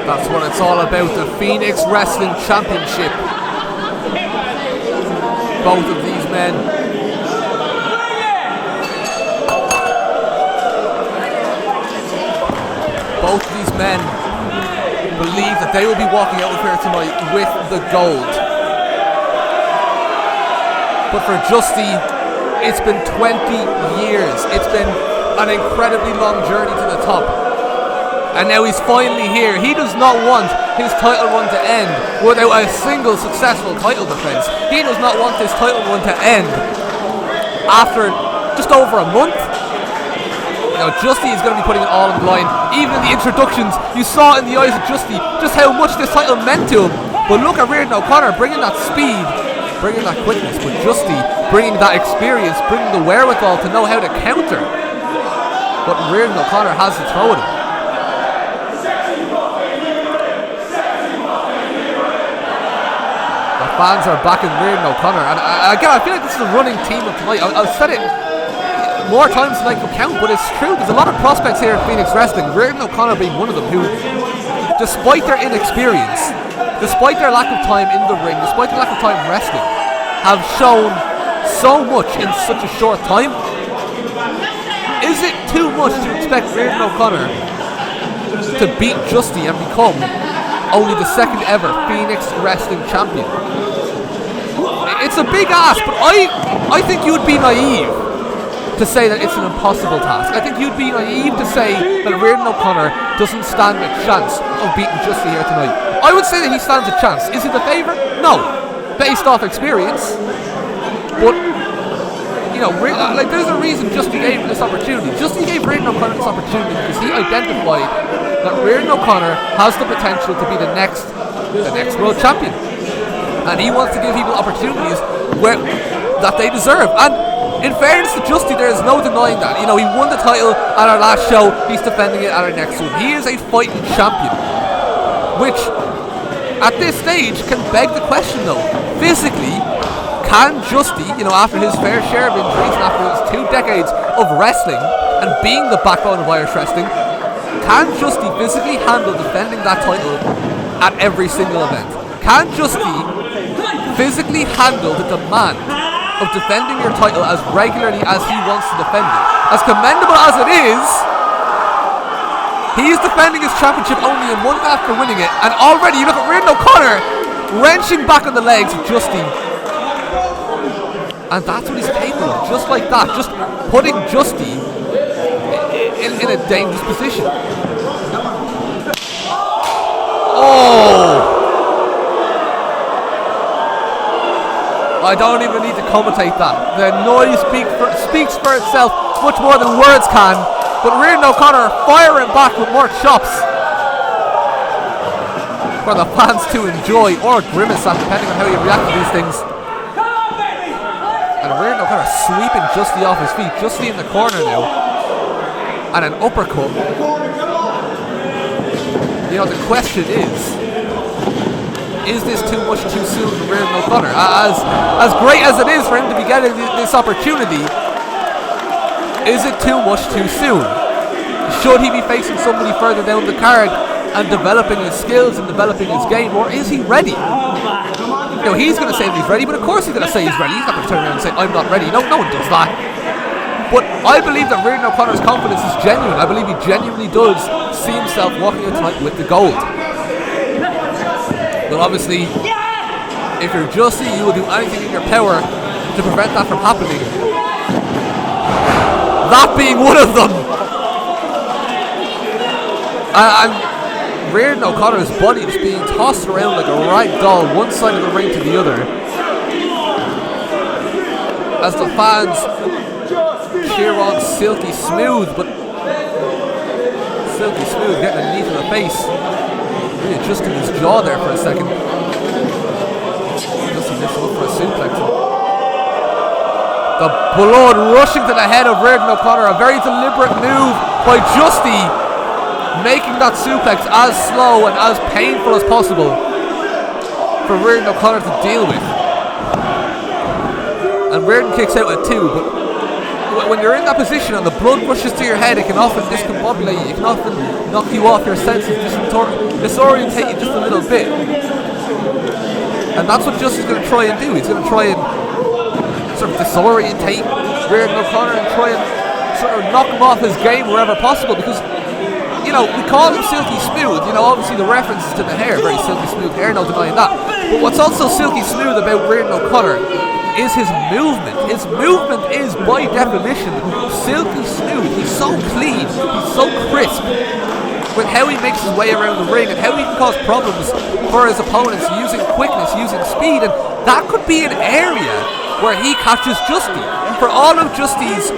That's what it's all about, the Phoenix Wrestling Championship. Both of these men. Both of these men believe that they will be walking out of here tonight with the gold. But for Justy, it's been 20 years. It's been an incredibly long journey to the top. And now he's finally here. He does not want his title run to end without a single successful title defense. He does not want this title run to end after just over a month. Now Justy is going to be putting it all on the line. Even in the introductions, you saw in the eyes of Justy just how much this title meant to him. But look at Reardon O'Connor bringing that speed, bringing that quickness, but Justy bringing that experience, bringing the wherewithal to know how to counter what Reardon O'Connor has to throw at him. The fans are backing Reardon O'Connor, and again, I feel like this is a running team of tonight. I've said it more times than I can count, but it's true. There's a lot of prospects here at Phoenix Wrestling, Reardon O'Connor being one of them, who, despite their inexperience, despite their lack of time in the ring, despite their lack of time wrestling, have shown so much in such a short time. Is it too much to expect Reardon O'Connor to beat Justy and become only the second ever Phoenix Wrestling Champion? It's a big ask, but I think you would be naive to say that it's an impossible task. I think you'd be naive to say that Reardon O'Connor doesn't stand a chance of beating Justy here tonight. I would say that he stands a chance. Is he the favourite? No, based off experience. But you know, like there's a reason Justy gave him this opportunity. Justy gave Reardon O'Connor this opportunity because he identified that Reardon O'Connor has the potential to be the next world champion, and he wants to give people opportunities that they deserve. And in fairness to Justy, there is no denying that. You know, he won the title at our last show. He's defending it at our next one. He is a fighting champion, which at this stage can beg the question though, physically, can Justy, you know, after his fair share of injuries and after his 2 decades of wrestling and being the backbone of Irish wrestling, can Justy physically handle defending that title at every single event? Can Justy physically handle the demand of defending your title as regularly as he wants to defend it? As commendable as it is, he is defending his championship only a month after winning it, and already you look at Reardon O'Connor wrenching back on the legs of Justy. And that's what he's capable of, just like that, just putting Justy in a dangerous position. Oh! I don't even need to commentate that. The noise speaks for itself much more than words can. But Reardon O'Connor firing back with more chops for the fans to enjoy or grimace at, depending on how you react to these things. And Reardon O'Connor sweeping Justy off his feet. Justy in the corner now. And an uppercut. You know, the question is this too much too soon for Reardon O'Connor? As great as it is for him to be getting this opportunity, is it too much too soon? Should he be facing somebody further down the card and developing his skills and developing his game, or is he ready? You know, he's going to say that he's ready, but of course he's going to say he's ready. He's not going to turn around and say, I'm not ready. No one does that. But I believe that Reardon O'Connor's confidence is genuine. I believe he genuinely does see himself walking out tonight with the gold. But obviously, if you're Justy, you will do anything in your power to prevent that from happening. That being one of them. And Reardon O'Connor's body is being tossed around like a rag doll, one side of the ring to the other, as the fans cheer on Silky Smooth, but Silky Smooth getting a knee to the face, really adjusting his jaw there for a second. Justy lifts him up for a suplex. The blood rushing to the head of Reardon O'Connor, a very deliberate move by Justy, making that suplex as slow and as painful as possible for Reardon O'Connor to deal with. And Reardon kicks out at 2, but when you're in that position and the blood rushes to your head, it can often discombobulate you, it can often knock you off your senses, disorientate you just a little bit. And that's what Justy's going to try and do. He's going to try and sort of disorientate Reardon O'Connor and try and sort of knock him off his game wherever possible, because you know, we call him Silky Smooth. You know, obviously the reference is to the hair, very silky smooth hair, no denying that. But what's also silky smooth about Reardon O'Connor is his movement. His movement is, by definition, silky smooth. He's so clean, he's so crisp with how he makes his way around the ring and how he can cause problems for his opponents using quickness, using speed. And that could be an area where he catches Justy. For all of Justy's,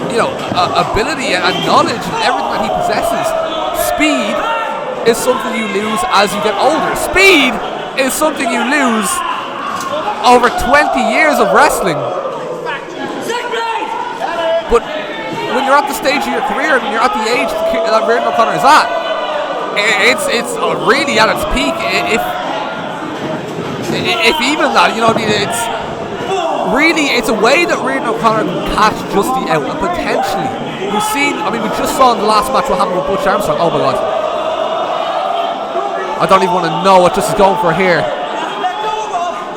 you know, ability and knowledge and everything that he possesses, speed is something you lose as you get older. Speed is something you lose over 20 years of wrestling. But when you're at the stage of your career, when you're at the age that Reardon O'Connor is at, it's really at its peak. If even that, you know, it's a way that Reardon O'Connor can catch Justy out, and potentially we just saw in the last match what happened with Butch Armstrong. Oh my god, I don't even want to know what Justy's going for here.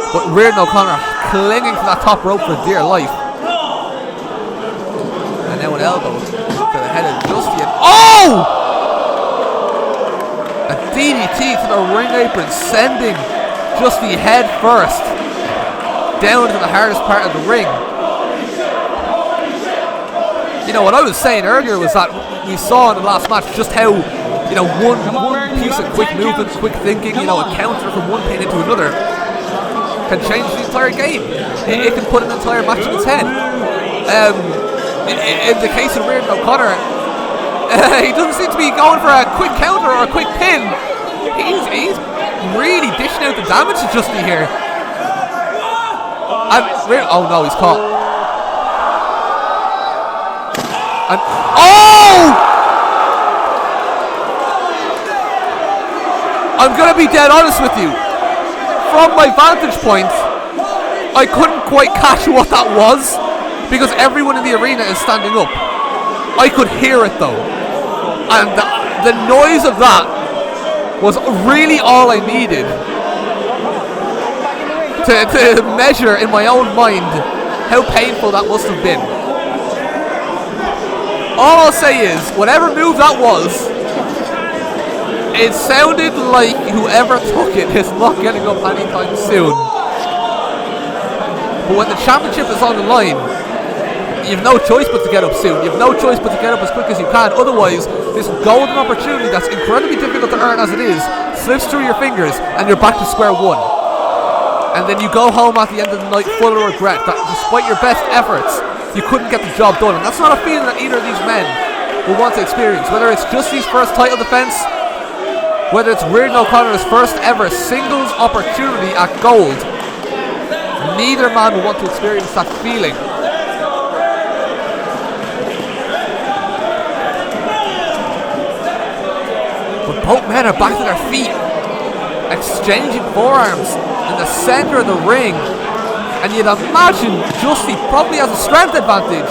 But Reardon O'Connor clinging to that top rope for dear life. And now an elbow to the head of Justy. And oh! A DDT to the ring apron, sending Justy head first down to the hardest part of the ring. You know, what I was saying earlier was that we saw in the last match just how, you know, one piece of quick movement, quick thinking, you know, a counter from one pin into another can change the entire game. It can put an entire match in its head. In the case of Reardon O'Connor, he doesn't seem to be going for a quick counter or a quick pin. He's really dishing out the damage to Justy here. And oh no, he's caught. And oh! I'm gonna be dead honest with you. From my vantage point, I couldn't quite catch what that was because everyone in the arena is standing up. I could hear it though, and the noise of that was really all I needed to measure in my own mind how painful that must have been. All I'll say is, whatever move that was, it sounded like whoever took it is not getting up anytime soon. But when the championship is on the line, you have no choice but to get up soon. You have no choice but to get up as quick as you can. Otherwise, this golden opportunity that's incredibly difficult to earn as it is slips through your fingers and you're back to square one. And then you go home at the end of the night full of regret that despite your best efforts, you couldn't get the job done. And that's not a feeling that either of these men will want to experience. Whether it's Justy's first title defense, whether it's Reardon O'Connor's first ever singles opportunity at gold, neither man will want to experience that feeling. But both men are back to their feet, exchanging forearms in the center of the ring. And you'd imagine Justy probably has a strength advantage.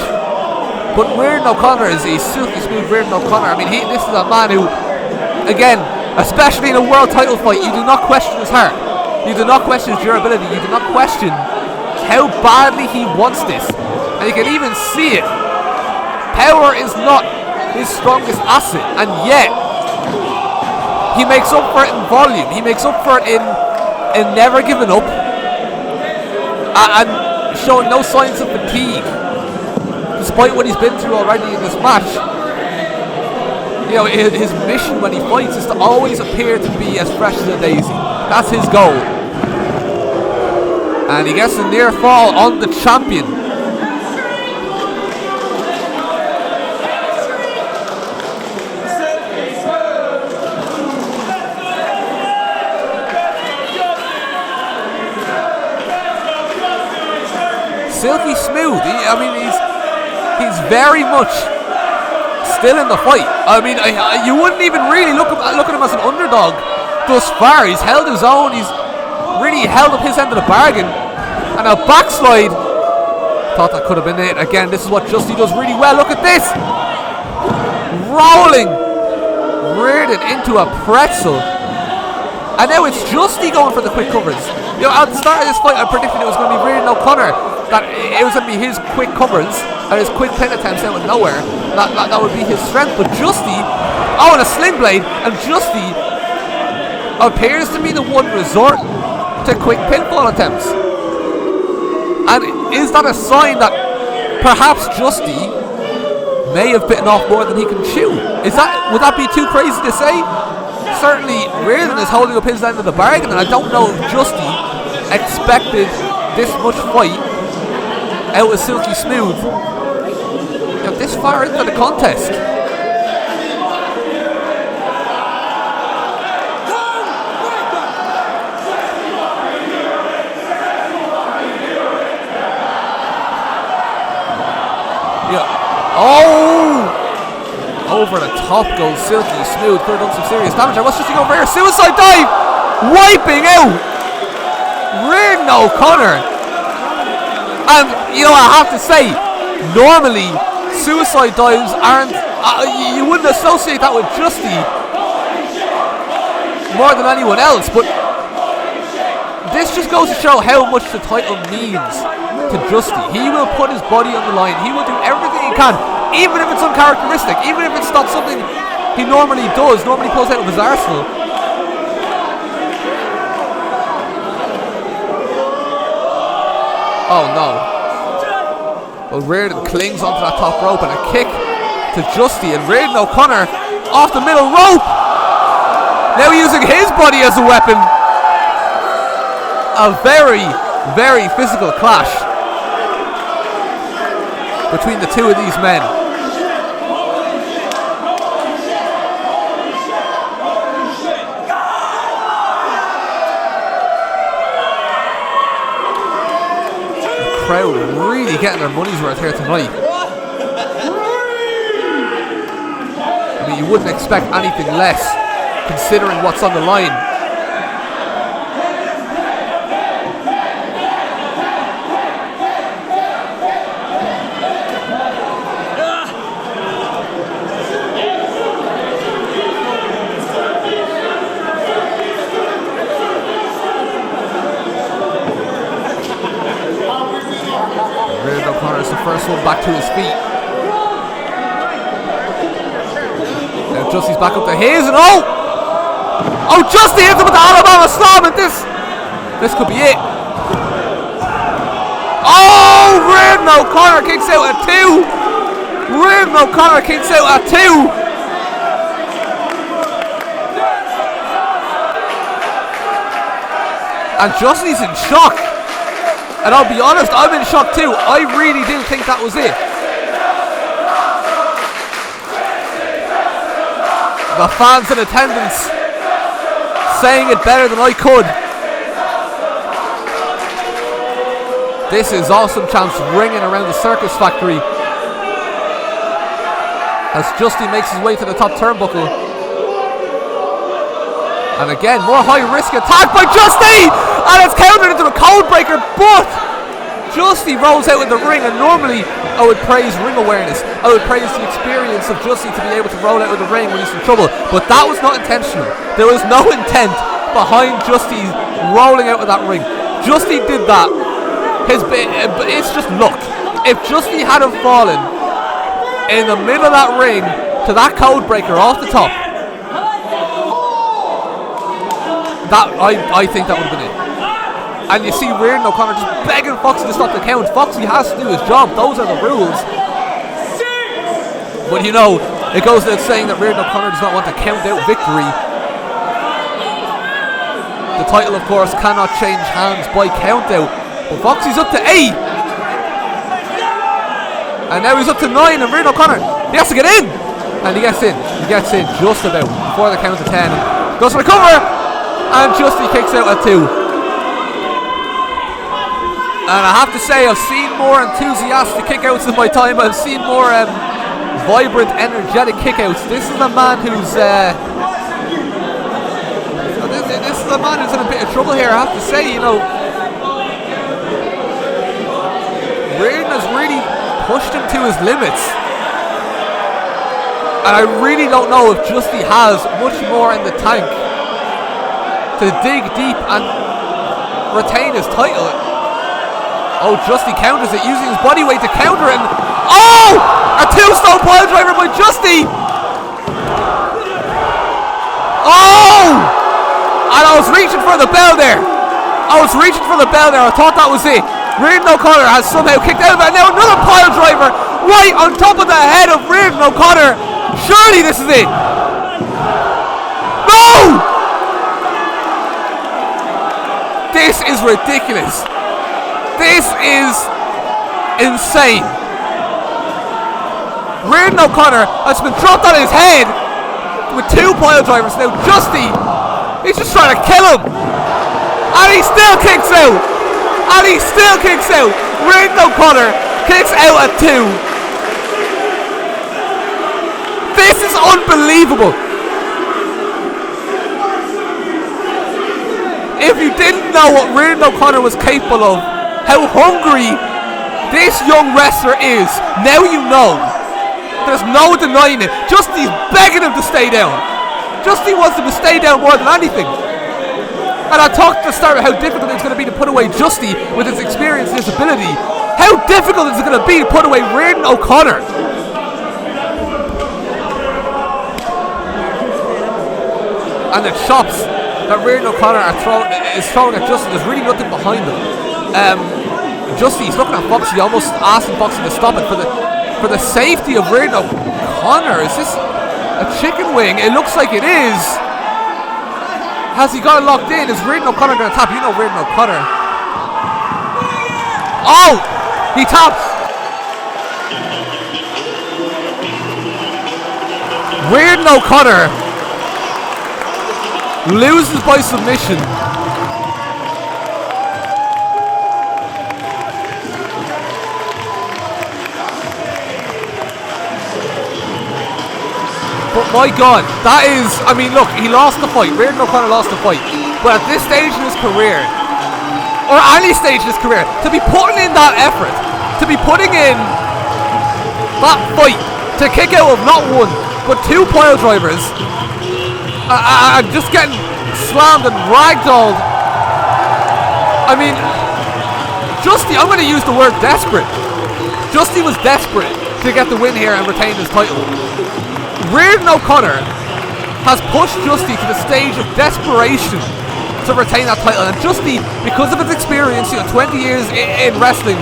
But Reardon O'Connor is a silky smooth Reardon O'Connor. I mean, this is a man who, again, especially in a world title fight, you do not question his heart. You do not question his durability. You do not question how badly he wants this. And you can even see it. Power is not his strongest asset. And yet, he makes up for it in volume. He makes up for it in never giving up. And showing no signs of fatigue, despite what he's been through already in this match. You know, his mission when he fights is to always appear to be as fresh as a daisy. That's his goal. And he gets a near fall on the champion. Silky smooth. He's very much still in the fight. I mean, you wouldn't even really look at him as an underdog thus far. He's held his own. He's really held up his end of the bargain. And a backslide. Thought that could have been it. Again, this is what Justy does really well. Look at this. Rolling Reardon into a pretzel. And now it's Justy going for the quick covers. You know, at the start of this fight, I predicted it was going to be Reardon O'Connor. That it was going to be his quick covers and his quick pin attempts out of nowhere. That would be his strength. But Justy, and a sling blade, and Justy appears to be the one resorting to quick pinfall attempts. And is that a sign that perhaps Justy may have bitten off more than he can chew? Would that be too crazy to say? Certainly, Reardon is holding up his end of the bargain, and I don't know if Justy expected this much fight out of Silky Smooth, you know, this far into the contest. Yeah. Oh! Over the top goes Silky Smooth. Could have done some serious damage. What's just over here? Suicide dive! Wiping out Reardon O'Connor. And, you know, I have to say, normally, suicide dives aren't... you wouldn't associate that with Justy. more than anyone else, but this just goes to show how much the title means to Justy. He will put his body on the line. He will do everything he can, even if it's uncharacteristic, even if it's not something he normally does, normally pulls out of his arsenal. Oh no. Well, Reardon clings onto that top rope and a kick to Justy, and Reardon O'Connor off the middle rope. Now using his body as a weapon. A very, very physical clash between the two of these men. The crowd really getting their money's worth here tonight. I mean, you wouldn't expect anything less considering what's on the line. Reardon O'Connor is the first one back to his feet. Now Justy's back up to his, and oh, Justy hits him with the Alabama slam, and this could be it. Oh, Reardon O'Connor kicks out at 2. Reardon O'Connor kicks out at 2. And Justy's in shock. And I'll be honest, I'm in shock too. I really do think that was it. The fans in attendance saying it better than I could. This is Awesome Champs ringing around the circus factory as Justy makes his way to the top turnbuckle. And again, more high risk attack by Justy! And it's countered into a cold breaker, but Justy rolls out in the ring, and normally I would praise ring awareness. I would praise the experience of Justy to be able to roll out of the ring when he's in trouble. But that was not intentional. There was no intent behind Justy rolling out of that ring. Justy did that. It's just luck. If Justy hadn't fallen in the middle of that ring to that code breaker off the top, I think that would have been it. And you see Reardon O'Connor just begging Foxy to stop the count. Foxy has to do his job. Those are the rules. But you know, it goes without saying that Reardon O'Connor does not want to count out victory. The title, of course, cannot change hands by count out. But Foxy's up to 8. And now he's up to 9. And Reardon O'Connor, he has to get in. And he gets in. He gets in just about before the count of 10. Goes for the cover. And Justy kicks out at 2. And I have to say, I've seen more enthusiastic kickouts in my time. I've seen more vibrant, energetic kickouts. This is a man who's this is a man who's in a bit of trouble here. I have to say, you know, Reardon has really pushed him to his limits, and I really don't know if Justy has much more in the tank to dig deep and retain his title. Oh, Justy counters it, using his body weight to counter it. Oh! A 2-stone pile driver by Justy! Oh! And I was reaching for the bell there. I thought that was it. Reardon O'Connor has somehow kicked out of it. Now another pile driver right on top of the head of Reardon O'Connor. Surely this is it. No! This is ridiculous. This is insane. Reardon O'Connor has been dropped on his head with 2 pile drivers. Now Justy, he's just trying to kill him. And he still kicks out. Reardon O'Connor kicks out at 2. This is unbelievable. If you didn't know what Reardon O'Connor was capable of, how hungry this young wrestler is, now you know. There's no denying it. Justy's begging him to stay down. Justy wants him to stay down more than anything. And I talked at the start of how difficult it's going to be to put away Justy with his experience and his ability. How difficult is it going to be to put away Reardon O'Connor? And the chops that Reardon O'Connor is throwing at Justy, there's really nothing behind them. Justy's looking at Foxy, almost asking Foxy to stop it for the safety of Reardon O'Connor. Is this a chicken wing? It looks like it is. Has he got it locked in? Is Reardon O'Connor going to tap? You know Reardon O'Connor. Oh! He taps! Reardon O'Connor loses by submission. But my God, that is, I mean, look, he lost the fight. Reardon O'Connor lost the fight. But at this stage in his career, or any stage in his career, to be putting in that effort, to be putting in that fight, to kick out of not one, but two pile drivers, and just getting slammed and ragdolled. I mean, Justy, I'm going to use the word desperate. Justy was desperate to get the win here and retain his title. Reardon O'Connor has pushed Justy to the stage of desperation to retain that title, and Justy, because of his experience, 20 years in wrestling,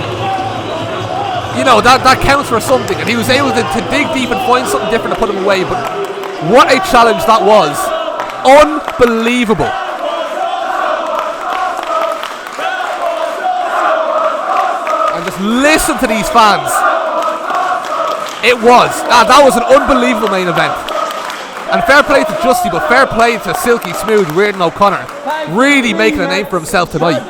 that counts for something, and he was able to dig deep and find something different to put him away. But what a challenge that was. Unbelievable. And just listen to these fans. It was. That was an unbelievable main event. And fair play to Justy, but fair play to Silky Smooth Reardon O'Connor. Really making a name for himself tonight.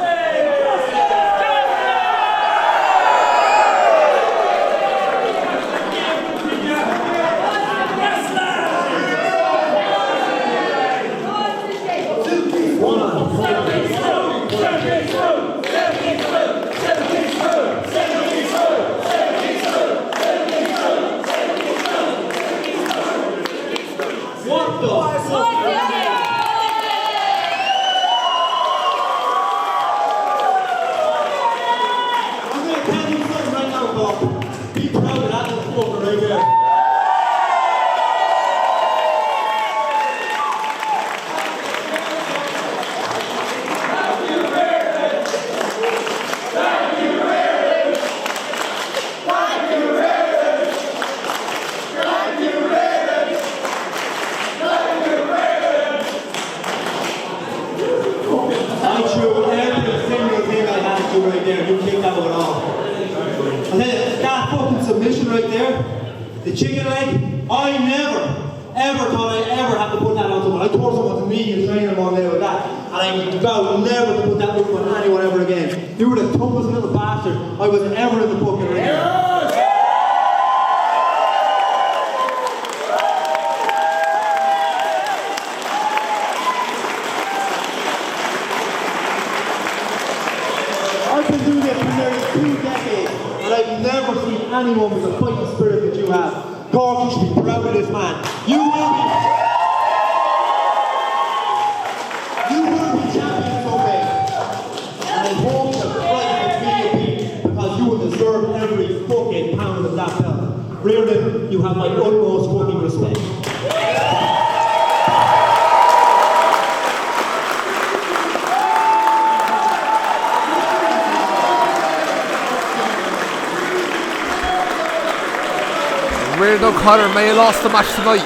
Reardon O'Connor may have lost the match tonight,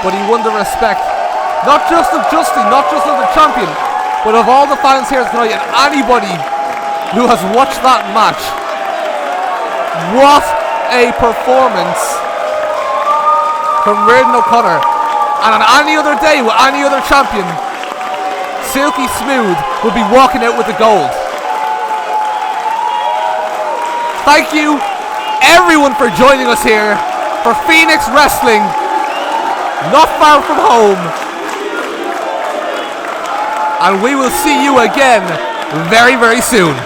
but he won the respect, not just of Justy, not just of the champion, but of all the fans here tonight and anybody who has watched that match. What a performance from Reardon O'Connor. And on any other day with any other champion, Silky Smooth would be walking out with the gold. Thank you everyone for joining us here for Phoenix Wrestling, not far from home. And we will see you again very, very soon.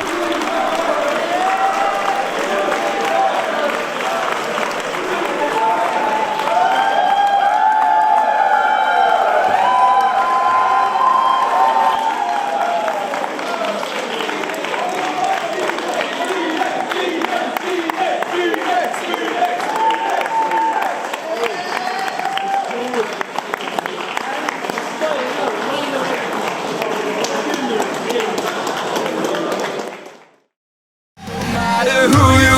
who you